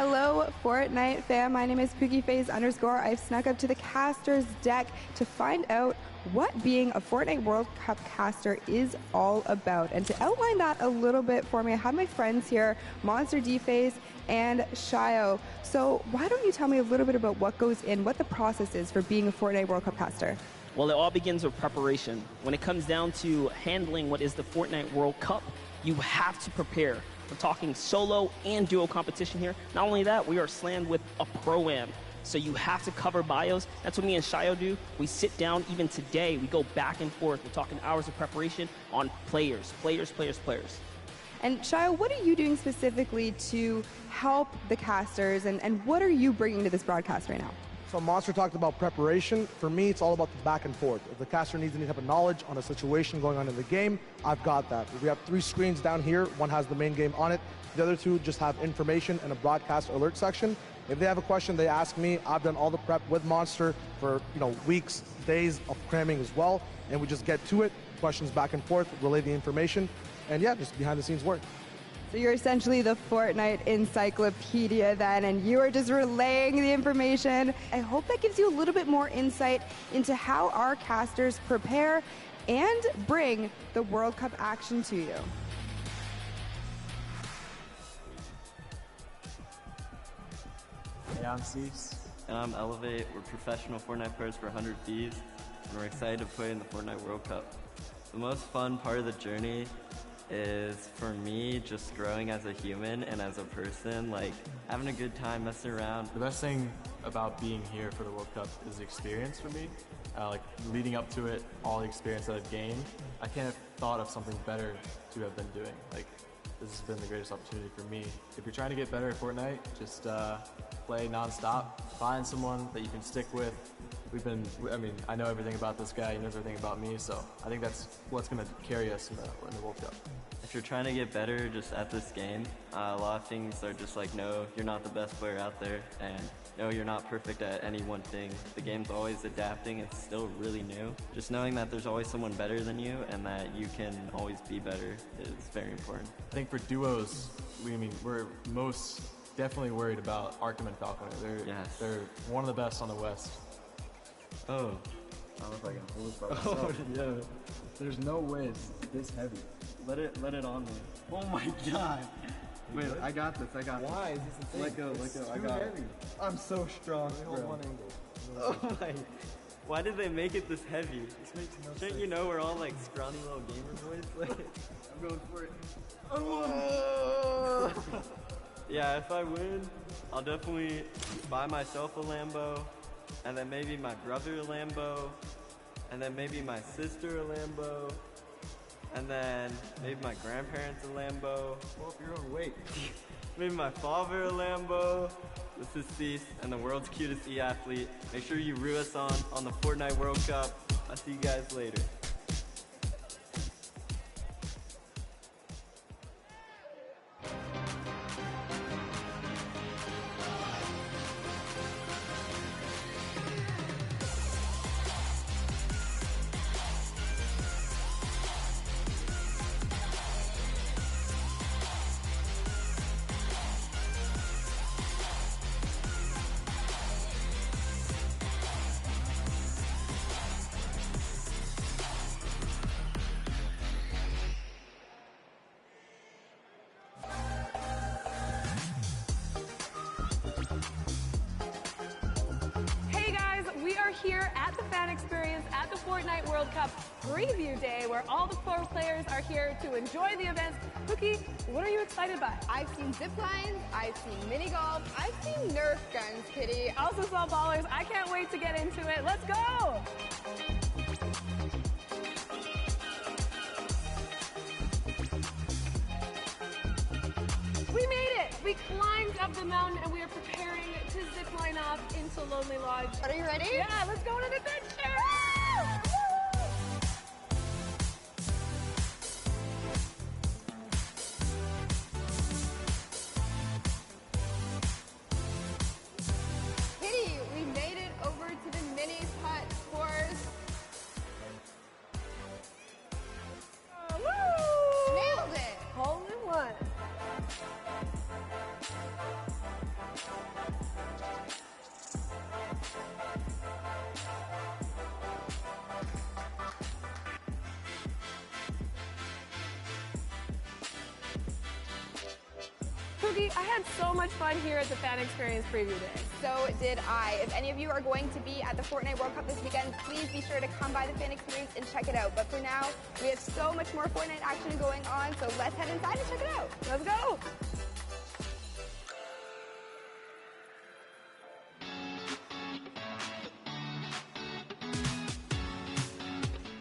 Hello, Fortnite fam. My name is PookieFace_. I've snuck up to the caster's deck to find out what being a Fortnite World Cup caster is all about. And to outline that a little bit for me, I have my friends here, Monster D-Face and Shio. So why don't you tell me a little bit about what goes in, what the process is for being a Fortnite World Cup caster? Well, it all begins with preparation. When it comes down to handling what is the Fortnite World Cup, you have to prepare. We're talking solo and duo competition here. Not only that, we are slammed with a Pro Am. So you have to cover bios. That's what me and Shio do. We sit down, even today, we go back and forth. We're talking hours of preparation on players. And Shio, what are you doing specifically to help the casters, and what are you bringing to this broadcast right now? So Monster talked about preparation. For me, it's all about the back and forth. If the caster needs any type of knowledge on a situation going on in the game, I've got that. We have 3 screens down here. One has the main game on it. The other 2 just have information and a broadcast alert section. If they have a question, they ask me. I've done all the prep with Monster for weeks, days of cramming as well, and we just get to it. Questions back and forth, relay the information, and yeah, just behind the scenes work. So you're essentially the Fortnite encyclopedia then, and you are just relaying the information. I hope that gives you a little bit more insight into how our casters prepare and bring the World Cup action to you. Hey, I'm Cease. And I'm Elevate. We're professional Fortnite players for 100 Thieves, and we're excited to play in the Fortnite World Cup. The most fun part of the journey is, for me, just growing as a human and as a person, like having a good time messing around. The best thing about being here for the World Cup is the experience for me. Like leading up to it, all the experience that I've gained, I can't have thought of something better to have been doing. Like, this has been the greatest opportunity for me. If you're trying to get better at Fortnite, just play non-stop. Find someone that you can stick with. I know everything about this guy, he knows everything about me, so I think that's what's going to carry us in the World Cup. If you're trying to get better just at this game, a lot of things are just like, no, you're not the best player out there, and no, you're not perfect at any one thing. The game's always adapting, it's still really new. Just knowing that there's always someone better than you and that you can always be better is very important. I think for duos, we're most definitely worried about Arkham and Falconer. They're one of the best on the West. Oh. I don't know if I can pull this by myself. Yeah. There's no way it's this heavy. Let it on me. Oh my god. Wait, I got this. Why is this a thing? Let go. I got it. I'm so strong. Hold one angle. Oh my. Why did they make it this heavy? This makes no sense. Shouldn't you know we're all like scrawny little gamer boys? Like, I'm going for it. Oh. Yeah, if I win, I'll definitely buy myself a Lambo, and then maybe my brother a Lambo, and then maybe my sister a Lambo, and then maybe my grandparents a Lambo. Well, up your own weight. Maybe my father a Lambo. This is Cease, and the world's cutest e-athlete. Make sure you root us on the Fortnite World Cup. I'll see you guys later. Here at the fan experience at the Fortnite World Cup preview day, where all the pro players are here to enjoy the events. Pookie, what are you excited by? I've seen zip lines, I've seen mini golf, I've seen Nerf guns, Kitty. Also saw ballers. I can't wait to get into it. Let's go! We made it! We climbed up the mountain and we are preparing to zip line off into Lonely Lodge. Are you ready? Yeah, let's go on an adventure! Kitty, we made it over to the mini putt course. Woo! Nailed it! Hole in one. Cookie, I had so much fun here at the Fan Experience Preview Day. So did I. If any of you are going to be at the Fortnite World Cup this weekend, please be sure to come by the Fan Experience and check it out. But for now, we have so much more Fortnite action going on, so let's head inside and check it out. Let's go!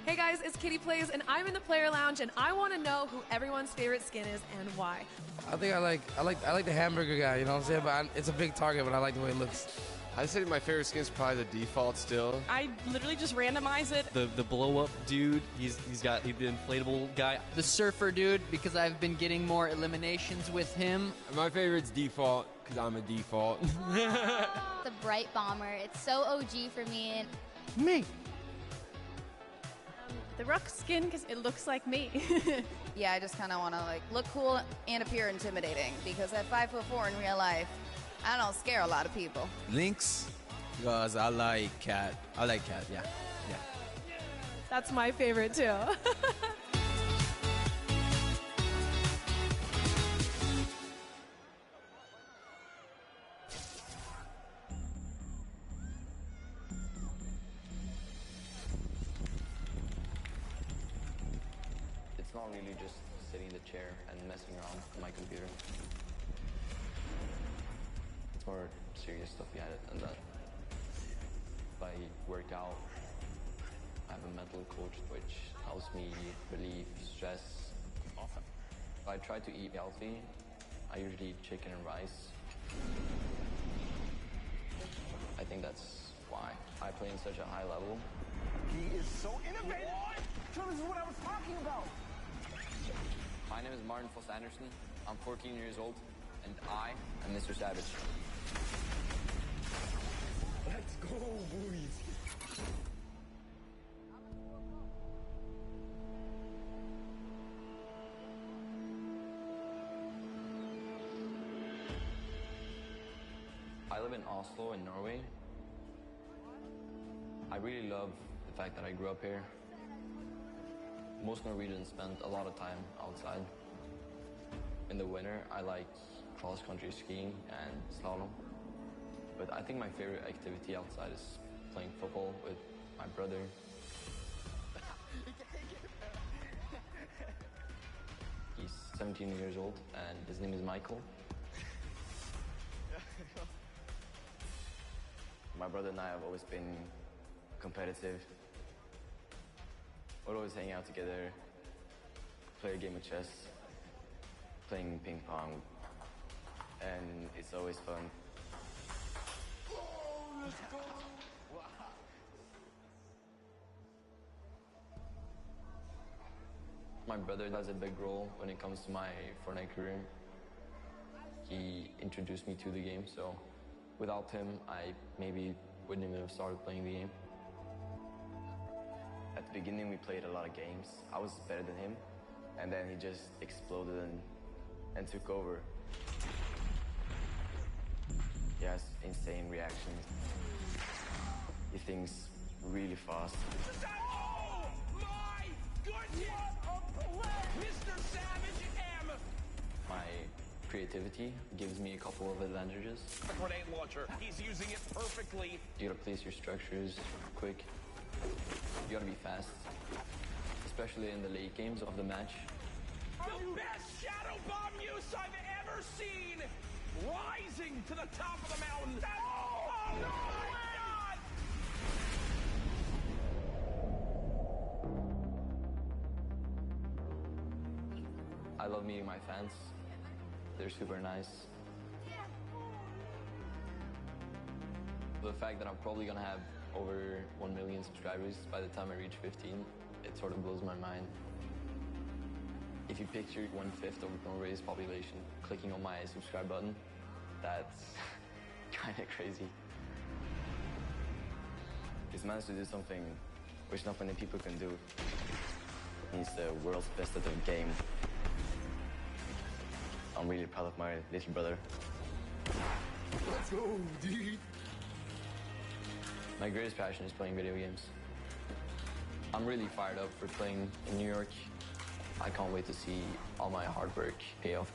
Hey guys, it's Kitty Plays, and I'm in the player lounge, and I want to know who everyone's favorite skin is and why. I think I like the hamburger guy. You know what I'm saying? But it's a big target, but I like the way it looks. I'd say my favorite skin is probably the default still. I literally just randomize it. The blow up dude, he's got the inflatable guy. The surfer dude, because I've been getting more eliminations with him. My favorite's default, because I'm a default. The bright bomber. It's so OG for me. Me. The Rook skin, because it looks like me. Yeah, I just kind of want to like look cool and appear intimidating, because at 5'4" in real life, I don't scare a lot of people. Lynx, because I like cat. I like cat, yeah. That's my favorite too. It's not really just sitting in the chair and messing around on my computer. It's more serious stuff behind it than that. If I work out, I have a mental coach which helps me relieve stress. Awesome. If I try to eat healthy, I usually eat chicken and rice. I think that's why I play in such a high level. He is so innovative. So this is what I was talking about. My name is Martin Foss Anderson. I'm 14 years old, and I am Mr. Savage. Let's go, boys. I live in Oslo in Norway. I really love the fact that I grew up here. Most Norwegians spend a lot of time outside. In the winter, I like cross-country skiing and slalom. But I think my favorite activity outside is playing football with my brother. He's 17 years old, and his name is Michael. My brother and I have always been competitive. We'd always hang out together, play a game of chess, playing ping pong, and it's always fun. Oh, let's go. Wow. My brother has a big role when it comes to my Fortnite career. He introduced me to the game, so without him, I maybe wouldn't even have started playing the game. At the beginning, we played a lot of games. I was better than him, and then he just exploded and took over. He has insane reactions. He thinks really fast. Oh my goodness! Mr. Savage M! My creativity gives me a couple of advantages. A grenade launcher. He's using it perfectly. You gotta place your structures quick. You gotta be fast, especially in the late games of the match. The best shadow bomb use I've ever seen! Rising to the top of the mountain. Oh my God! I love meeting my fans. They're super nice. The fact that I'm probably gonna have over 1 million subscribers by the time I reach 15, it sort of blows my mind. If you picture 1/5 of Norway's population clicking on my subscribe button, that's kind of crazy. He's managed to do something which not many people can do. He's the world's best at the game. I'm really proud of my little brother. Let's go, dude. My greatest passion is playing video games. I'm really fired up for playing in New York. I can't wait to see all my hard work pay off.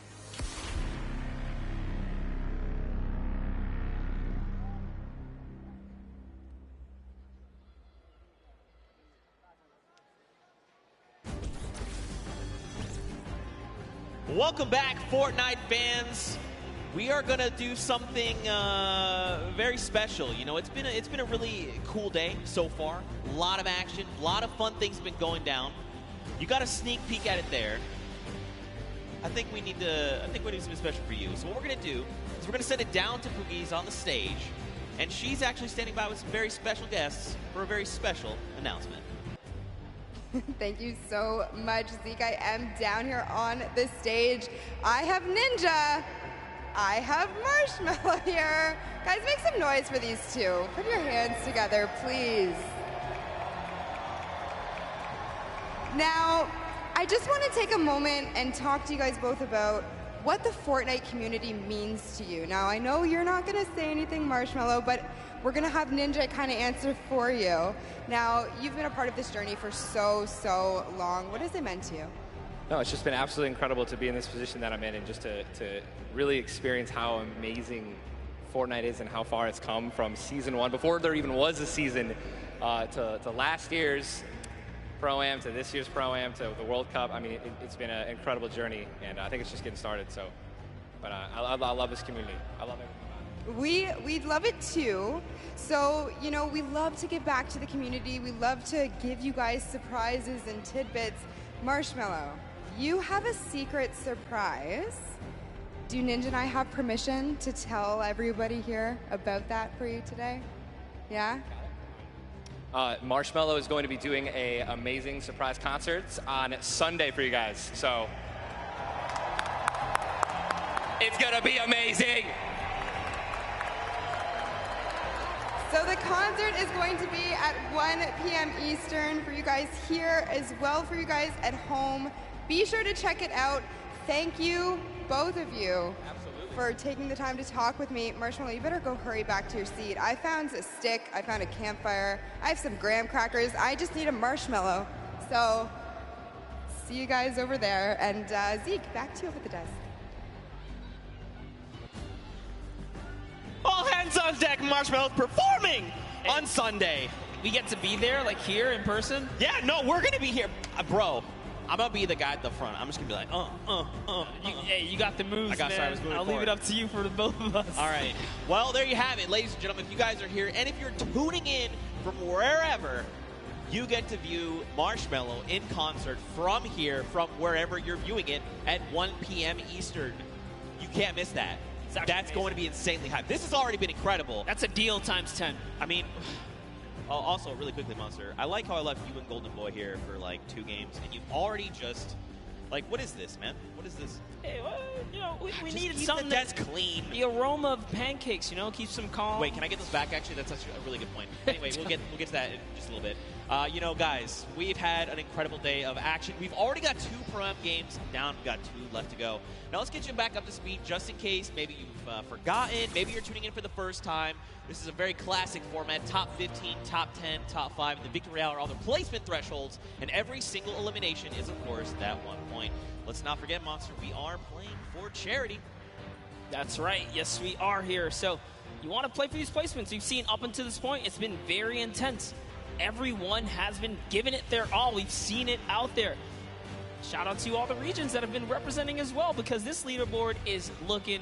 Welcome back, Fortnite fans. We are gonna do something very special. You know, it's been a really cool day so far. A lot of action, a lot of fun things have been going down. You got a sneak peek at it there. I think we need to do something special for you. So what we're gonna do is we're gonna send it down to Poogie's on the stage, and she's actually standing by with some very special guests for a very special announcement. Thank you so much, Zeke. I am down here on the stage. I have Ninja. I have Marshmallow here. Guys, make some noise for these two. Put your hands together, please. Now, I just want to take a moment and talk to you guys both about what the Fortnite community means to you. Now, I know you're not going to say anything, Marshmallow, but we're going to have Ninja kind of answer for you. Now, you've been a part of this journey for so long. What has it meant to you? No, it's just been absolutely incredible to be in this position that I'm in, and just to really experience how amazing Fortnite is and how far it's come from season 1, before there even was a season, to last year's Pro Am, to this year's Pro Am, to the World Cup. I mean, it's been an incredible journey, and I think it's just getting started. So, but I love this community. I love everything. We'd love it too. So, you know, we love to give back to the community. We love to give you guys surprises and tidbits. Marshmallow, you have a secret surprise. Do Ninja and I have permission to tell everybody here about that for you today? Yeah? Marshmallow is going to be doing an amazing surprise concert on Sunday for you guys. So it's going to be amazing. So the concert is going to be at 1 p.m. Eastern for you guys here, as well for you guys at home. Be sure to check it out. Thank you, both of you, for taking the time to talk with me. Marshmallow, you better go hurry back to your seat. I found a stick, I found a campfire, I have some graham crackers. I just need a marshmallow. So, see you guys over there. And Zeke, back to you over the desk. All hands on deck, Marshmallow's performing on Sunday. We get to be there, like here in person? Yeah, no, we're going to be here. Bro, I'm going to be the guy at the front. I'm just going to be like, Hey, you got the moves, man. Sorry, I was moving I'll leave it up to you for the both of us. All right. Well, there you have it, ladies and gentlemen. If you guys are here, and if you're tuning in from wherever, you get to view Marshmallow in concert from here, from wherever you're viewing it, at 1 p.m. Eastern. You can't miss that. That's going to be insanely hype. This has already been incredible. That's a deal times 10. I mean, also, really quickly, Monster, I like how I left you and Golden Boy here for, like, 2 games, and you've already just, like, what is this, man? What is this? Hey, well, you know, we needed keep something the desk clean. The aroma of pancakes, you know, keeps them calm. Wait, can I get those back, actually? That's actually a really good point. Anyway, we'll get to that in just a little bit. You know, guys, we've had an incredible day of action. We've already got 2 Pro Am games down. We've got 2 left to go. Now let's get you back up to speed, just in case maybe you've forgotten. Maybe you're tuning in for the first time. This is a very classic format. Top 15, top 10, top 5. And the Victory Royale are all the placement thresholds. And every single elimination is, of course, that 1 point. Let's not forget, Monster, we are playing for charity. That's right. Yes, we are here. So you want to play for these placements. You've seen up until this point, it's been very intense. Everyone has been giving it their all. We've seen it out there. Shout out to all the regions that have been representing as well, because this leaderboard is looking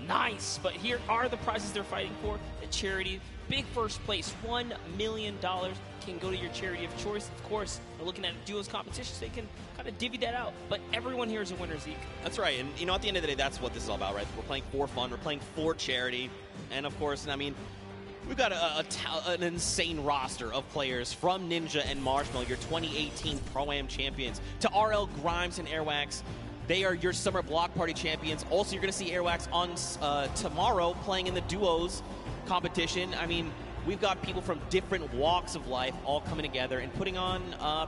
nice. But here are the prizes they're fighting for. The charity, big first place, $1 million can go to your charity of choice. Of course, we're looking at duos competitions. They can kind of divvy that out. But everyone here is a winner, Zeke. That's right. And, you know, at the end of the day, that's what this is all about, right? We're playing for fun. We're playing for charity. And, of course, I mean, we've got an insane roster of players, from Ninja and Marshmallow, your 2018 Pro-Am champions, to RL Grimes and Airwax. They are your Summer Block Party champions. Also, you're going to see Airwax on tomorrow playing in the duos competition. I mean, we've got people from different walks of life all coming together and putting on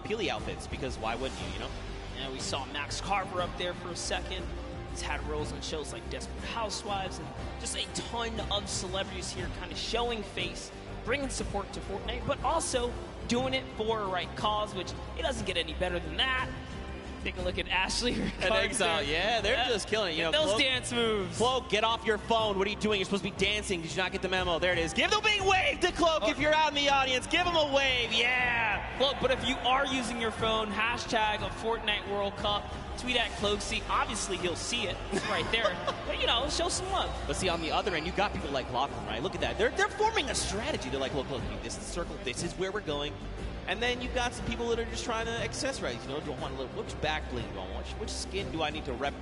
Peely outfits, because why wouldn't you, you know? And we saw Max Carver up there for a second. He's had roles on shows like Desperate Housewives, and just a ton of celebrities here kind of showing face, bringing support to Fortnite, but also doing it for a right cause, which it doesn't get any better than that. Take a look at Ashley and Exile. Yeah, they're just killing it. You know, those dance moves. Cloak, get off your phone. What are you doing? You're supposed to be dancing. Did you not get the memo? There it is. Give the big wave to Cloak if you're out in the audience. Give him a wave. Yeah. Look, but if you are using your phone, hashtag a Fortnite World Cup, tweet at Cloaksy. Obviously, he'll see it. It's right there. But, you know, show some love. But see, on the other end, you got people like Lachlan, right? Look at that. They're forming a strategy. They're like, look, this is the circle. This is where we're going. And then you've got some people that are just trying to accessorize. You know, do I want a little, which back bling do I want? Which skin do I need to rep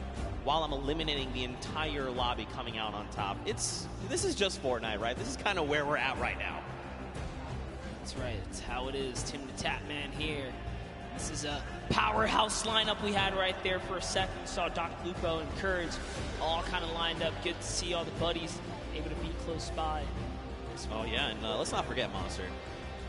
while I'm eliminating the entire lobby coming out on top? This is just Fortnite, right? This is kind of where we're at right now. That's right. It's how it is. Tim the Tapman here. This is a powerhouse lineup we had right there for a second. Saw Doc Lupo and Courage all kind of lined up. Good to see all the buddies able to be close by. Oh, yeah, and let's not forget Monster.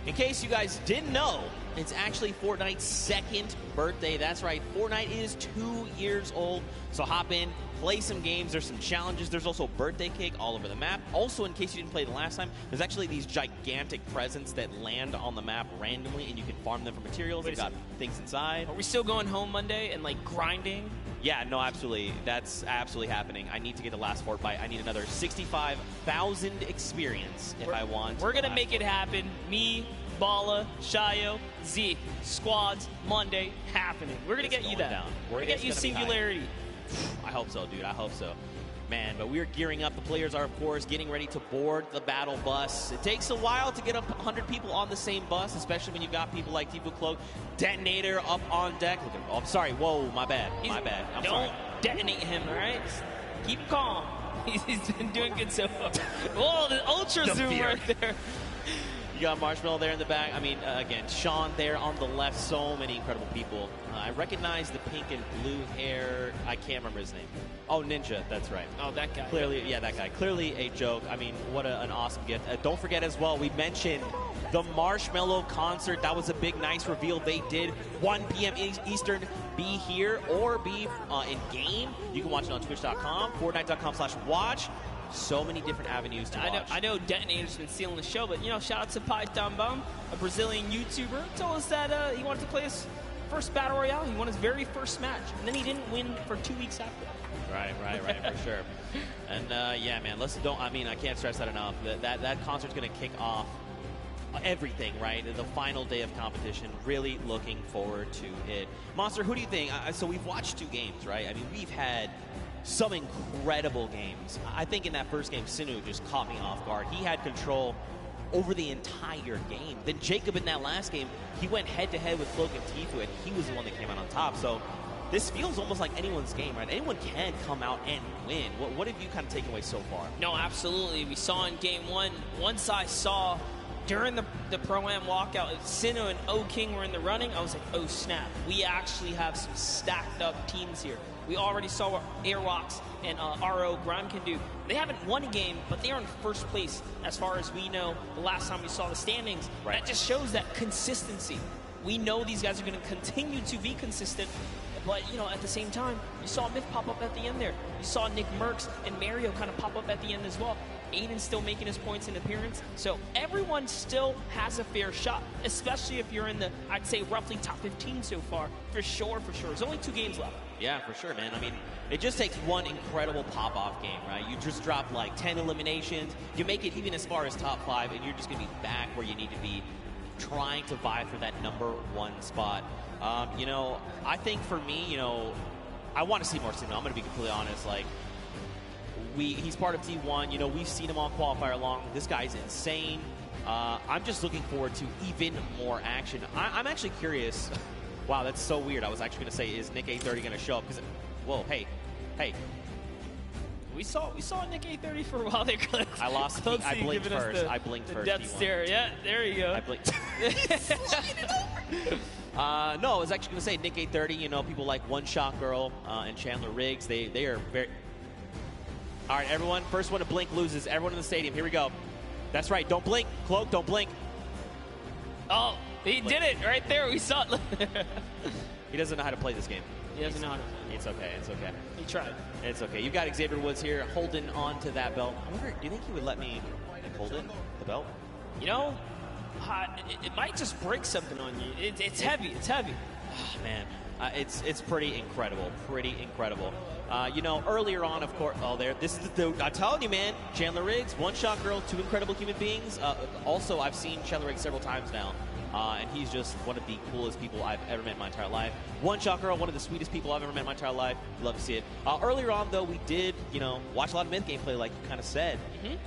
In case you guys didn't know, it's actually Fortnite's second birthday. That's right, Fortnite is 2 years old. So hop in, play some games. There's some challenges. There's also birthday cake all over the map. Also, in case you didn't play the last time, there's actually these gigantic presents that land on the map randomly, and you can farm them for materials. They've got things inside. Are we still going home Monday and, like, grinding? Yeah, no, absolutely. That's absolutely happening. I need to get the last Fortnite. I need another 65,000 experience if I want. We're going to make it happen. Me, Bala, Shayo, Z. Squads, Monday, happening. We're going to get you that. We're going to get you Singularity. I hope so, dude. I hope so. Man, but we're gearing up. The players are, of course, getting ready to board the battle bus. It takes a while to get up 100 people on the same bus, especially when you've got people like Tifu Cloak, Detonator up on deck. Look at, oh, I'm sorry. Whoa, my bad. My bad. I'm sorry. Don't detonate him, all right? Keep calm. He's been doing good so far. Whoa, the ultra zoom right there. You got Marshmallow there in the back. I mean, again, Sean there on the left. So many incredible people. I recognize the pink and blue hair. I can't remember his name. Oh, Ninja. That's right. Oh, that guy. Clearly, yeah, that guy. Clearly a joke. I mean, what an awesome gift. Don't forget as well, we mentioned the Marshmallow concert. That was a big, nice reveal they did. 1 p.m. Eastern. Be here or be in-game. You can watch it on twitch.com, fortnite.com/watch. So many different avenues to watch. I know Detonator's been stealing the show, but, you know, shout out to Python Bum, a Brazilian YouTuber, told us that he wanted to play his first Battle Royale. He won his very first match, and then he didn't win for 2 weeks after. Right, for sure. And, yeah, man, I can't stress that enough. That concert's going to kick off everything, right? The final day of competition. Really looking forward to it. Monster, who do you think? So we've watched 2 games, right? I mean, we've had some incredible games. I think in that first game, Sinu just caught me off guard. He had control over the entire game. Then Jacob in that last game, he went head-to-head with Cloak and Tifu, and he was the one that came out on top. So this feels almost like anyone's game, right? Anyone can come out and win. What have you kind of taken away so far? No, absolutely. We saw in game 1, once I saw during the Pro-Am walkout, if Sinu and O-King were in the running, I was like, oh snap, we actually have some stacked up teams here. We already saw what Airwalks and RO Grime can do. They haven't won a game, but they are in first place as far as we know the last time we saw the standings. Right. That just shows that consistency. We know these guys are going to continue to be consistent, but, you know, at the same time, you saw Myth pop up at the end there. You saw Nick Merckx and Mario kind of pop up at the end as well. Aiden's still making his points in appearance. So everyone still has a fair shot, especially if you're in the, I'd say, roughly top 15 so far. For sure. There's only 2 games left. Yeah, for sure, man. I mean, it just takes one incredible pop-off game, right? You just drop like 10 eliminations. You make it even as far as top 5, and you're just going to be back where you need to be, trying to vie for that #1 spot. You know, I think for me, you know, I want to see more Sinu. I'm going to be completely honest. Like, he's part of T1. You know, we've seen him on Qualifier long. This guy's insane. I'm just looking forward to even more action. I'm actually curious. Wow, that's so weird. I was actually going to say, is Nick A30 going to show up? Because, whoa, hey. We saw Nick A30 for a while there. I lost. I blinked first. I blinked first. Death stare. Yeah, there you go. I blinked. No, I was actually going to say Nick A30. You know, people like One Shot Girl and Chandler Riggs. They are very. All right, everyone. First one to blink loses. Everyone in the stadium. Here we go. That's right. Don't blink. Cloak, don't blink. Oh, he did it right there. We saw it. He doesn't know how to play this game. He doesn't know how to play. It's okay. It's okay. He tried. It's okay. You've got Xavier Woods here holding on to that belt. I wonder, do you think he would let me hold it, the belt? You know, it might just break something on you. It's heavy. It's heavy. Oh, man, it's pretty incredible. Pretty incredible. You know, earlier on, of course, this is the I'm telling you, man, Chandler Riggs, one-shot girl, two incredible human beings. Also, I've seen Chandler Riggs several times now, and he's just one of the coolest people I've ever met in my entire life. One-shot girl, one of the sweetest people I've ever met in my entire life. Love to see it. Earlier on, though, we did, you know, watch a lot of Myth gameplay, like you kind of said.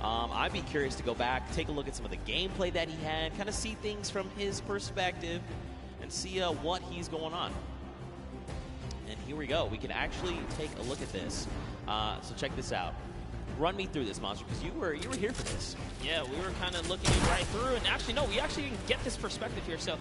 I'd be curious to go back, take a look at some of the gameplay that he had, kind of see things from his perspective, and see what he's going on. And here we go. We can actually take a look at this. So check this out. Run me through this, Monster, because you were here for this. Yeah, we were kind of looking right through, and actually, no, we actually didn't get this perspective here. So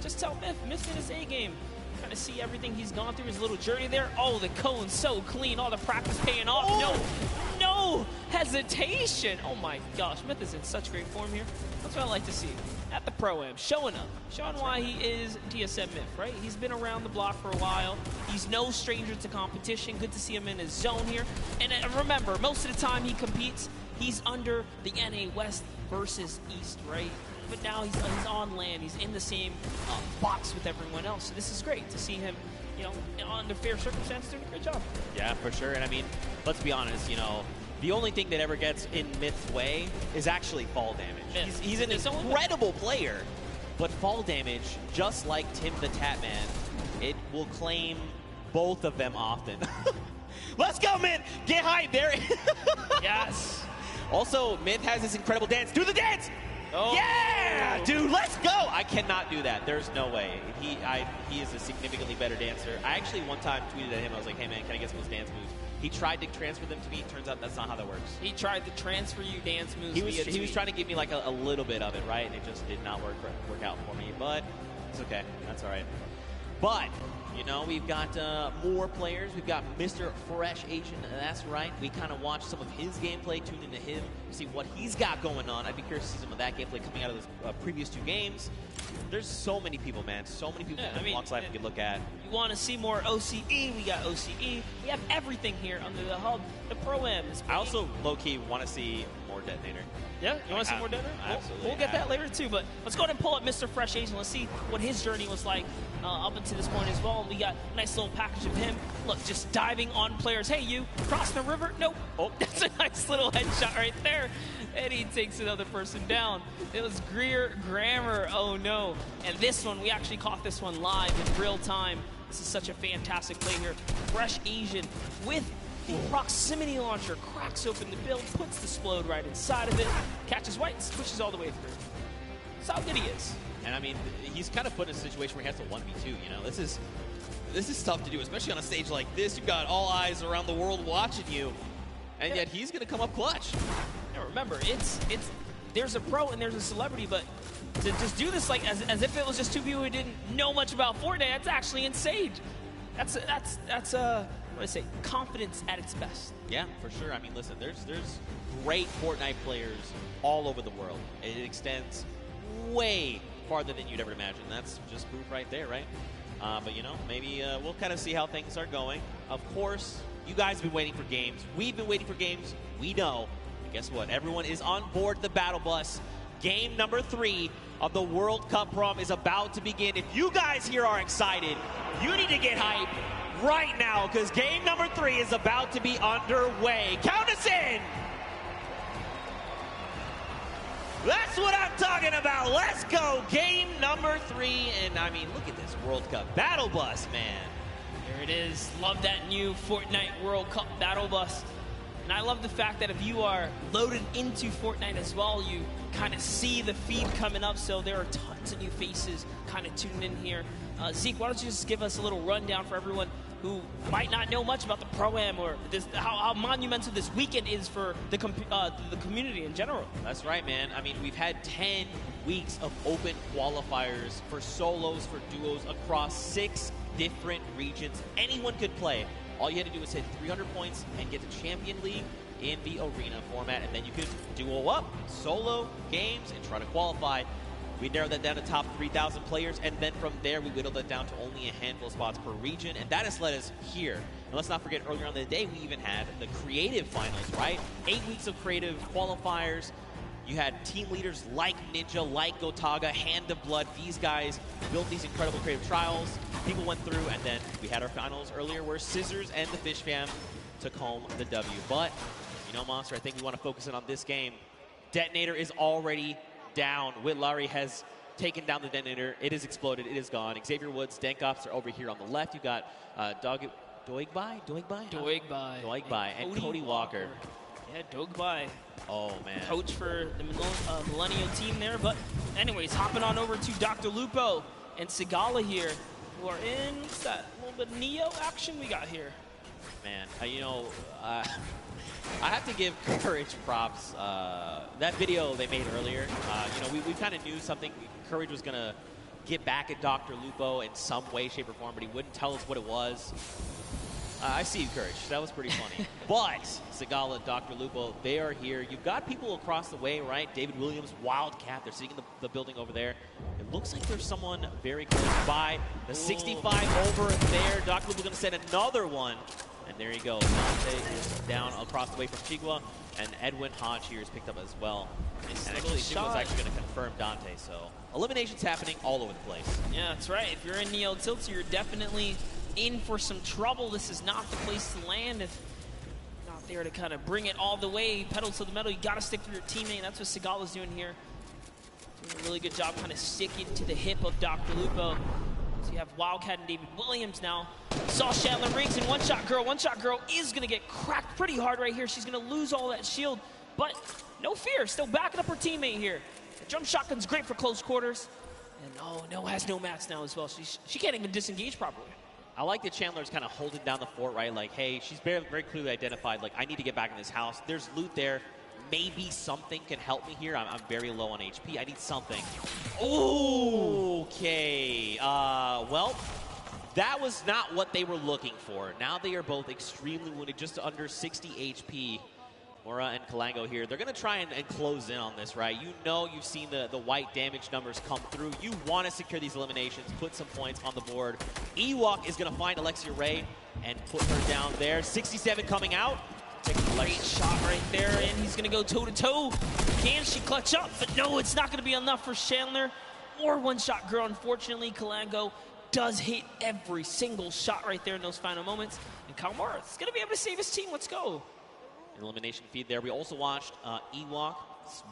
just tell Myth in his A game. Kind of see everything he's gone through, his little journey there. Oh, the cone's so clean. All the practice paying off. Oh! No hesitation. Oh my gosh, Myth is in such great form here. That's what I like to see. At the Pro Am, showing up, showing why he is TSM Myth, right? He's been around the block for a while. He's no stranger to competition. Good to see him in his zone here. And remember, most of the time he competes, he's under the NA West versus East, right? But now he's on land. He's in the same box with everyone else. So this is great to see him, you know, under fair circumstances, doing a great job. Yeah, for sure. And I mean, let's be honest, you know, the only thing that ever gets in Myth's way is actually fall damage. He's an incredible player, but fall damage, just like Tim the Tatman, it will claim both of them often. Let's go, Myth! Get hype there! Yes! Also, Myth has this incredible dance. Do the dance! Oh. Yeah! Dude, let's go! I cannot do that. There's no way. He is a significantly better dancer. I actually one time tweeted at him, I was like, hey man, can I get some of those dance moves? He tried to transfer them to me. Turns out that's not how that works. He tried to transfer you dance moves. He was trying to give me like a little bit of it, right? And it just did not work out for me. But it's okay. That's all right. But you know, we've got more players. We've got Mr. Fresh Asian. That's right. We kind of watched some of his gameplay, tuned into him, see what he's got going on. I'd be curious to see some of that gameplay coming out of those previous two games. There's so many people, man. So many people in Blox Life we could look at. You want to see more OCE? We got OCE. We have everything here under the hub. The Pro Am is I also, low-key, want to see more Detonator. Yeah? You want to see more Detonator? Absolutely. We'll get that later, too. But let's go ahead and pull up Mr. Fresh Asian. Let's see what his journey was like up until this point as well. And we got a nice little package of him. Look, just diving on players. Hey, you, crossing the river? Nope. Oh, that's a nice little headshot right there. And he takes another person down. It was Greer Grammar. Oh, no. And this one, we actually caught this one live in real time. This is such a fantastic play here. Fresh Asian with the proximity launcher, cracks open the build, puts the explode right inside of it, catches white, switches all the way through. That's how good he is. And I mean, he's kind of put in a situation where he has to 1v2, you know? This is tough to do, especially on a stage like this. You've got all eyes around the world watching you, and yet he's going to come up clutch. Now remember, there's a pro and there's a celebrity, but to just do this like as if it was just two people who didn't know much about Fortnite, that's actually insane. That's what do I say, confidence at its best. Yeah, for sure. I mean, listen, there's great Fortnite players all over the world. It extends way farther than you'd ever imagine. That's just proof right there, right? But, you know, maybe we'll kind of see how things are going. Of course, you guys have been waiting for games. We've been waiting for games. We know. And guess what? Everyone is on board the battle bus. Game number 3 of the World Cup Pro Am is about to begin. If you guys here are excited, you need to get hype right now, because game number 3 is about to be underway. Count us in! That's what I'm talking about. Let's go. Game number 3. And I mean, look at this World Cup battle bus, man. There it is. Love that new Fortnite World Cup battle bus. And I love the fact that if you are loaded into Fortnite as well, you kind of see the feed coming up. So there are tons of new faces kind of tuned in here. Zeke, why don't you just give us a little rundown for everyone who might not know much about the Pro Am or this, how monumental this weekend is for the community in general. That's right, man. I mean, we've had 10 weeks of open qualifiers for solos, for duos across 6 different regions. Anyone could play. All you had to do was hit 300 points and get the Champion League in the arena format, and then you could duo up, solo games, and try to qualify. We narrowed that down to top 3,000 players, and then from there we whittled that down to only a handful of spots per region, and that has led us here. And let's not forget, earlier on in the day, we even had the creative finals, right? 8 weeks of creative qualifiers. You had team leaders like Ninja, like Gotaga, Hand of Blood. These guys built these incredible creative trials. People went through, and then we had our finals earlier where Scissors and the Fish Fam took home the W. But, you know, Monster, I think we want to focus in on this game. Detonator is already down. AWildRosie has taken down the Detonator. It is exploded. It is gone. Xavier Woods, Dankops are over here on the left. You got Doigbai, and Cody Walker. Yeah, Doigbai. Oh, man. Coach for the Millennial team there. But anyways, hopping on over to Dr. Lupo and Sigala here, who are in, what's that, a little bit of Neo action we got here. Man, you know, I have to give Courage props. That video they made earlier, you know, we kind of knew something. Courage was going to get back at Dr. Lupo in some way, shape, or form, but he wouldn't tell us what it was. I see you, Courage. That was pretty funny. But Sigala, Dr. Lupo, they are here. You've got people across the way, right? David Williams, Wildcat. They're sitting in the building over there. It looks like there's someone very close by. The 65 over there. Dr. Lupo's going to send another one. And there you go. Dante is down across the way from Chigua. And Edwin Hodge here is picked up as well. And actually, Chigua's actually going to confirm Dante. So eliminations happening all over the place. Yeah, that's right. If you're in Neo Tilted, you're definitely in for some trouble. This is not the place to land if you're not there to kind of bring it all the way, pedal to the metal. You got to stick through your teammate. That's what Sigala's doing here. Doing a really good job kind of sticking to the hip of Dr. Lupo. So you have Wildcat and David Williams now. Saw Chandler Riggs and One Shot Girl. One Shot Girl is going to get cracked pretty hard right here. She's going to lose all that shield, but no fear. Still backing up her teammate here. The jump shotgun's great for close quarters. And oh, no, has no mats now as well. She can't even disengage properly. I like that Chandler's kind of holding down the fort, right? Like, hey, she's very, very clearly identified, like, I need to get back in this house. There's loot there. Maybe something can help me here. I'm very low on HP. I need something. Okay. Well, that was not what they were looking for. Now they are both extremely wounded, just under 60 HP. Mora and Kalango here. They're going to try and close in on this, right? You know, you've seen the white damage numbers come through. You want to secure these eliminations, put some points on the board. Ewok is going to find Alexia Ray and put her down there. 67 coming out. Take a great shot right there, and he's going to go toe-to-toe. Can she clutch up? But no, it's not going to be enough for Chandler or One Shot Girl. Unfortunately, Kalango does hit every single shot right there in those final moments. And Kalmar is going to be able to save his team. Let's go. Elimination feed there. We also watched Ewok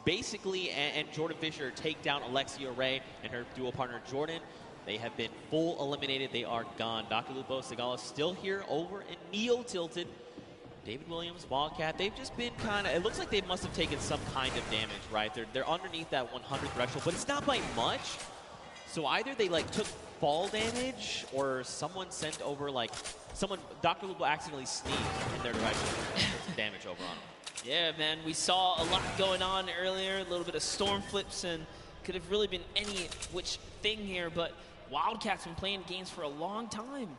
basically and Jordan Fisher take down Alexia Ray and her duo partner Jordan. They have been full eliminated. They are gone. Dr. Lupo, Sigala still here over in Neo Tilted. David Williams, Wildcat, they've just been kind of, it looks like they must have taken some kind of damage, right? They're underneath that 100 threshold, but it's not by much. So either they like took fall damage or someone sent over like, Dr. Lupo accidentally sneezed in their direction and put some damage over on them. Yeah, man, we saw a lot going on earlier, a little bit of storm flips, and could have really been any which thing here, but Wildcat's been playing games for a long time.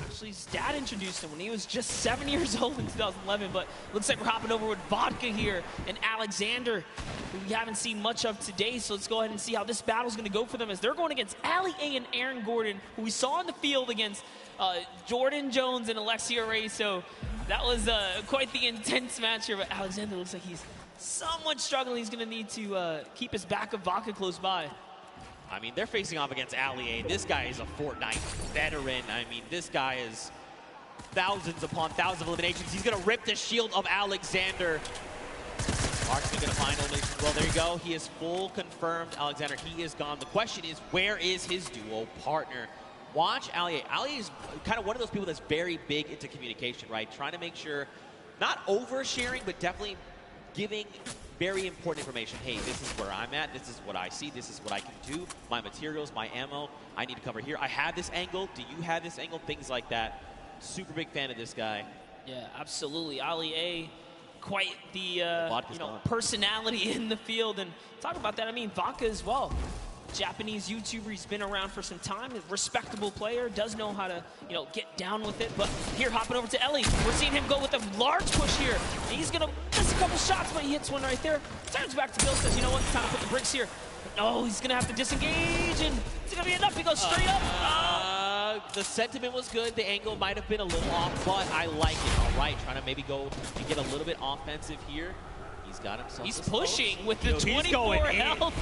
Actually, his dad introduced him when he was just 7 years old in 2011, but looks like we're hopping over with Vodka here and Alexander, who we haven't seen much of today, so let's go ahead and see how this battle's going to go for them as they're going against Ali A and Aaron Gordon, who we saw in the field against Jordan Jones and Alexia Ray, so that was quite the intense match here, but Alexander looks like he's somewhat struggling. He's going to need to keep his back of Vodka close by. I mean, they're facing off against Ali A. This guy is a Fortnite veteran. I mean, this guy is thousands upon thousands of eliminations. He's going to rip the shield of Alexander. Marksman going to find elimination. Well, there you go. He is full confirmed. Alexander, he is gone. The question is, where is his duo partner? Watch Ali A. Ali is kind of one of those people that's very big into communication, right? Trying to make sure, not oversharing, but definitely giving very important information. Hey, this is where I'm at. This is what I see. This is what I can do. My materials, my ammo, I need to cover here. I have this angle. Do you have this angle? Things like that. Super big fan of this guy. Yeah, absolutely. Ali A, quite the personality in the field. And talk about that, I mean, Vodka as well. Japanese YouTuber, he's been around for some time, a respectable player, does know how to, get down with it. But here, hopping over to Ellie, we're seeing him go with a large push here. And he's gonna miss a couple shots, but he hits one right there. Turns back to Bill, says, you know what, it's time to put the bricks here. But no, he's gonna have to disengage, and it's gonna be enough. He goes straight up. The sentiment was good. The angle might have been a little off, but I like it. All right, trying to maybe go and get a little bit offensive here. He's He's got himself. He's pushing with the 24 health.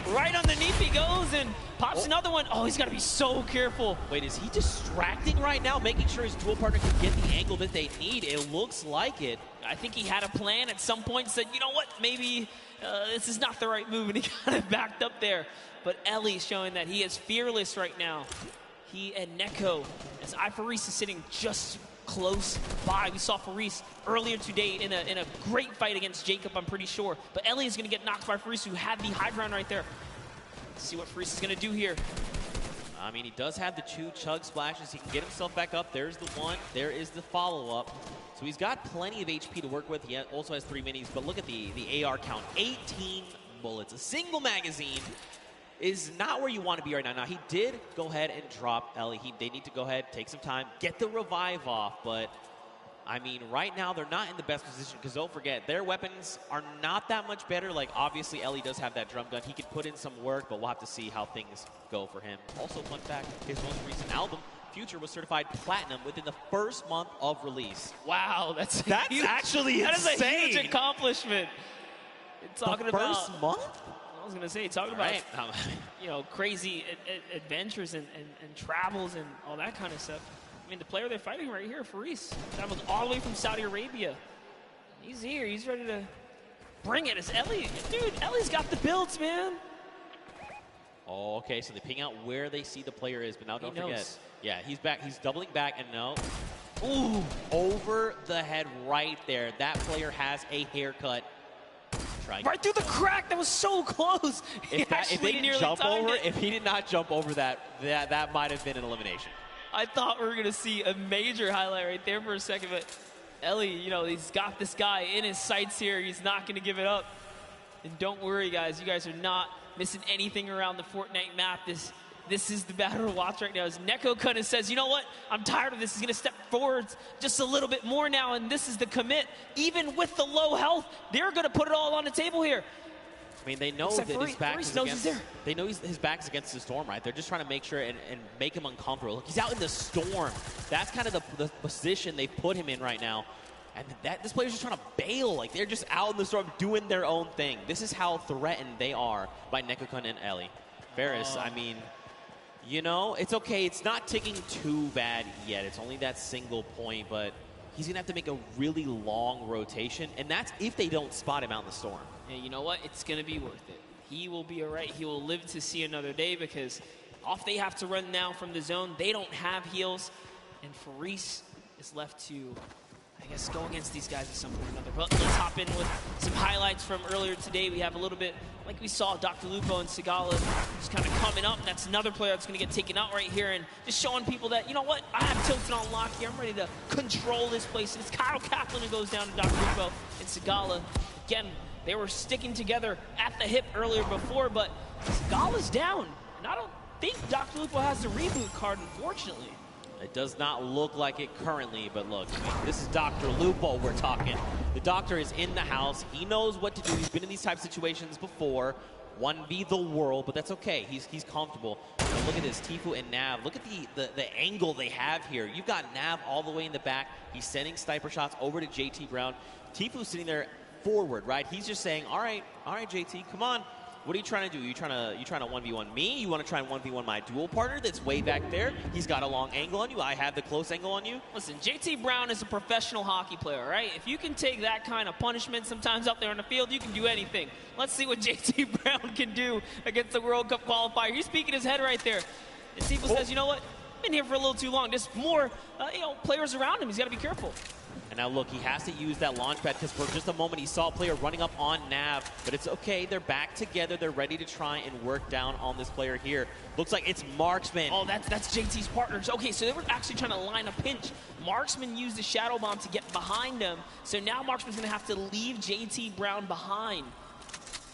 Right underneath he goes and pops another one. Oh, he's got to be so careful. Wait, is he distracting right now, making sure his dual partner can get the angle that they need? It looks like it. I think he had a plan at some point, said, you know what, maybe this is not the right move, and he kind of backed up there. But Ellie showing that he is fearless right now. He and Neko, as Faris is sitting just close by. We saw Faris earlier today in a great fight against Jacob, I'm pretty sure. But Ellie is going to get knocked by Faris, who had the high ground right there. Let's see what Faris is going to do here. I mean, he does have the 2 chug splashes. He can get himself back up. There's the 1. There is the follow-up. So he's got plenty of HP to work with. He also has 3 minis. But look at the AR count. 18 bullets. A single magazine is not where you want to be right now. Now, he did go ahead and drop Ellie. They need to go ahead, take some time, get the revive off. But, I mean, right now they're not in the best position because don't forget, their weapons are not that much better. Like, obviously, Ellie does have that drum gun. He could put in some work, but we'll have to see how things go for him. Also, fun fact, his most recent album, Future, was certified platinum within the first month of release. Wow, that's huge, actually that insane. Is a huge accomplishment. Talking about first month? I was going to say, talking about, you know, crazy adventures and travels and all that kind of stuff. I mean, the player they're fighting right here, Faris, traveled all the way from Saudi Arabia. He's here. He's ready to bring it. It's Ellie. Dude, Ellie's got the builds, man. Oh, okay, so they ping out where they see the player is, but now don't forget. Yeah, he's back. He's doubling back, and no. Ooh, over the head right there. That player has a haircut. Right through the crack. That was so close. If they didn't jump over, if he did not jump over that might have been an elimination. I thought we were going to see a major highlight right there for a second, but Ellie, you know, he's got this guy in his sights here. He's not going to give it up. And don't worry, guys. You guys are not missing anything around the Fortnite map. This is the battle to watch right now. As Neko kind of says, you know what? I'm tired of this. He's going to step forward just a little bit more now, and this is the commit. Even with the low health, they're going to put it all on the table here. I mean, they know that his back is against. They know his back's against the storm, right? They're just trying to make sure and make him uncomfortable. Look, he's out in the storm. That's kind of the position they put him in right now. And this player's just trying to bail. Like, they're just out in the storm doing their own thing. This is how threatened they are by Nekokun and Ellie. Faris, I mean, you know, it's okay. It's not ticking too bad yet. It's only that single point, but he's going to have to make a really long rotation, and that's if they don't spot him out in the storm. And you know what? It's going to be worth it. He will be all right. He will live to see another day because off they have to run now from the zone. They don't have heals, and Faris is left to, I guess, go against these guys at some point or another. But let's hop in with some highlights from earlier today. We have a little bit, like we saw, Dr. Lupo and Sigala just kind of coming up. And that's another player that's going to get taken out right here and just showing people that, you know what, I have Tilted on lock here. I'm ready to control this place. And it's Kyle Kaplan who goes down to Dr. Lupo and Sigala. Again, they were sticking together at the hip earlier before, but Sigala's down. And I don't think Dr. Lupo has the reboot card, unfortunately. It does not look like it currently, but look, I mean, this is Dr. Lupo we're talking. The doctor is in the house. He knows what to do. He's been in these type of situations before. 1v the world, but that's okay. He's comfortable. But look at this, Tfue and Nav. Look at the angle they have here. You've got Nav all the way in the back. He's sending sniper shots over to JT Brown. Tfue's sitting there forward, right? He's just saying, all right, JT, come on. What are you trying to do? You trying to 1v1 me? You want to try and 1v1 my dual partner that's way back there? He's got a long angle on you. I have the close angle on you. Listen, JT Brown is a professional hockey player, right? If you can take that kind of punishment sometimes out there on the field, you can do anything. Let's see what JT Brown can do against the World Cup qualifier. He's peeking his head right there. And Tfue says, you know what? I've been here for a little too long. There's more players around him. He's got to be careful. And now look, he has to use that launch pad because for just a moment he saw a player running up on Nav, but it's okay. They're back together. They're ready to try and work down on this player here. Looks like it's Marksman. Oh, that's JT's partners. Okay, so they were actually trying to line a pinch. Marksman used the Shadow Bomb to get behind him, so now Marksman's going to have to leave JT Brown behind.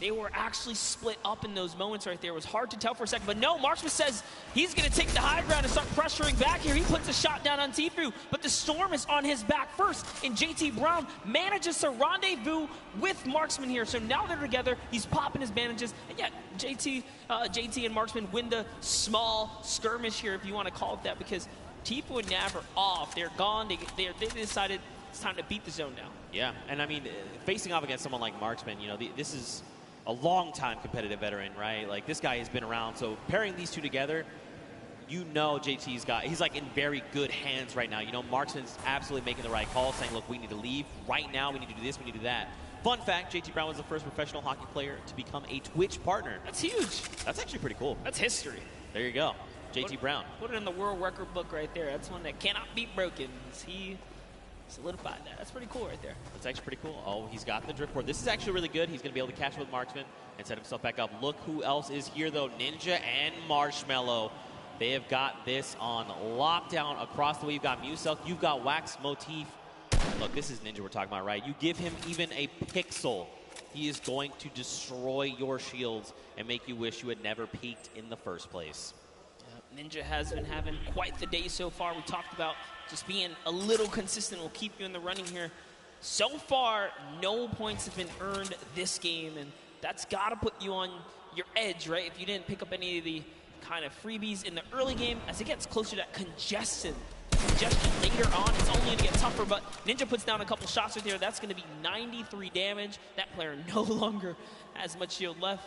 They were actually split up in those moments right there. It was hard to tell for a second, but no, Marksman says he's going to take the high ground and start pressuring back here. He puts a shot down on Tfue, but the Storm is on his back first, and JT Brown manages to rendezvous with Marksman here. So now they're together. He's popping his bandages, and yet JT and Marksman win the small skirmish here, if you want to call it that, because Tfue and Nav are off. They're gone. They decided it's time to beat the zone now. Yeah, and I mean, facing off against someone like Marksman, you know, this is a long-time competitive veteran, right? Like, this guy has been around, so pairing these two together, you know he's like in very good hands right now. You know, Marksman's absolutely making the right call, saying, look, we need to leave right now, we need to do this, we need to do that. Fun fact, JT Brown was the first professional hockey player to become a Twitch partner. That's huge. That's actually pretty cool. That's history. There you go. JT Brown. Put it in the world record book right there. That's one that cannot be broken. He solidified that. That's pretty cool right there. That's actually pretty cool. Oh, he's got the drift board. This is actually really good. He's going to be able to catch with Marksman and set himself back up. Look who else is here, though. Ninja and Marshmallow. They have got this on lockdown across the way. You've got Muselk. You've got Wax Motif. Look, this is Ninja we're talking about, right? You give him even a pixel, he is going to destroy your shields and make you wish you had never peaked in the first place. Ninja has been having quite the day so far. We talked about just being a little consistent will keep you in the running here. So far, no points have been earned this game, and that's got to put you on your edge, right? If you didn't pick up any of the kind of freebies in the early game, as it gets closer to that congestion later on, it's only going to get tougher, but Ninja puts down a couple shots right there. That's going to be 93 damage. That player no longer has much shield left.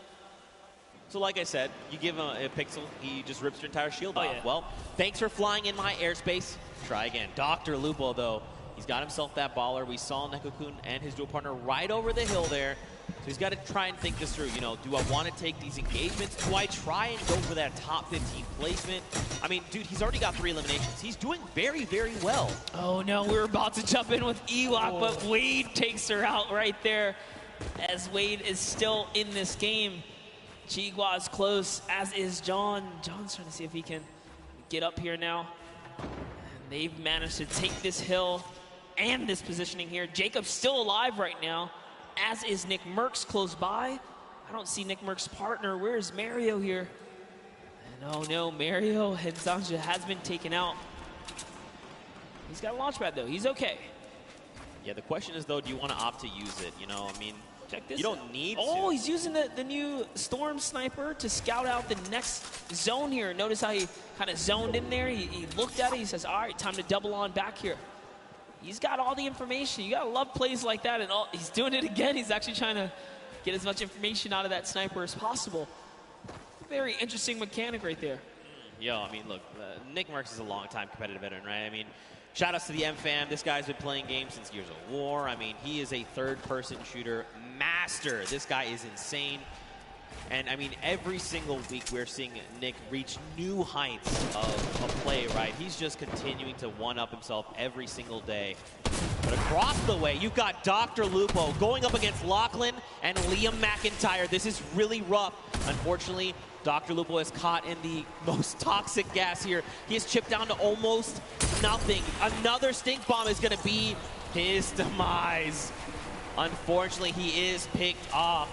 So like I said, you give him a pixel, he just rips your entire shield off. Yeah. Well, thanks for flying in my airspace. Try again. Dr. Lupo, though, he's got himself that baller. We saw Neko-kun and his dual partner right over the hill there. So he's got to try and think this through. You know, do I want to take these engagements? Do I try and go for that top 15 placement? I mean, dude, he's already got 3 eliminations. He's doing very, very well. Oh, no, we're about to jump in with Ewok, but Wade takes her out right there as Wade is still in this game. Chigua is close, as is John. John's trying to see if he can get up here now. And they've managed to take this hill and this positioning here. Jacob's still alive right now, as is Nick Merckx close by. I don't see Nick Merckx's partner. Where's Mario here? And oh no, Mario and Zanja has been taken out. He's got a launch pad though, he's okay. Yeah, the question is though, do you want to opt to use it? You know, I mean, check this you don't need to. to. He's using the new Storm Sniper to scout out the next zone here. Notice how he kind of zoned in there. He looked at it, he says, all right, time to double on back here. He's got all the information. You gotta love plays like that, and he's doing it again. He's actually trying to get as much information out of that sniper as possible. Very interesting mechanic right there. Yo, I mean, look, Nick Merckx is a long-time competitive veteran, right? I mean, shout-outs to the M-Fam. This guy's been playing games since Gears of War. I mean, he is a third-person shooter master. This guy is insane. And, I mean, every single week we're seeing Nick reach new heights of play, right? He's just continuing to one-up himself every single day. But across the way, you've got Dr. Lupo going up against Lachlan and Liam McIntyre. This is really rough. Unfortunately, Dr. Lupo is caught in the most toxic gas here. He is chipped down to almost nothing. Another stink bomb is going to be his demise. Unfortunately, he is picked off.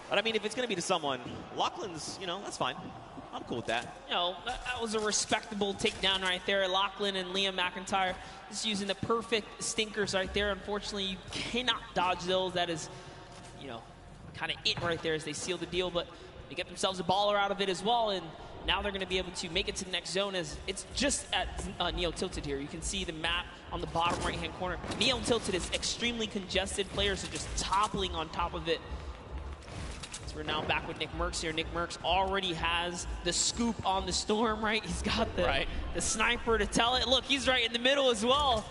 But I mean, if it's going to be to someone, Lachlan's, you know, that's fine. I'm cool with that. You know, that was a respectable takedown right there. Lachlan and Liam McIntyre just using the perfect stinkers right there. Unfortunately, you cannot dodge those. That is, you know, kind of it right there as they seal the deal. But they get themselves a baller out of it as well. And now they're going to be able to make it to the next zone as it's just at Neo Tilted here. You can see the map on the bottom right-hand corner. Neo Tilted is extremely congested. Players are just toppling on top of it. We're now back with Nick Merckx here. Nick Merckx already has the scoop on the Storm, right? He's got the sniper to tell it. Look, he's right in the middle as well.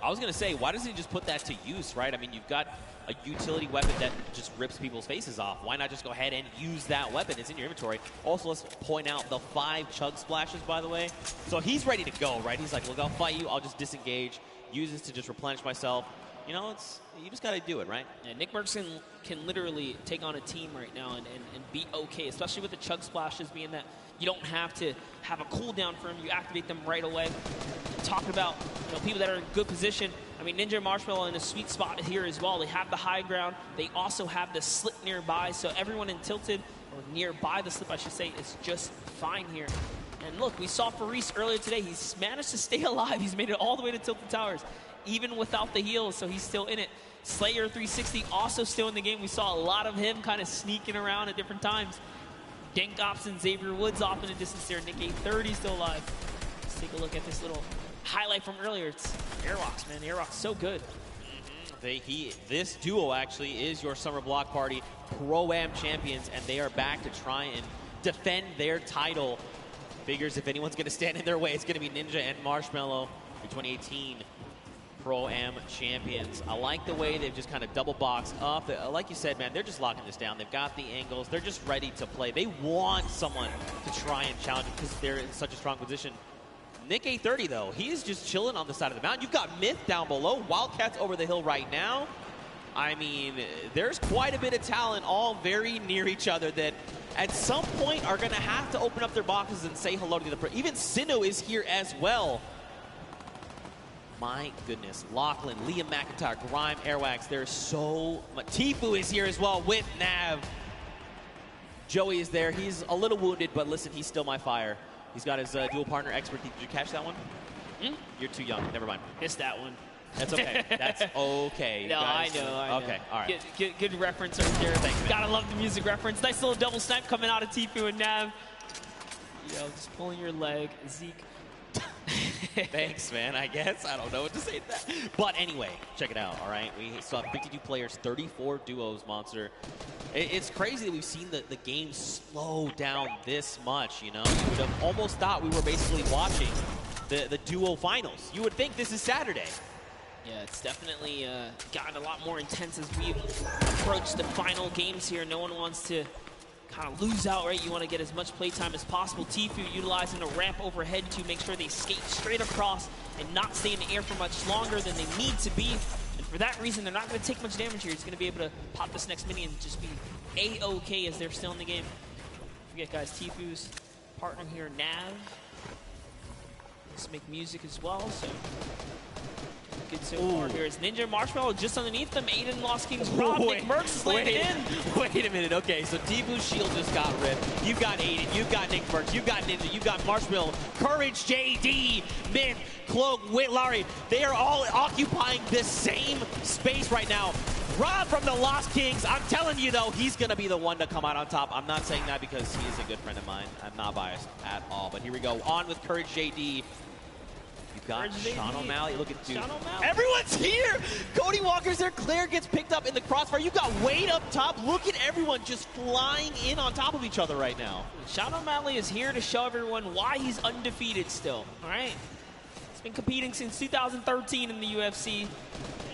I was going to say, why doesn't he just put that to use, right? I mean, you've got a utility weapon that just rips people's faces off. Why not just go ahead and use that weapon? It's in your inventory. Also, let's point out the 5 chug splashes, by the way. So he's ready to go, right? He's like, look, I'll fight you. I'll just disengage. Use this to just replenish myself. You know, you just got to do it, right? Yeah, Nick Merckx can literally take on a team right now and be okay, especially with the chug splashes being that you don't have to have a cooldown for them. You activate them right away. Talking about, you know, people that are in good position. I mean, Ninja and Marshmallow in a sweet spot here as well. They have the high ground. They also have the slip nearby. So everyone in Tilted, or nearby the slip, I should say, is just fine here. And look, we saw Faris earlier today. He's managed to stay alive. He's made it all the way to Tilted Towers, even without the heals, so he's still in it. Slayer 360 also still in the game. We saw a lot of him kind of sneaking around at different times. Dank Ops and Xavier Woods off in the distance there. Nick A30 still alive. Let's take a look at this little highlight from earlier. It's Airrocks, man. Airrocks so good. This duo actually is your Summer Block Party Pro Am champions, and they are back to try and defend their title. Figures if anyone's going to stand in their way, it's going to be Ninja and Marshmello, the 2018 Pro Am champions. I like the way they've just kind of double boxed up. Like you said, man, they're just locking this down. They've got the angles. They're just ready to play. They want someone to try and challenge them because they're in such a strong position. Nick A30, though, he is just chilling on the side of the mountain. You've got Myth down below. Wildcats over the hill right now. I mean, there's quite a bit of talent all very near each other that at some point are going to have to open up their boxes and say hello to the pro. Even Sinnoh is here as well. My goodness. Lachlan, Liam McIntyre, Grime, Airwax. There's so much. Tfue is here as well with Nav. Joey is there. He's a little wounded, but listen, he's still my fire. He's got his dual partner expert. Did you catch that one? You're too young. Never mind. Missed that one. That's okay. That's okay. No, I know. Okay, all right. Good reference right there. Thanks, man. Gotta love the music reference. Nice little double snipe coming out of Tfue and Nav. Just pulling your leg. Zeke. Thanks, man, I guess. I don't know what to say to that. But anyway, check it out, all right? We saw 52 players, 34 duos, Monster. It's crazy that we've seen the game slow down this much, you know? You would have almost thought we were basically watching the duo finals. You would think this is Saturday. Yeah, it's definitely gotten a lot more intense as we approach the final games here. No one wants to kind of lose out, right? You want to get as much playtime as possible. Tfue utilizing a ramp overhead to make sure they skate straight across and not stay in the air for much longer than they need to be. And for that reason, they're not going to take much damage here. He's going to be able to pop this next mini and just be A-OK as they're still in the game. Don't forget, guys, Tfue's partner here, Nav. Let's make music as well, so good so far here is Ninja and Marshmello just underneath them. Aiden, Lost Kings, Rob, Nick Merckx is landing in. Wait a minute. Okay, so Tfue's shield just got ripped. You've got Aiden. You've got Nick Merckx. You've got Ninja. You've got Marshmello, Courage, JD, Myth, Cloak, Whitlari. They are all occupying this same space right now. Rob from the Lost Kings, I'm telling you, though, he's going to be the one to come out on top. I'm not saying that because he is a good friend of mine. I'm not biased at all. But here we go. On with Courage, JD. You've got Sean O'Malley. Look at dude. Everyone's here. Cody Walker's there. Claire gets picked up in the crossfire. You've got Wade up top. Look at everyone just flying in on top of each other right now. Sean O'Malley is here to show everyone why he's undefeated still. All right. He's been competing since 2013 in the UFC.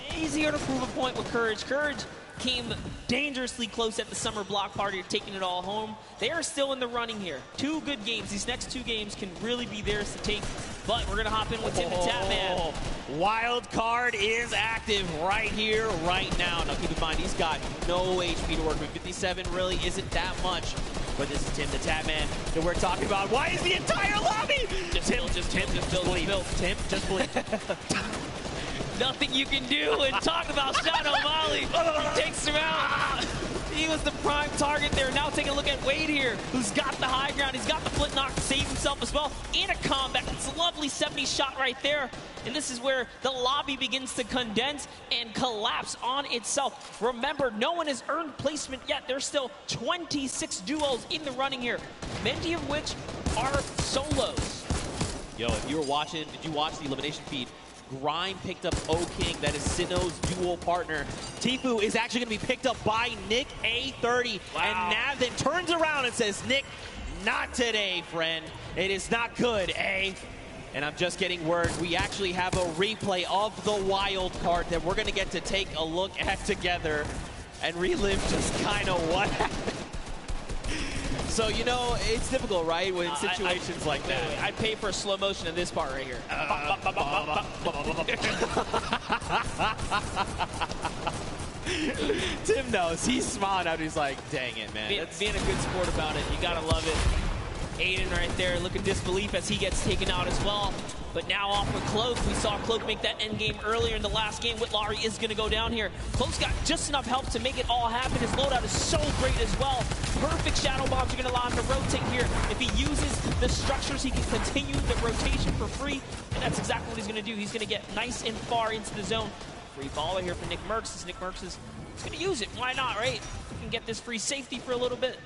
He's here to prove a point with Courage. Courage came dangerously close at the Summer Block Party, taking it all home. They are still in the running here. 2 good games. These next 2 games can really be theirs to take. But we're going to hop in with Tim and Tatman. Wild card is active right here, right now. Now keep in mind, he's got no HP to work with. 57 really isn't that much. But this is Tim the Tatman that we're talking about. Why is the entire lobby? Tim, just believe. Tim, just believe. Nothing you can do, and talk about Sean O'Malley. He takes him out. He was the prime target there. Now take a look at Wade here, who's got the high ground. He's got the flint knock to save himself as well. And a combat. It's a lovely 70 shot right there. And this is where the lobby begins to condense and collapse on itself. Remember, no one has earned placement yet. There's still 26 duos in the running here, many of which are solos. Yo, if you were watching, did you watch the elimination feed? Grime picked up O-King, that is Sinnoh's dual partner. Tfue is actually going to be picked up by Nick A30. Wow. And Nav then turns around and says, Nick, not today, friend. It is not good, eh? And I'm just getting word, we actually have a replay of the wild card that we're going to get to take a look at together and relive just kind of what happened. So, you know, it's difficult, right, in situations like that. I'd pay for a slow motion of this part right here. Tim knows. He's smiling out. He's like, dang it, man. Being a good sport about it. You got to love it. Aiden right there, looking disbelief as he gets taken out as well. But now off with Cloak. We saw Cloak make that end game earlier in the last game. Whitlari is going to go down here. Cloak's got just enough help to make it all happen. His loadout is so great as well. Perfect shadow bombs are going to allow him to rotate here. If he uses the structures, he can continue the rotation for free. And that's exactly what he's going to do. He's going to get nice and far into the zone. Free baller here for Nick Merckx. Nick Merckx is going to use it. Why not, right? He can get this free safety for a little bit.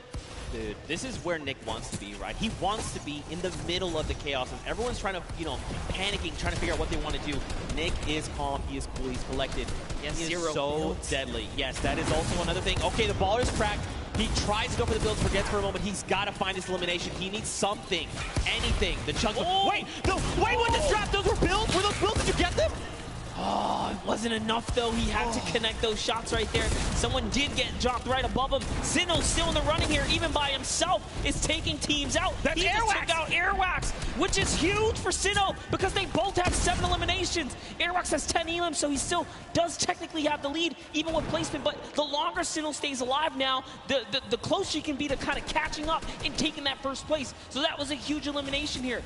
Dude, this is where Nick wants to be, right? He wants to be in the middle of the chaos. And everyone's trying to, you know, panicking, trying to figure out what they want to do. Nick is calm. He is cool. He's collected. Yes, he is zero so builds. deadly. Yes, that is also another thing. Okay, the baller is cracked. He tries to go for the builds, forgets for a moment. He's got to find his elimination. He needs something, anything. The chunk. Wait, what the strap? Those were builds? Were those builds? Did you get them? Oh, it wasn't enough, though. He had to connect those shots right there. Someone did get dropped right above him. Sinnoh's still in the running here, even by himself, is taking teams out. That's he just Airwax. took out Airwax, which is huge for Sinnoh because they both have 7 eliminations. Airwax has 10 elims, so he still does technically have the lead, even with placement. But the longer Sinnoh stays alive now, the closer he can be to kind of catching up and taking that first place. So that was a huge elimination here.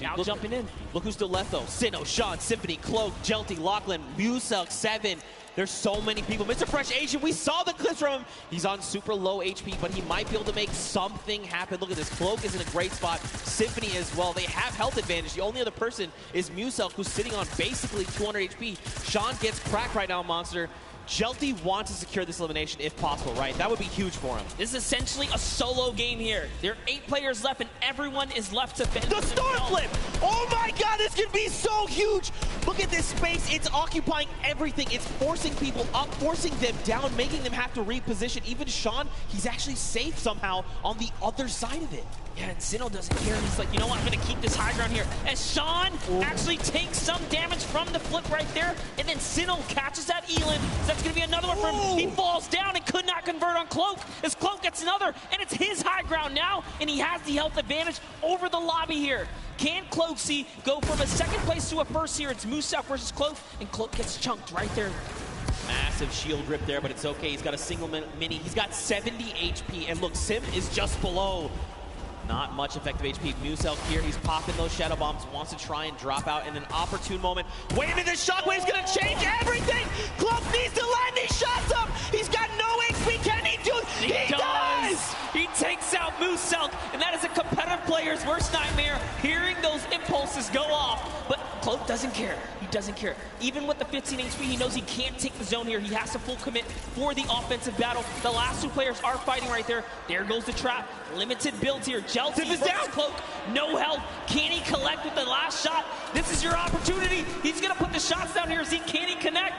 Now jumping in. Look who's still left, though. Sinnoh, Sean, Symphony, Cloak, Jelty, Lachlan, Muselk, 7. There's so many people. Mr. Fresh Asian, we saw the clips from him. He's on super low HP, but he might be able to make something happen. Look at this. Cloak is in a great spot. Symphony as well. They have health advantage. The only other person is Muselk, who's sitting on basically 200 HP. Sean gets cracked right now, Monster. Jelty wants to secure this elimination if possible, right? That would be huge for him. This is essentially a solo game here. There are 8 players left, and everyone is left to fend. The storm flip! Oh my god, this could be so huge! Look at this space. It's occupying everything. It's forcing people up, forcing them down, making them have to reposition. Even Sean, he's actually safe somehow on the other side of it. Yeah, and Sinnoh doesn't care. He's like, you know what, I'm going to keep this high ground here. As Sean actually takes some damage from the flip right there, and then Sinnoh catches that Elin. So that's going to be another one for him. He falls down and could not convert on Cloak. As Cloak gets another, and it's his high ground now, and he has the health advantage over the lobby here. Can Cloaksy go from a second place to a first here? It's Muselk versus Cloak, and Cloak gets chunked right there. Massive shield rip there, but it's okay. He's got a single mini. He's got 70 HP, and look, Sim is just below. Not much effective HP. Muselk here, he's popping those shadow bombs, wants to try and drop out in an opportune moment. Wait a minute, this shockwave's gonna change everything! Cloak needs to land these shots up! He's got no HP, can he do it? He does! He takes out Muselk, and that is a competitive player's worst nightmare, hearing those impulses go off. But Cloak doesn't care. He doesn't care. Even with the 15 HP, he knows he can't take the zone here. He has to full commit for the offensive battle. The last 2 players are fighting right there. There goes the trap. Limited builds here. Jelty is down. Cloak, no health. Can he collect with the last shot? This is your opportunity. He's going to put the shots down here. Can he connect?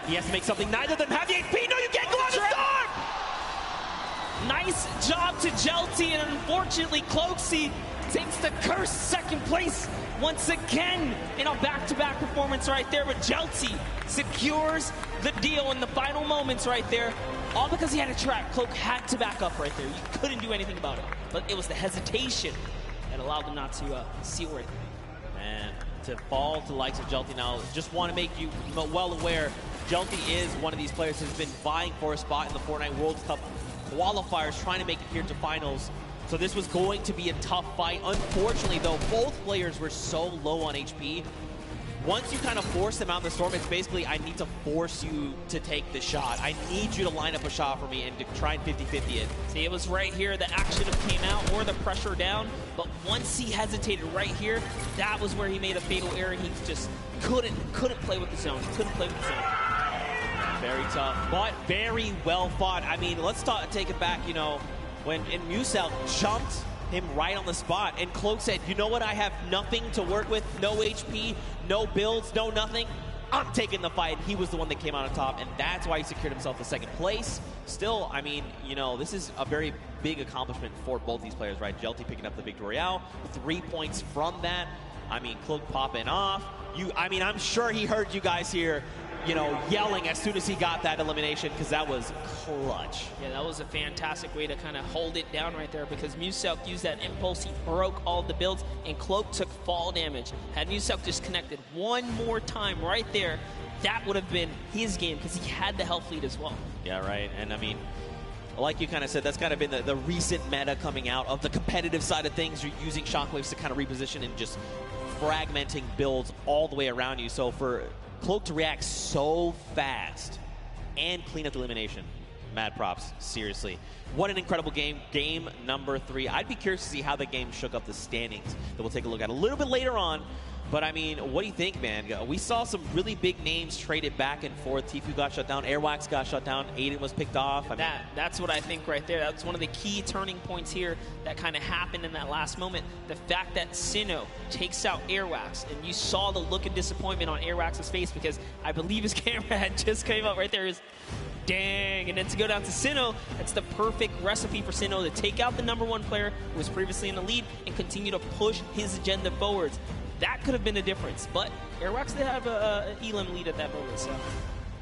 He has to make something. Neither of them have the HP. No, you can't go on the storm! Nice job to Jelty, and unfortunately, Cloaksy takes the cursed second place once again in a back-to-back performance right there. But Jelty secures the deal in the final moments right there. All because he had a trap. Cloak had to back up right there. You couldn't do anything about it. But it was the hesitation that allowed him not to seal it. Man, to fall to the likes of Jelty now, just want to make you well aware, Jelty is one of these players who's been vying for a spot in the Fortnite World Cup qualifiers, trying to make it here to finals. So this was going to be a tough fight. Unfortunately, though, both players were so low on HP. Once you kind of force them out in the storm, it's basically, I need to force you to take the shot. I need you to line up a shot for me and to try and 50-50 it. See, it was right here. The action have came out or the pressure down. But once he hesitated right here, that was where he made a fatal error. He just couldn't play with the zone. He couldn't play with the zone. Very tough, but very well fought. I mean, let's take it back, you know, when Muselk jumped him right on the spot, and Cloak said, you know what, I have nothing to work with, no HP, no builds, no nothing. I'm taking the fight. He was the one that came out on top, and that's why he secured himself the second place. Still, I mean, you know, this is a very big accomplishment for both these players, right? Jelty picking up the Victory Royale, 3 points from that. I mean, Cloak popping off. I mean, I'm sure he heard you guys here, you know, yelling as soon as he got that elimination, because that was clutch. Yeah, that was a fantastic way to kind of hold it down right there, because Muselk used that impulse. He broke all the builds, and Cloak took fall damage. Had Muselk just connected one more time right there, that would have been his game, because he had the health lead as well. Yeah, right. And I mean, like you kind of said, that's kind of been the recent meta coming out of the competitive side of things. You're using shockwaves to kind of reposition and just fragmenting builds all the way around you. So for Cloak to react so fast and clean up the elimination, mad props, seriously. What an incredible game. Game number 3. I'd be curious to see how the game shook up the standings that we'll take a look at a little bit later on. But, I mean, what do you think, man? We saw some really big names traded back and forth. Tfue got shut down. Airwax got shut down. Aiden was picked off. I mean, That's what I think right there. That's one of the key turning points here that kind of happened in that last moment. The fact that Sinnoh takes out Airwax, and you saw the look of disappointment on Airwax's face because I believe his camera had just came up right there. Dang, and then to go down to Sinnoh, that's the perfect recipe for Sinnoh to take out the #1 player who was previously in the lead and continue to push his agenda forwards. That could have been the difference, but Airwax did have an Elim lead at that moment, so.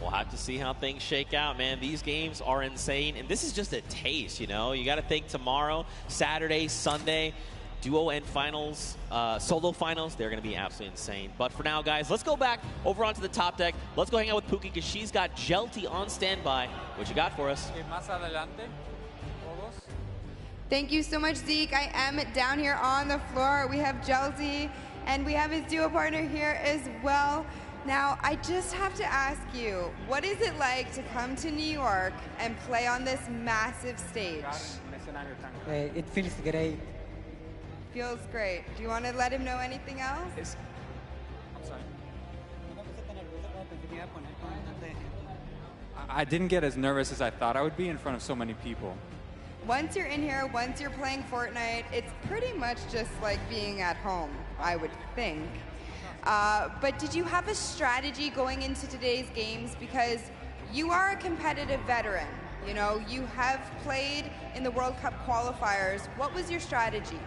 We'll have to see how things shake out, man. These games are insane, and this is just a taste, you know? You got to think tomorrow, Saturday, Sunday, duo and finals, solo finals, they're going to be absolutely insane. But for now, guys, let's go back over onto the top deck. Let's go hang out with Pookie because she's got Jelty on standby. What you got for us? Thank you so much, Zeke. I am down here on the floor. We have Jelty, and we have his duo partner here as well. Now, I just have to ask you, what is it like to come to New York and play on this massive stage? It feels great. Feels great. Do you want to let him know anything else? I'm sorry. I didn't get as nervous as I thought I would be in front of so many people. Once you're in here, once you're playing Fortnite, it's pretty much just like being at home, I would think. But did you have a strategy going into today's games? Because you are a competitive veteran. You know, you have played in the World Cup qualifiers. What was your strategy?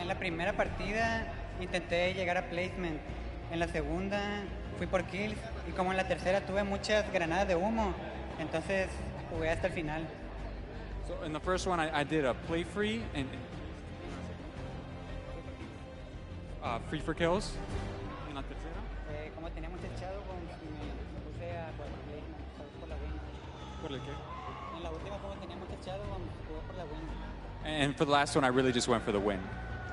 En la primera partida intenté llegar a placement. En la segunda fui por kills. Y como en la tercera tuve muchas granadas de humo, entonces jugué hasta el final. So in the first one, I did a play free and free for kills. En la tercera. Como teníamos el shadow, me puse a por la win. ¿Por el qué? En la última, como teníamos el shadow, jugué por la win. And for the last one, I really just went for the win.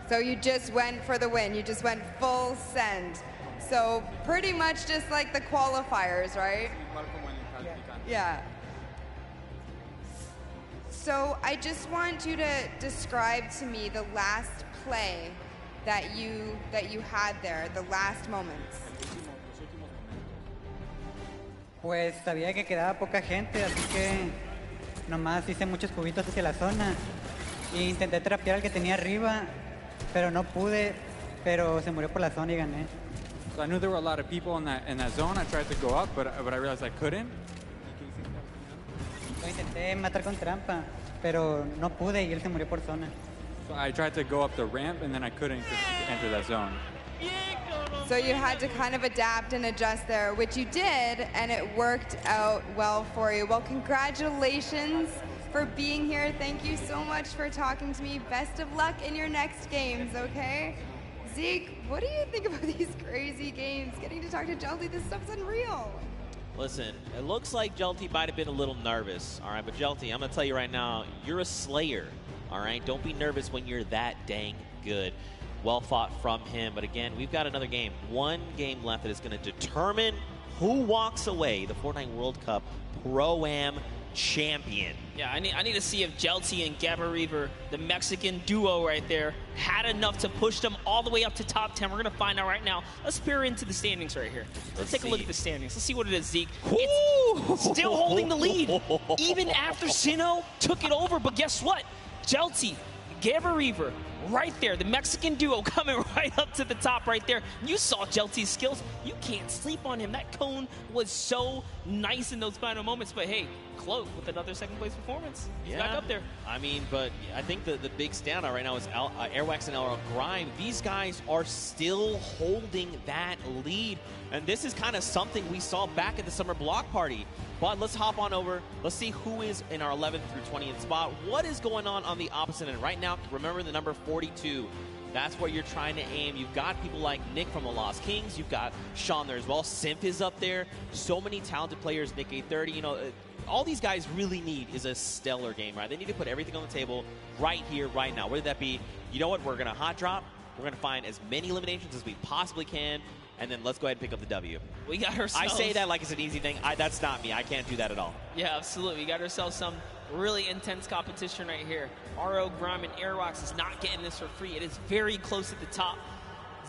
So you just went for the win. You just went full send. So pretty much just like the qualifiers, right? Yeah. So I just want you to describe to me the last play that you had there, the last moments. Pues sabía que quedaba poca gente, así que nomás hice muchos cubitos hacia la zona e intenté trapear al que tenía arriba, pero no pude, pero se murió por la zona y gané. So I knew there were a lot of people in that zone. I tried to go up, but I realized I couldn't. Lo intenté matar con trampa, pero no pude y él se murió por zona. So I tried to go up the ramp and then I couldn't enter that zone. So you had to kind of adapt and adjust there, which you did, and it worked out well for you. Well, congratulations for being here. Thank you so much for talking to me. Best of luck in your next games, okay? Zeke, what do you think about these crazy games? Getting to talk to Jelty, this stuff's unreal. Listen, it looks like Jelty might have been a little nervous, all right? But Jelty, I'm going to tell you right now, you're a slayer, all right? Don't be nervous when you're that dang good. Well fought from him. But again, we've got another game. One game left that is going to determine who walks away the Fortnite World Cup Pro Am champion. Yeah, I need to see if Jelty and GAWildRosie, the Mexican duo right there, had enough to push them all the way up to top 10. We're going to find out right now. Let's peer into the standings right here. Let's take a look at the standings. Let's see what it is, Zeke. It's still holding the lead, even after Sinnoh took it over. But guess what? Jelty, GAWildRosie, right there, the Mexican duo coming right up to the top right there. You saw Jelty's skills. You can't sleep on him. That cone was so nice in those final moments. But hey, Cloak with another second-place performance. He's back up there. I mean, but I think the big standout right now is Airwax and LR Grime. These guys are still holding that lead. And this is kind of something we saw back at the summer block party. But let's hop on over. Let's see who is in our 11th through 20th spot. What is going on the opposite end? Right now, remember the number 42. That's where you're trying to aim. You've got people like Nick from the Lost Kings. You've got Sean there as well. Simp is up there. So many talented players. Nick A30. You know, all these guys really need is a stellar game, right? They need to put everything on the table right here, right now. Whether that be, you know what, we're going to hot drop. We're going to find as many eliminations as we possibly can. And then let's go ahead and pick up the W. We got ourselves... I say that like it's an easy thing. That's not me. I can't do that at all. Yeah, absolutely. We got ourselves some really intense competition right here. RO, Grime, and Airwax is not getting this for free. It is very close at the top.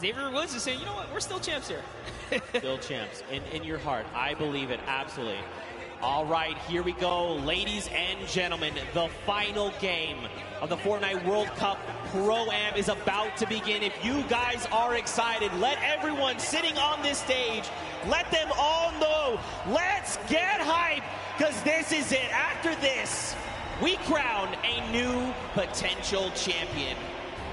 Xavier Woods is saying, you know what, we're still champs here. Still champs. In your heart. I believe it, absolutely. All right, here we go. Ladies and gentlemen, the final game of the Fortnite World Cup Pro Am is about to begin. If you guys are excited, let everyone sitting on this stage, let them all know. Let's get hype, because this is it. After this, we crown a new potential champion.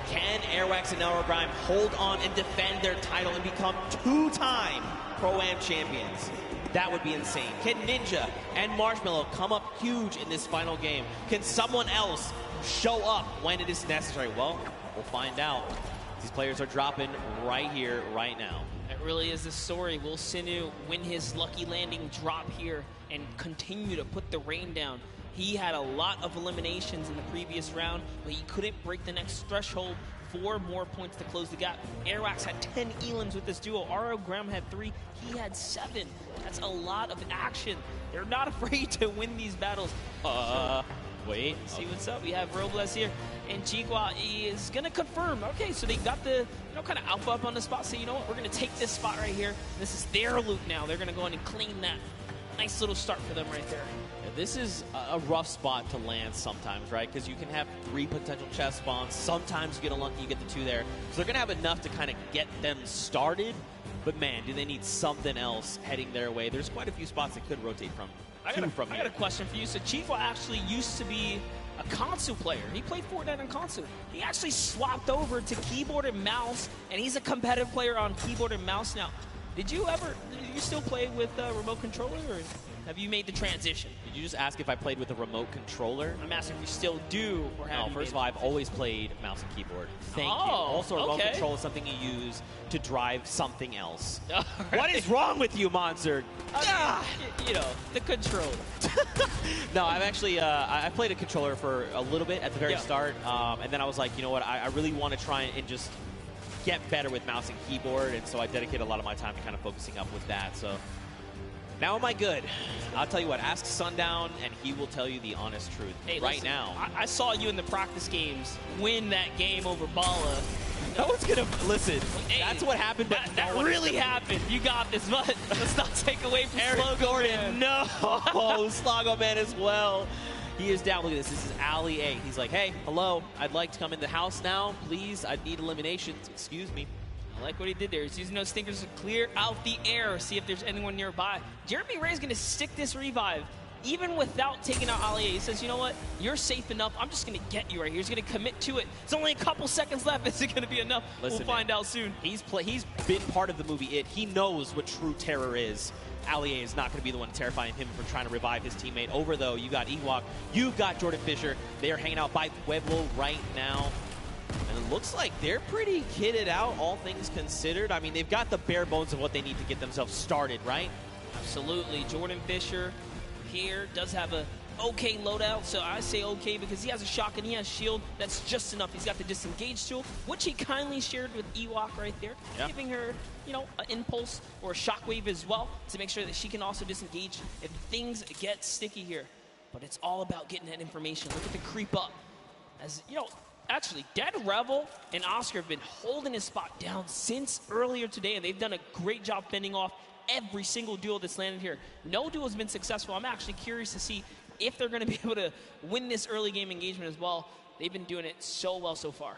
Can Airwax and Elro Grime hold on and defend their title and become two-time Pro Am champions? That would be insane. Can Ninja and Marshmallow come up huge in this final game? Can someone else show up when it is necessary? Well, we'll find out. These players are dropping right here, right now. It really is the story. Will Sinu win his lucky landing drop here and continue to put the rain down? He had a lot of eliminations in the previous round, but he couldn't break the next threshold. 4 more points to close the gap. Airwax had 10 elims with this duo. RO Graham had 3. He had 7. That's a lot of action. They're not afraid to win these battles. Wait. See what's up. We have Robles here, and Chigua is going to confirm. Okay, so they got the, kind of alpha up on the spot. So, you know what? We're going to take this spot right here. This is their loot now. They're going to go in and claim that. Nice little start for them right there. Yeah, this is a rough spot to land sometimes, right? Because you can have 3 potential chest spawns. Sometimes you get unlucky, you get the 2 there. So they're going to have enough to kind of get them started. But, man, do they need something else heading their way? There's quite a few spots that could rotate from. I got a question for you. So Chico actually used to be a console player. He played Fortnite on console. He actually swapped over to keyboard and mouse, and he's a competitive player on keyboard and mouse now. Did you still play with a remote controller, or have you made the transition? Did you just ask if I played with a remote controller? I'm asking if you still do, or have you first of all, I've always played mouse and keyboard. Thank you. Also, a remote control is something you use to drive something else. What is wrong with you, Monster? The controller. No, I've actually I played a controller for a little bit at the very start, and then I was like, you know what, I really want to try and just get better with mouse and keyboard, and so I dedicate a lot of my time to kind of focusing up with that. So now am I good? I'll tell you what, ask Sundown, and he will tell you the honest truth. Hey, right listen, now. I saw you in the practice games win that game over Bala. No one's going to listen. Hey, that's what happened. That really happened. You got this, but let's not take away from Eric Gordon. No, Slago Man as well. He is down. Look at this. This is Ali A. He's like, hey, hello. I'd like to come in the house now, please. I need eliminations. Excuse me. I like what he did there. He's using those stinkers to clear out the air, see if there's anyone nearby. Jeremy Ray's going to stick this revive, even without taking out Ali A. He says, you know what? You're safe enough. I'm just going to get you right here. He's going to commit to it. It's only a couple seconds left. Is it going to be enough? Listen, we'll find out soon. He's been part of the movie It. He knows what true terror is. Ali A is not going to be the one terrifying him for trying to revive his teammate. Over, though, you got Ewok, you've got Jordan Fisher. They are hanging out by Pueblo right now. And it looks like they're pretty kitted out, all things considered. I mean, they've got the bare bones of what they need to get themselves started, right? Absolutely. Jordan Fisher here does have a okay loadout, so I say okay because he has a shotgun, he has shield. That's just enough. He's got the disengage tool, which he kindly shared with Ewok right there, giving her, an impulse or a shockwave as well to make sure that she can also disengage if things get sticky here. But it's all about getting that information. Look at the creep up. As actually, Dead Rebel and Oscar have been holding his spot down since earlier today, and they've done a great job fending off every single duel that's landed here. No duel has been successful. I'm actually curious to see if they're going to be able to win this early game engagement as well. They've been doing it so well so far.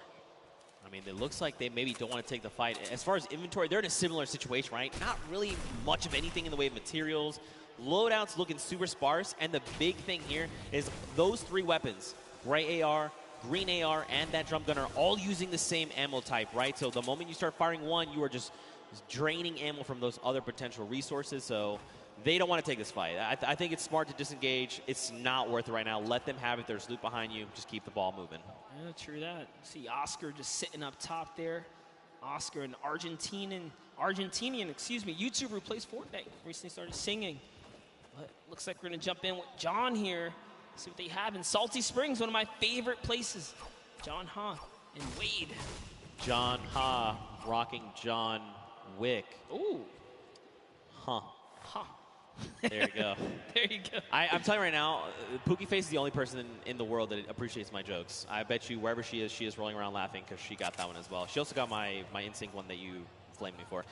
I mean, it looks like they maybe don't want to take the fight. As far as inventory, they're in a similar situation, right? Not really much of anything in the way of materials. Loadouts looking super sparse, and the big thing here is those 3 weapons, gray AR, green AR, and that drum gunner, all using the same ammo type, right? So the moment you start firing one, you are just draining ammo from those other potential resources. So they don't want to take this fight. I think it's smart to disengage. It's not worth it right now. Let them have it. There's loot behind you. Just keep the ball moving. Yeah, true that. See Oscar just sitting up top there. Oscar, an Argentinian YouTuber who plays Fortnite. Recently started singing. But looks like we're going to jump in with John here. See what they have in Salty Springs, one of my favorite places. John Ha and Wade. John Ha rocking John Wick. Ooh. Huh. Huh. There you go. There you go. I'm telling you right now, Pookie Face is the only person in the world that appreciates my jokes. I bet you wherever she is rolling around laughing because she got that one as well. She also got my Instinct one that you flamed me for.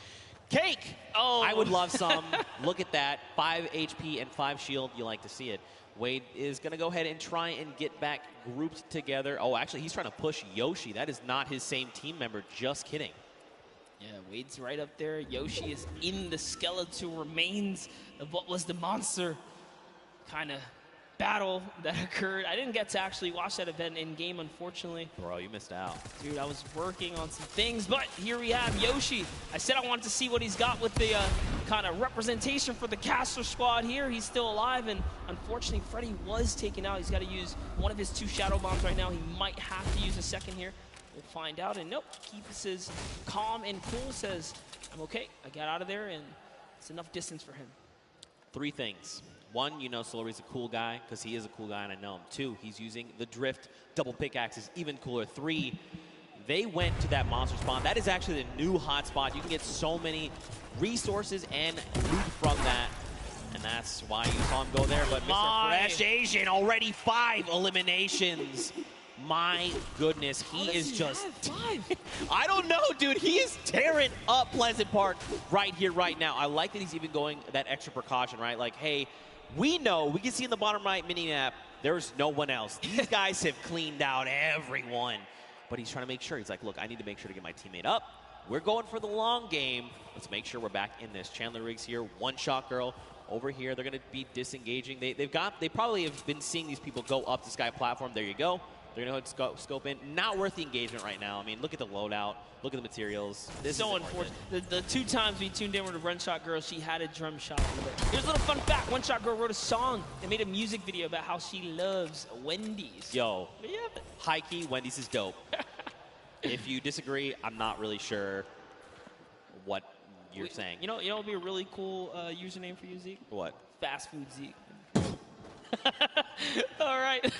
Cake! Oh. I would love some. Look at that. 5 HP and 5 shield. You like to see it. Wade is going to go ahead and try and get back grouped together. Oh, actually, he's trying to push Yoshi. That is not his same team member. Just kidding. Yeah, Wade's right up there. Yoshi is in the skeletal remains of what was the monster kind of battle that occurred. I didn't get to actually watch that event in-game, unfortunately. Bro, you missed out. Dude, I was working on some things, but here we have Yoshi. I said I wanted to see what he's got with the kind of representation for the caster squad here. He's still alive, and unfortunately, Freddy was taken out. He's got to use one of his 2 Shadow Bombs right now. He might have to use a second here. We'll find out, and nope, keeps his calm and cool, says, I'm okay, I got out of there, and it's enough distance for him. 3 things. 1, you know Solari's a cool guy, because he is a cool guy, and I know him. 2, he's using the drift double pickaxes, even cooler. 3, they went to that monster spawn. That is actually the new hotspot. You can get so many resources and loot from that, and that's why you saw him go there. But Mr. Fresh Asian, already 5 eliminations. My goodness, he is just... I don't know, dude. He is tearing up Pleasant Park right here, right now. I like that he's even going that extra precaution, right? Like, hey, we know, we can see in the bottom right mini-map, there's no one else. These guys have cleaned out everyone. But he's trying to make sure. He's like, look, I need to make sure to get my teammate up. We're going for the long game. Let's make sure we're back in this. Chandler Riggs here, one-shot girl. Over here, they're going to be disengaging. They probably have been seeing these people go up the sky platform. There you go. They're going to scope in. Not worth the engagement right now. I mean, look at the loadout. Look at the materials. This is so unfortunate. The 2 times we tuned in with a One Shot Girl, she had a drum shot. Here's a little fun fact. One Shot Girl wrote a song and made a music video about how she loves Wendy's. Yo, high key, Wendy's is dope. If you disagree, I'm not really sure what you're saying. You know what would be a really cool username for you, Zeke? What? Fast Food Zeke. All right.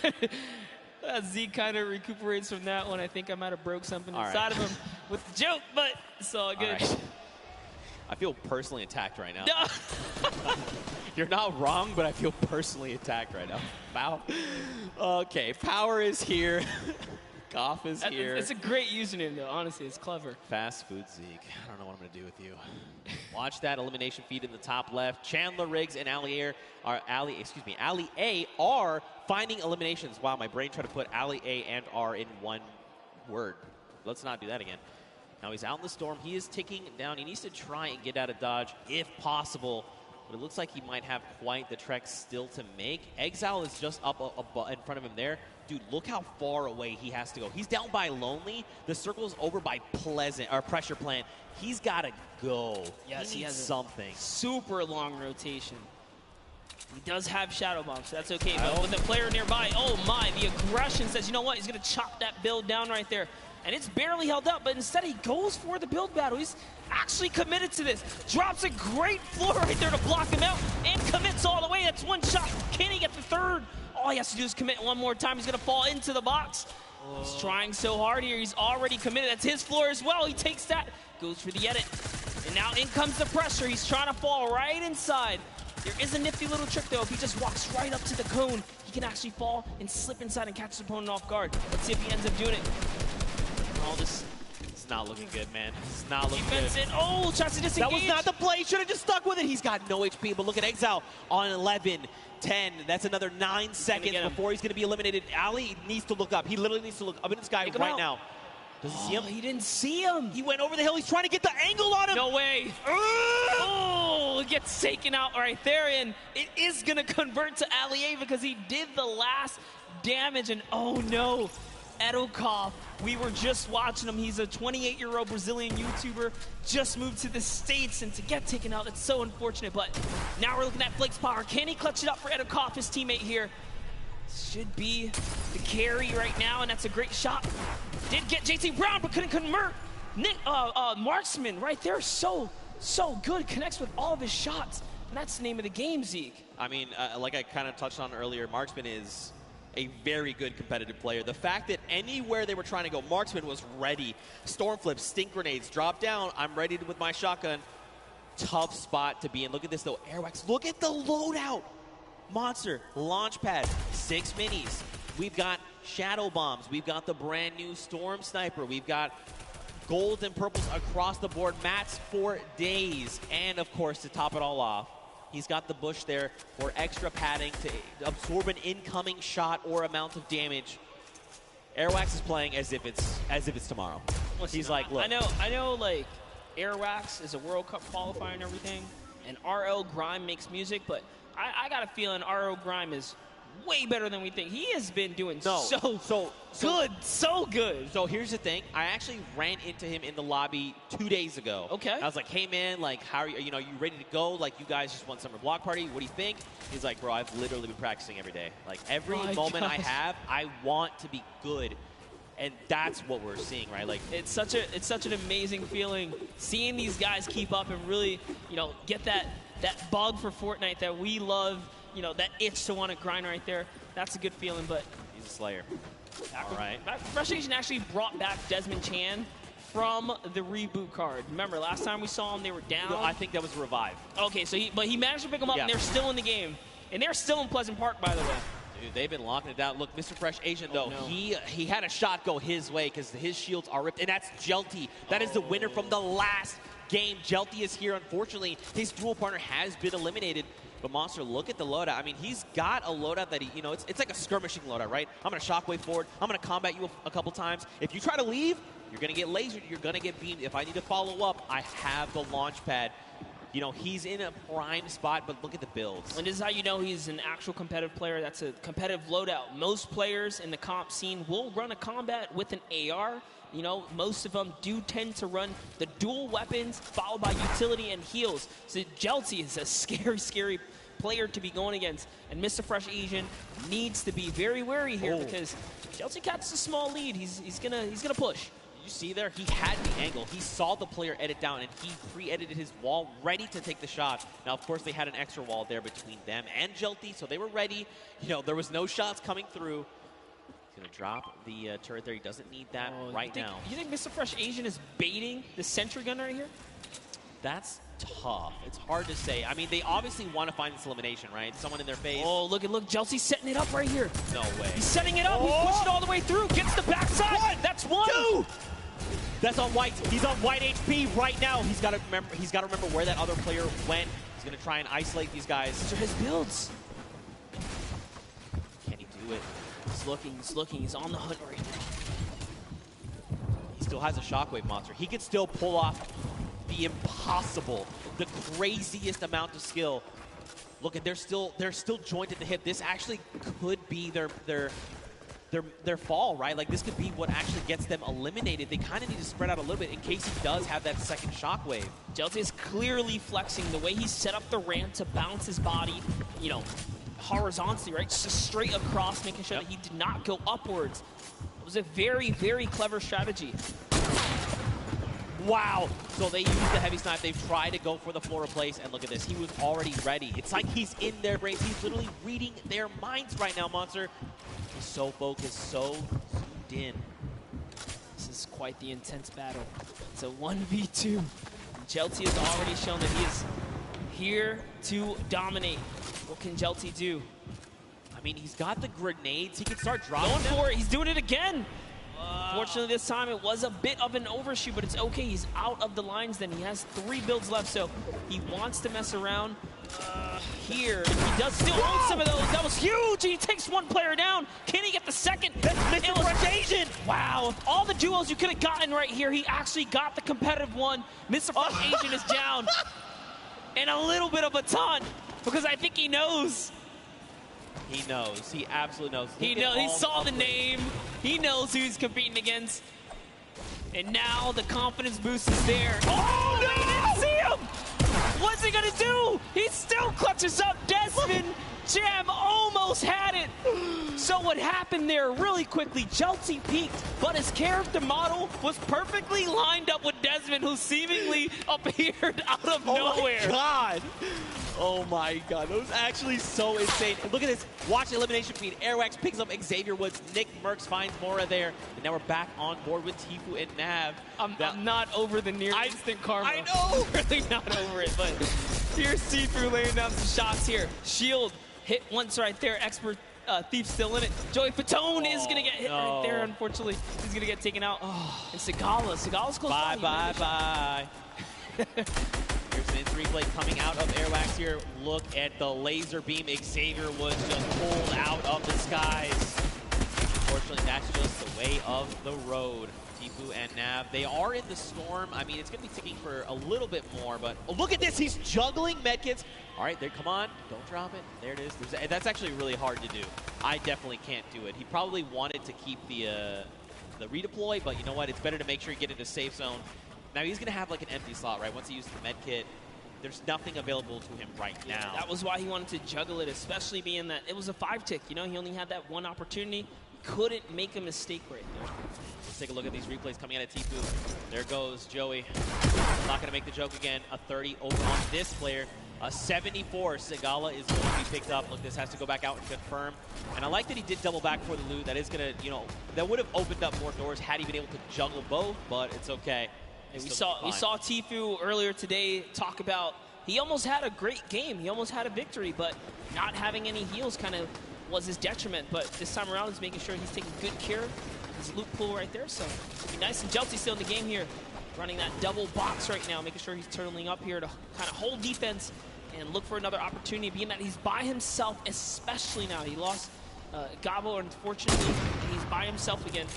Zeke kind of recuperates from that one. I think I might have broke something inside of him with the joke, but it's all good. All right. I feel personally attacked right now. You're not wrong, but I feel personally attacked right now. Wow. Okay, Power is here. Goff is here. It's a great username, though. Honestly, it's clever. Fast Food Zeke. I don't know what I'm going to do with you. Watch that elimination feed in the top left. Chandler Riggs and Ali A are finding eliminations. Wow, my brain tried to put Ali A and R in one word. Let's not do that again. Now he's out in the storm. He is ticking down. He needs to try and get out of dodge if possible. But it looks like he might have quite the trek still to make. Exile is just up in front of him there. Dude, look how far away he has to go. He's down by Lonely. The circle is over by Pressure Plant. He's got to go. Yes, he has something. Super long rotation. He does have Shadow Bomb, so that's okay. But with the player nearby, oh my, the aggression says, you know what? He's going to chop that build down right there. And it's barely held up, but instead he goes for the build battle. He's actually committed to this. Drops a great floor right there to block him out and commits all the way. That's one shot. Can he get the third? All he has to do is commit one more time. He's going to fall into the box. He's trying so hard here. He's already committed. That's his floor as well. He takes that, goes for the edit. And now in comes the pressure. He's trying to fall right inside. There is a nifty little trick, though. If he just walks right up to the cone, he can actually fall and slip inside and catch his opponent off guard. Let's see if he ends up doing it. All this. It's not looking good, man. It's not looking Defense good. In. Oh, tries to disengage. That was not the play. He should have just stuck with it. He's got no HP, but look at Exile on 11, 10. That's another 9 seconds before he's going to be eliminated. Ali needs to look up. He literally needs to look up in the sky right now. Does he see him? He didn't see him. He went over the hill. He's trying to get the angle on him. No way. Oh, gets taken out right there, and it is going to convert to Ali A because he did the last damage, and oh no. Edokov, we were just watching him. He's a 28-year-old Brazilian YouTuber, just moved to the States, and to get taken out, it's so unfortunate. But now we're looking at Flake's Power. Can he clutch it up for Edokov, his teammate here? Should be the carry right now, and that's a great shot. Did get JT Brown, but couldn't convert. Marksman right there, so good. Connects with all of his shots, and that's the name of the game, Zeke. I mean, like I kind of touched on earlier, Marksman is a very good competitive player. The fact that anywhere they were trying to go, Marksman was ready. Storm flips, stink grenades, drop down. I'm ready with my shotgun. tough spot to be in. Look at this, though. Airwax, look at the loadout. Monster, launch pad, 6 minis. We've got shadow bombs. We've got the brand new storm sniper. We've got golds and purples across the board. Mats for days. And, of course, to top it all off, he's got the bush there for extra padding to absorb an incoming shot or amount of damage. Airwax is playing as if it's tomorrow. He's like, look. I know, like, Airwax is a World Cup qualifier and everything, and RL Grime makes music, but I got a feeling RL Grime is way better than we think. He has been doing so good. So here's the thing. I actually ran into him in the lobby 2 days ago. Okay. I was like, hey, man, like, how are you? You know, you ready to go? Like, you guys just won Summer Block Party. What do you think? He's like, bro, I've literally been practicing every day. Like, every moment I have, I want to be good. And that's what we're seeing, right? Like, it's such an amazing feeling seeing these guys keep up and really, you know, get that bug for Fortnite that we love, you know, that itch to want to grind right there. That's a good feeling, but he's a slayer. All right. Fresh Asian actually brought back Desmond Chan from the reboot card. Remember, last time we saw him, they were down. No, I think that was Revive. Okay, so he managed to pick them up, and they're still in the game. And they're still in Pleasant Park, by the way. Dude, they've been locking it down. Look, Mr. Fresh Asian, though, he had a shot go his way because his shields are ripped, and that's Jelty. That is the winner from the last game. Jelty is here. Unfortunately, his dual partner has been eliminated. But Monster, look at the loadout. I mean, he's got a loadout that you know, it's like a skirmishing loadout, right? I'm going to shockwave forward. I'm going to combat you a couple times. If you try to leave, you're going to get lasered. You're going to get beamed. If I need to follow up, I have the launch pad. You know, he's in a prime spot, but look at the builds. And this is how you know he's an actual competitive player. That's a competitive loadout. Most players in the comp scene will run a combat with an AR. You know, most of them do tend to run the dual weapons followed by utility and heals. So Jelty is a scary player to be going against. And Mr. Fresh Asian needs to be very wary here because Jelty catches a small lead. He's gonna push. You see there, he had the angle. He saw the player edit down, and he pre-edited his wall, ready to take the shot. Now, of course, they had an extra wall there between them and Jelty, so they were ready. You know, there was no shots coming through. He's going to drop the turret there. He doesn't need that now. You think Mr. Fresh Asian is baiting the sentry gun right here? That's tough. It's hard to say. I mean, they obviously want to find this elimination, right? Someone in their face. Oh, look, Jelty's setting it up right here. No way. He's setting it up. He's pushing all the way through. Gets the backside. That's one. Two. That's on white. He's on white HP right now. He's got to remember where that other player went. He's going to try and isolate these guys. These are his builds. Can he do it? He's looking. He's on the hunt right now. He still has a shockwave monster. He could still pull off the impossible, the craziest amount of skill. Look, at they're still jointed at the hip. This actually could be their fall, right? Like, this could be what actually gets them eliminated. They kind of need to spread out a little bit in case he does have that second shockwave. Jelty is clearly flexing the way he set up the ramp to bounce his body, you know, horizontally, right? Just straight across, making sure that he did not go upwards. It was a very, very clever strategy. Wow. So they used the heavy snipe. They've tried to go for the floor replace, and look at this. He was already ready. It's like he's in their brains. He's literally reading their minds right now, Monster. He's so focused, so zoomed in. This is quite the intense battle. It's a 1v2. Jelty has already shown that he is here to dominate. What can Jelty do? I mean, he's got the grenades. He can start dropping Going them. for it. He's doing it again. Fortunately, this time it was a bit of an overshoot, but it's okay. He's out of the lines then. He has 3 builds left, so he wants to mess around here. He does still own some of those. That was huge. He takes one player down. Can he get the second? That's Mr. Fresh Asian. Wow. All the duos you could have gotten right here, he actually got the competitive one. Mr. Fresh Asian is down. And a little bit of a taunt, because I think he knows. He knows. He absolutely knows. He knows. He saw the name. He knows who he's competing against. And now the confidence boost is there. Oh, no! He didn't see him! What's he gonna do? He still clutches up. Desmond Jam almost had it. So what happened there really quickly, Jelty peaked, but his character model was perfectly lined up with Desmond, who seemingly appeared out of nowhere. Oh my God. Oh my god, that was actually so insane. And look at this. Watch the elimination feed. Airwax picks up Xavier Woods. Nick Merckx finds Mora there. And now we're back on board with Tfue and Nav. I'm not over the near instant karma. I know! Really not over it, but here's Tfue laying down some shots here. Shield hit once right there. Expert Thief still in it. Joey Fatone is going to get hit right there, unfortunately. He's going to get taken out. And Sigala's close by. Bye. Here's an instant replay coming out of Airwax here. Look at the laser beam Xavier Woods just pulled out of the skies. Unfortunately, that's just the way of the road. Tfue and Nav, they are in the storm. I mean, it's going to be ticking for a little bit more, but look at this. He's juggling medkits. All right, there, come on. Don't drop it. There it is. That's actually really hard to do. I definitely can't do it. He probably wanted to keep the redeploy, but you know what? It's better to make sure you get into safe zone. Now, he's going to have like an empty slot, right? Once he uses the med kit, there's nothing available to him right now. That was why he wanted to juggle it, especially being that it was a 5-tick. You know, he only had that one opportunity. Couldn't make a mistake right there. Let's take a look at these replays coming out of Tfue. There goes Joey. Not going to make the joke again. A 30 over on this player. A 74. Sigala is going to be picked up. Look, this has to go back out and confirm. And I like that he did double back for the loot. That is going to, you know, that would have opened up more doors had he been able to juggle both, but it's okay. We saw Tfue earlier today talk about he almost had a great game. He almost had a victory, but not having any heals kind of was his detriment. But this time around, he's making sure he's taking good care of his loot pool right there. So it's going to be nice. And Jeltsy's still in the game here, running that double box right now, making sure he's turtling up here to kind of hold defense and look for another opportunity, being that he's by himself, especially now. He lost Gabo, unfortunately, and he's by himself again.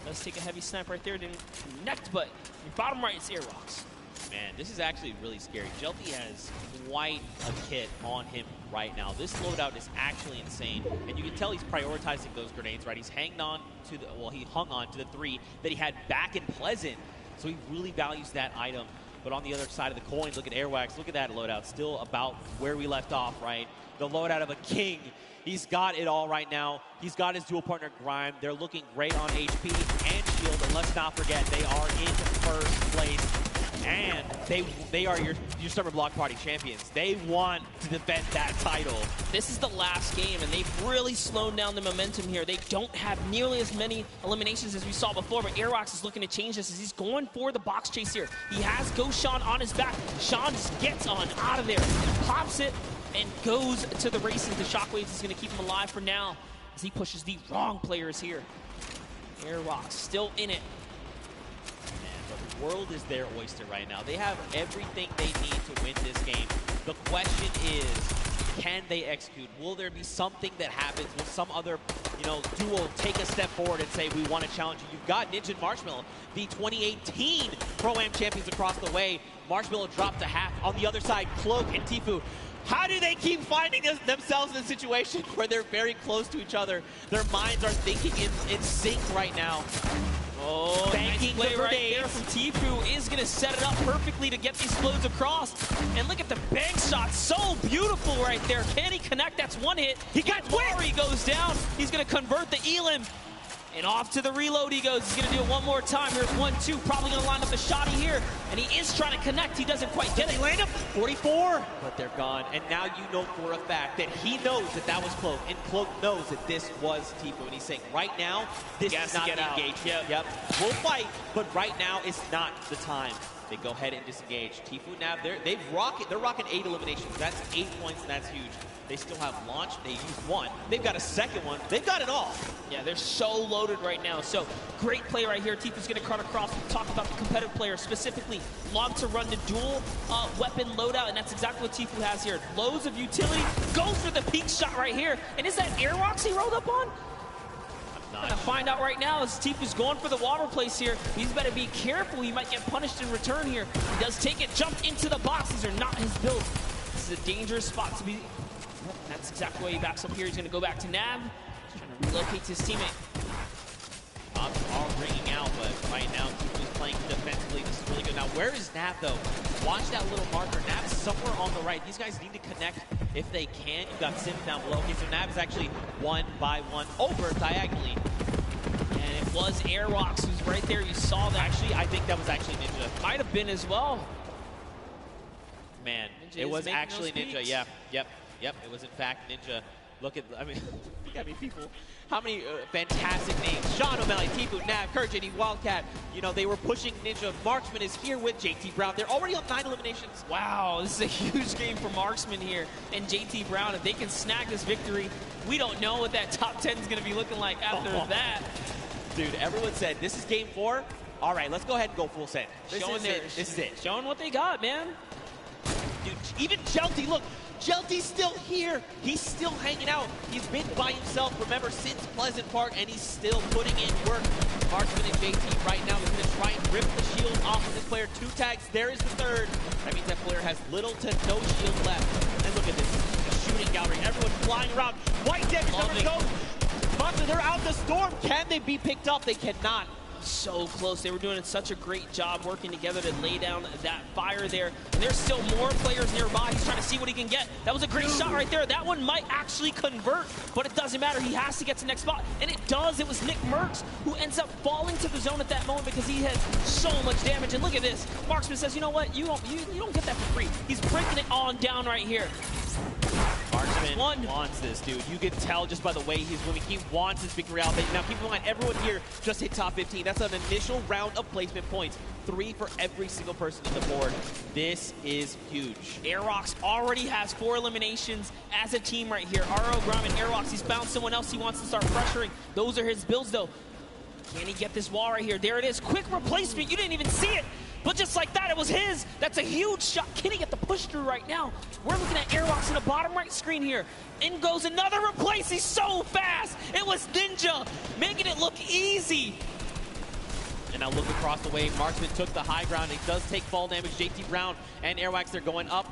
Let's take a heavy snipe right there. Didn't connect, but bottom right, it's Airrocks. Man, this is actually really scary. Jelty has quite a kit on him right now. This loadout is actually insane, and you can tell he's prioritizing those grenades, right? He's hanging on to the, well, he hung on to the 3 that he had back in Pleasant, so he really values that item. But on the other side of the coin, look at Airwax. Look at that loadout. Still about where we left off, right? The loadout of a king. He's got it all right now. He's got his dual partner Grime. They're looking great on HP and shield. And let's not forget, they are in first place. And they are your summer block party champions. They want to defend that title. This is the last game, and they've really slowed down the momentum here. They don't have nearly as many eliminations as we saw before, but Airrocks is looking to change this as he's going for the box chase here. He has Ghost Sean on his back. Sean just gets on out of there, pops it, and goes to the races. The Shockwaves is going to keep him alive for now as he pushes the wrong players here. Airrocks still in it. The world is their oyster right now. They have everything they need to win this game. The question is, can they execute? Will there be something that happens? Will some other, duo take a step forward and say, we want to challenge you? You've got Ninja and Marshmallow, the 2018 Pro Am champions across the way. Marshmallow dropped to half. On the other side, Cloak and Tfue. How do they keep finding themselves in a situation where they're very close to each other? Their minds are thinking in sync right now. Oh, nice play right there from Tfue is going to set it up perfectly to get these flows across. And look at the bank shot. So beautiful right there. Can he connect? That's one hit. He got where he goes down. He's going to convert the Elim. And off to the reload he goes. He's going to do it one more time. Here's 1-2. Probably going to line up the shotty here. And he is trying to connect. He doesn't quite get it. Land him. 44. But they're gone. And now you know for a fact that he knows that that was Cloak. And Cloak knows that this was Tfue. And he's saying, right now, this is not the engagement. Yep. We'll fight, but right now is not the time. They go ahead and disengage. Tfue now, they're rocking 8 eliminations. That's 8 points, and that's huge. They still have launch. They used 1. They've got a second one. They've got it all. Yeah, they're so loaded right now. So great play right here. Tfue's going to cut across. We talk about the competitive player specifically. Love to run the dual weapon loadout, and that's exactly what Tfue has here. Loads of utility. Goes for the peak shot right here. And is that Airrocks he rolled up on? I'm going to find out right now as Tfue's going for the water place here. He's better be careful. He might get punished in return here. He does take it, jump into the box. These are not his builds. This is a dangerous spot to be. That's exactly why he backs up here. He's going to go back to Nav. He's trying to relocate to his teammate. Bombs are ringing out, but right now Tfue's playing defensively. This is really good. Now, where is Nav, though? Watch that little marker. Nav is somewhere on the right. These guys need to connect if they can. You've got Sims down below. Okay, so Nav is actually 1 by 1 over diagonally. And it was Airrocks who's right there. You saw that. Actually, I think that was actually Ninja. Might have been as well. man. Ninja It is was making actually those Ninja. peaks. Yep. It was in fact Ninja. Look at, I mean, look at me, people. How many fantastic names. Sean O'Malley, Tifu, Nav, Kurt, JD, Wildcat. You know, they were pushing Ninja. Marksman is here with JT Brown. They're already on 9 eliminations. Wow, this is a huge game for Marksman here and JT Brown. If they can snag this victory, we don't know what that top 10 is going to be looking like after that. Dude, everyone said, this is game 4. All right, let's go ahead and go full send. This is it. Showing what they got, man. Dude, even Jelty, look. Jelty's still here. He's still hanging out. He's been by himself, remember, since Pleasant Park, and he's still putting in work. Marksman and JT right now is going to try and rip the shield off of this player. 2 tags. There is the 3rd. That means that player has little to no shield left. And look at this. The shooting gallery. Everyone flying around. White damage number goes. Monster, they're out the storm. Can they be picked up? They cannot. So close. They were doing such a great job working together to lay down that fire there. And there's still more players nearby. He's trying to see what he can get. That was a great shot right there. That one might actually convert, but it doesn't matter. He has to get to the next spot. And it does. It was Nick Merckx who ends up falling to the zone at that moment because he has so much damage. And look at this. Marksman says, you know what? You don't get that for free. He's breaking it on down right here. Marksman wants this, dude. You can tell just by the way he's moving. He wants this victory out. Now, keep in mind, everyone here just hit top 15. That's an initial round of placement points. 3 for every single person on the board. This is huge. Aerox already has 4 eliminations as a team right here. RO, Grom, and Aerox. He's found someone else he wants to start pressuring. Those are his builds, though. Can he get this wall right here? There it is. Quick replacement. You didn't even see it. But just like that, it was his. That's a huge shot. Can he get the push through right now? We're looking at Airwalks in the bottom right screen here. In goes another replace. He's so fast. It was Ninja making it look easy. And now look across the way. Marksman took the high ground. He does take fall damage. JT Brown and Airwax, they're going up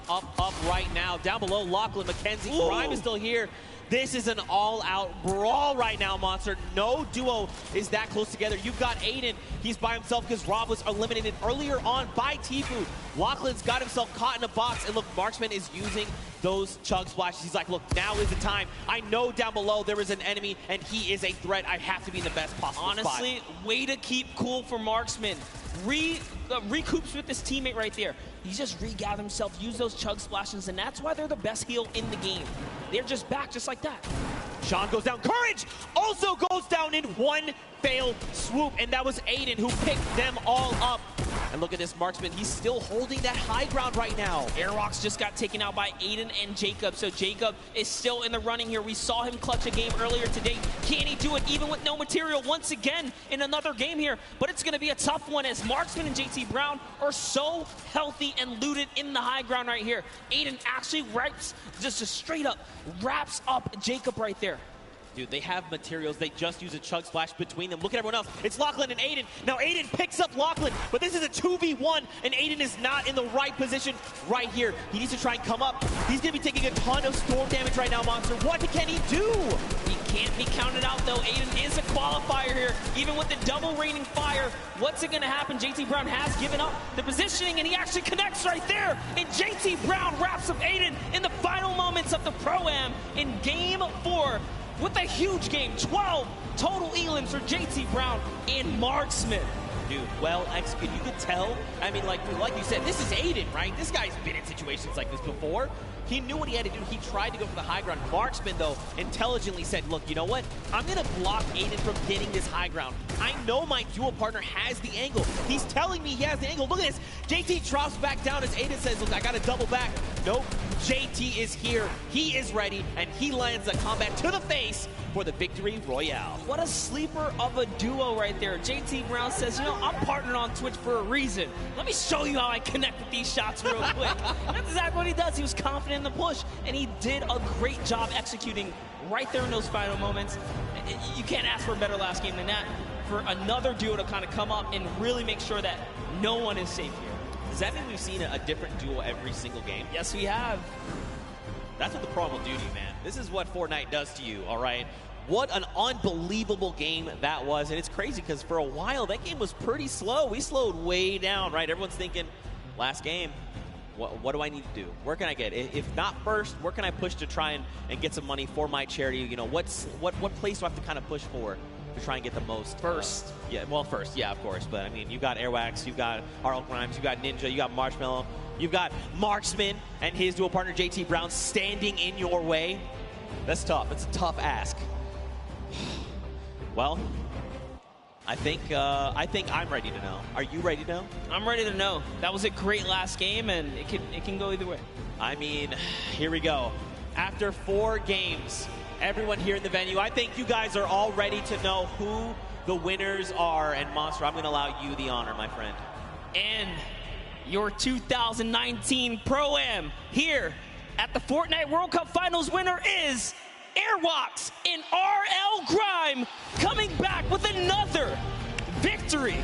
right now. Down below, Lachlan, McKenzie, Grime is still here. This is an all-out brawl right now, Monster. No duo is that close together. You've got Aiden. He's by himself because Rob was eliminated earlier on by Tifu. Lachlan's got himself caught in a box. And look, Marksman is using those chug splashes. He's like, look, now is the time. I know down below there is an enemy, and he is a threat. I have to be in the best possible spot. Honestly, way to keep cool for Marksman. Recoups with this teammate right there. He just regathered himself, use those chug splashes, and that's why they're the best heal in the game. They're just back just like that. Sean goes down. Courage also goes down in one failed swoop, and that was Aiden who picked them all up. And look at this Marksman. He's still holding that high ground right now. Airwalks just got taken out by Aiden and Jacob, so Jacob is still in the running here. We saw him clutch a game earlier today. Can he do it even with no material once again in another game here? But it's going to be a tough one as Marksman and JT Brown are so healthy and looted in the high ground right here. Aiden actually just straight up wraps up Jacob right there. Dude, they have materials. They just use a chug splash between them. Look at everyone else. It's Lachlan and Aiden. Now Aiden picks up Lachlan, but this is a 2v1, and Aiden is not in the right position right here. He needs to try and come up. He's going to be taking a ton of storm damage right now, Monster. What can he do? He can't be counted out, though. Aiden is a qualifier here, even with the double raining fire. What's it going to happen? JT Brown has given up the positioning, and he actually connects right there. And JT Brown wraps up Aiden in the final moments of the Pro Am in Game 4. With a huge game, 12 total elims for JT Brown and Marksman. Dude, well executed. You could tell. I mean, like you said, this is Aiden, right? This guy's been in situations like this before. He knew what he had to do. He tried to go for the high ground. Marksman, though, intelligently said, look, you know what? I'm going to block Aiden from getting this high ground. I know my dual partner has the angle. He's telling me he has the angle. Look at this. JT drops back down as Aiden says, look, I got to double back. Nope. JT is here. He is ready, and he lands a combat to the face for the victory royale. What a sleeper of a duo right there. JT Brown says, you know, I'm partnered on Twitch for a reason. Let me show you how I connect with these shots real quick. That's exactly what he does. He was confident in the push, and he did a great job executing right there in those final moments. You can't ask for a better last game than that for another duo to kind of come up and really make sure that no one is safe here. Does that mean we've seen a different duo every single game? Yes, we have. That's what the Pro Am will do to you, man. This is what Fortnite does to you, all right? What an unbelievable game that was. And it's crazy because for a while, that game was pretty slow. We slowed way down, right? Everyone's thinking, last game, what do I need to do? Where can I get? If not first, where can I push to try and get some money for my charity? You know, what place do I have to kind of push for to try and get the most? First. Yeah, well, first, yeah, of course. But, I mean, you got Airwax, you got Arl Grimes, you got Ninja, you got Marshmallow, you've got Marksman and his dual partner, JT Brown, standing in your way. That's tough. It's a tough ask. Well, I think I'm ready to know. Are you ready to know? I'm ready to know. That was a great last game, and it can go either way. I mean, here we go. After 4 games, everyone here in the venue, I think you guys are all ready to know who the winners are. And Monster, I'm going to allow you the honor, my friend. And your 2019 Pro Am here at the Fortnite World Cup Finals winner is Airwalks in RL Grime, coming back with another victory.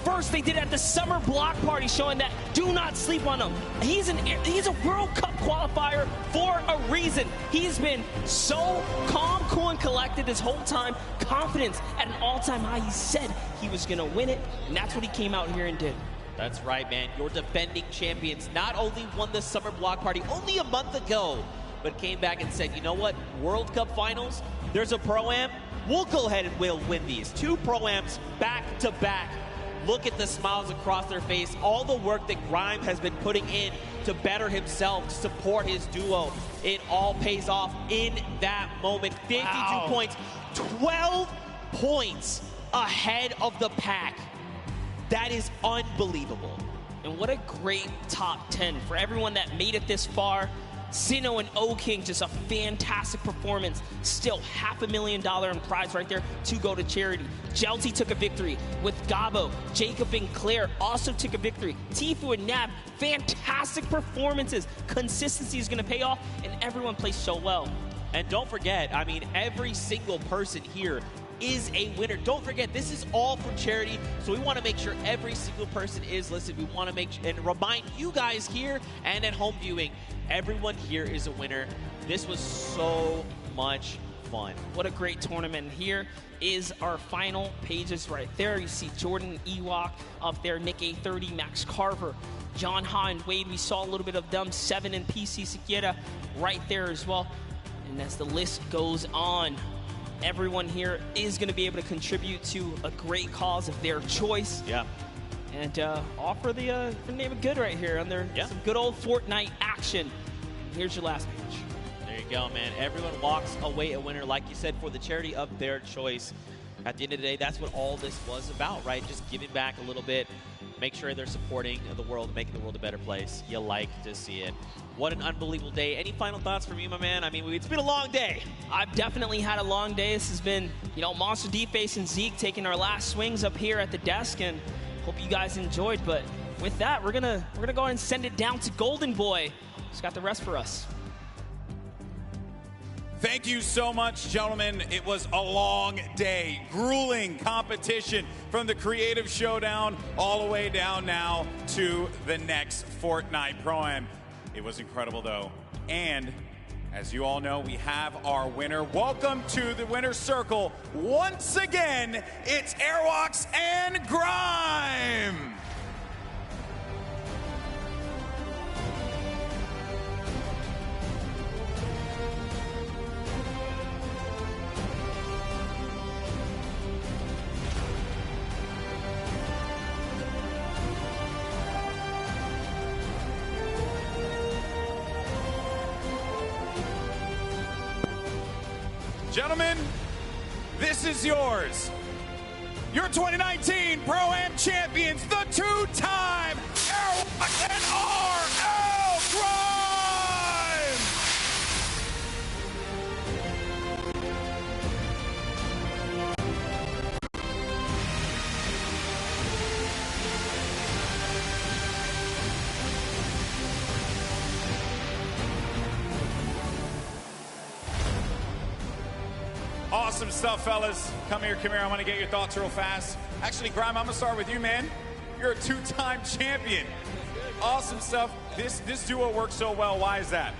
First, they did it at the summer block party, showing that do not sleep on him. He's a World Cup qualifier for a reason. He's been so calm, cool, and collected this whole time. Confidence at an all-time high. He said he was going to win it, and that's what he came out here and did. That's right, man. Your defending champions not only won the summer block party only a month ago, but came back and said, you know what, World Cup Finals, there's a Pro-Am, we'll go ahead and we'll win these. 2 Pro-Ams back-to-back. Look at the smiles across their face, all the work that Grime has been putting in to better himself, to support his duo. It all pays off in that moment. 52 points, 12 points ahead of the pack. That is unbelievable. And what a great top 10 for everyone that made it this far. Sinnoh and O-King, just a fantastic performance. Still $500,000 in prize right there to go to charity. Jelty took a victory with Gabo. Jacob and Claire also took a victory. Tfue and Nav, fantastic performances. Consistency is going to pay off, and everyone plays so well. And don't forget, I mean, every single person here is a winner. Don't forget, this is all for charity, so we want to make sure every single person is listed. We want to make sure and remind you guys here and at home viewing, everyone here is a winner. This was so much fun. What a great tournament. Here is our final pages right there. You see Jordan Ewok up there, Nick A30, Max Carver, John Ha and Wade. We saw a little bit of them, 7 and PC Siqueira right there as well. And as the list goes on, everyone here is going to be able to contribute to a great cause of their choice. Yeah. And offer the name of good right here under some good old Fortnite action. Here's your last page. There you go, man. Everyone walks away a winner, like you said, for the charity of their choice. At the end of the day, that's what all this was about, right? Just giving back a little bit. Make sure they're supporting the world, making the world a better place. You like to see it. What an unbelievable day. Any final thoughts from you, my man? I mean, it's been a long day. I've definitely had a long day. This has been, you know, Monster D-Face and Zeke taking our last swings up here at the desk, and hope you guys enjoyed. But with that, we're gonna go ahead and send it down to Golden Boy. He's got the rest for us. Thank you so much, gentlemen. It was a long day, grueling competition from the Creative Showdown all the way down now to the next Fortnite Pro Am. It was incredible, though. And as you all know, we have our winner. Welcome to the winner's circle. Once again, it's Airwalks and Grime. Gentlemen, this is yours. Your 2019 Pro-Am champions, the 2-time Airwalks and RL Grime! Awesome stuff, fellas. Come here. I want to get your thoughts real fast. Actually, Grime, I'm going to start with you, man. You're a 2-time champion. Awesome stuff. This duo works so well. Why is that?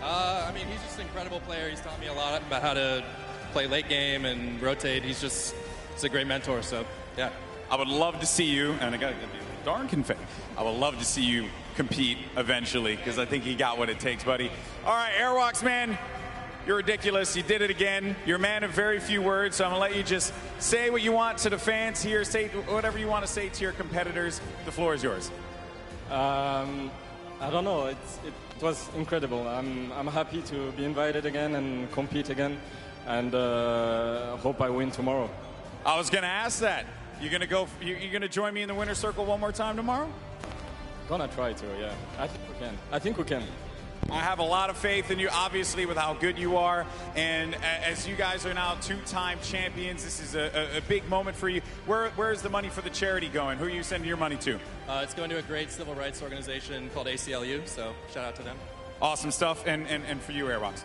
I mean, he's just an incredible player. He's taught me a lot about how to play late game and rotate. He's a great mentor, so, yeah. I would love to see you, and I got to get the darn confetti. I would love to see you compete eventually, because I think you got what it takes, buddy. All right, Airwalks, man. You're ridiculous. You did it again. You're a man of very few words, so I'm going to let you just say what you want to the fans here. Say whatever you want to say to your competitors. The floor is yours. I don't know. It was incredible. I'm happy to be invited again and compete again, and hope I win tomorrow. I was going to ask that. You're going to join me in the winner's circle one more time tomorrow? Gonna try to, yeah. I think we can. I have a lot of faith in you, obviously, with how good you are. And as you guys are now two-time champions, this is a big moment for you. Where's the money for the charity going? Who are you sending your money to? It's going to a great civil rights organization called ACLU, so shout out to them. Awesome stuff. And for you, AWildRosie.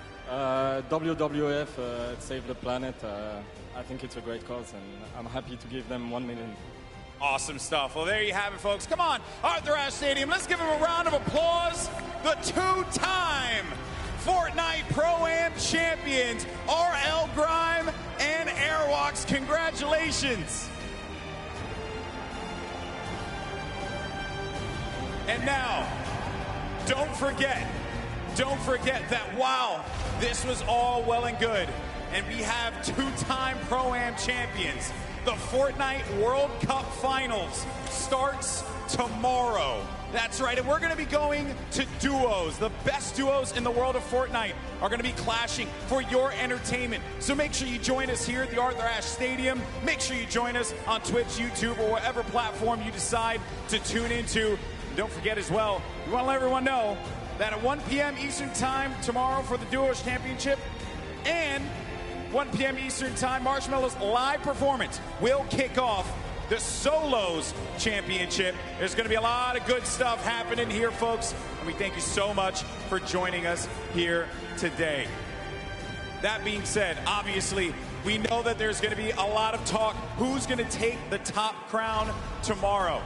WWF, Save the Planet. I think it's a great cause, and I'm happy to give them 1 million. Awesome stuff. Well, there you have it, folks. Come on, Arthur Ashe Stadium. Let's give him a round of applause. The two-time Fortnite Pro Am champions, RL Grime and Airwalks. Congratulations. And now, don't forget that while this was all well and good, and we have two-time Pro Am champions, the Fortnite World Cup Finals starts tomorrow. That's right, and we're going to be going to duos. The best duos in the world of Fortnite are going to be clashing for your entertainment. So make sure you join us here at the Arthur Ashe Stadium. Make sure you join us on Twitch, YouTube, or whatever platform you decide to tune into. And don't forget as well, we want to let everyone know that at 1 p.m. Eastern Time tomorrow for the Duos Championship and 1 p.m. Eastern Time, Marshmallow's live performance will kick off the Solos Championship. There's going to be a lot of good stuff happening here, folks, and we thank you so much for joining us here today. That being said, obviously, we know that there's going to be a lot of talk. Who's going to take the top crown tomorrow?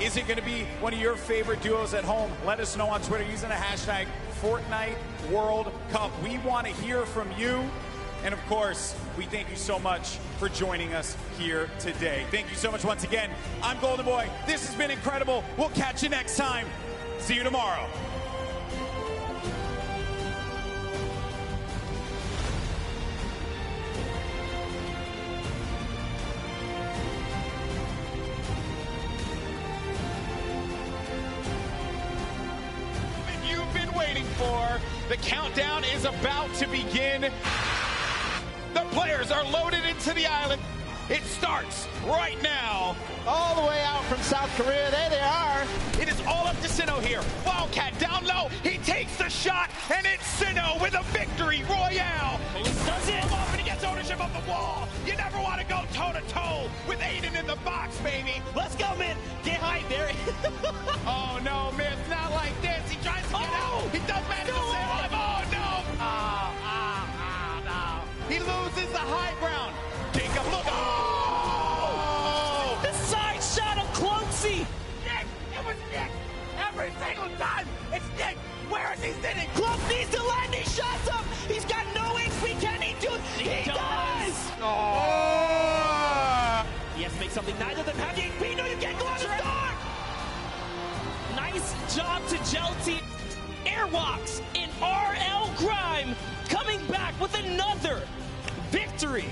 Is it going to be one of your favorite duos at home? Let us know on Twitter using the hashtag Fortnite World Cup. We want to hear from you. And of course, we thank you so much for joining us here today. Thank you so much once again. I'm Golden Boy. This has been incredible. We'll catch you next time. See you tomorrow. You've been waiting for. The countdown is about to begin. The players are loaded into the island. It starts right now. All the way out from South Korea. There they are. It is all up to Sinnoh here. Wildcat down low. He takes the shot, and it's Sinnoh with a victory royale. He does it off, and he gets ownership of the wall. You never want to go toe-to-toe with Aiden in the box, baby. Let's go, man. Get hype there. Oh, no, Myth. Not like this. He tries to get out. He does manage to save him. Oh, no. He loses the high ground. Jacob, look. Oh! The side shot of Closey. Nick! It was Nick! Every single time! It's Nick! Where is he sitting? Close needs to land these shots up. He's got no HP. Can he do it? He does! Oh! He has to make something. Neither of them have the HP. No, you can't go out of the dark! Nice job to Gel Team. Airwalks in RL Grime coming back with another victory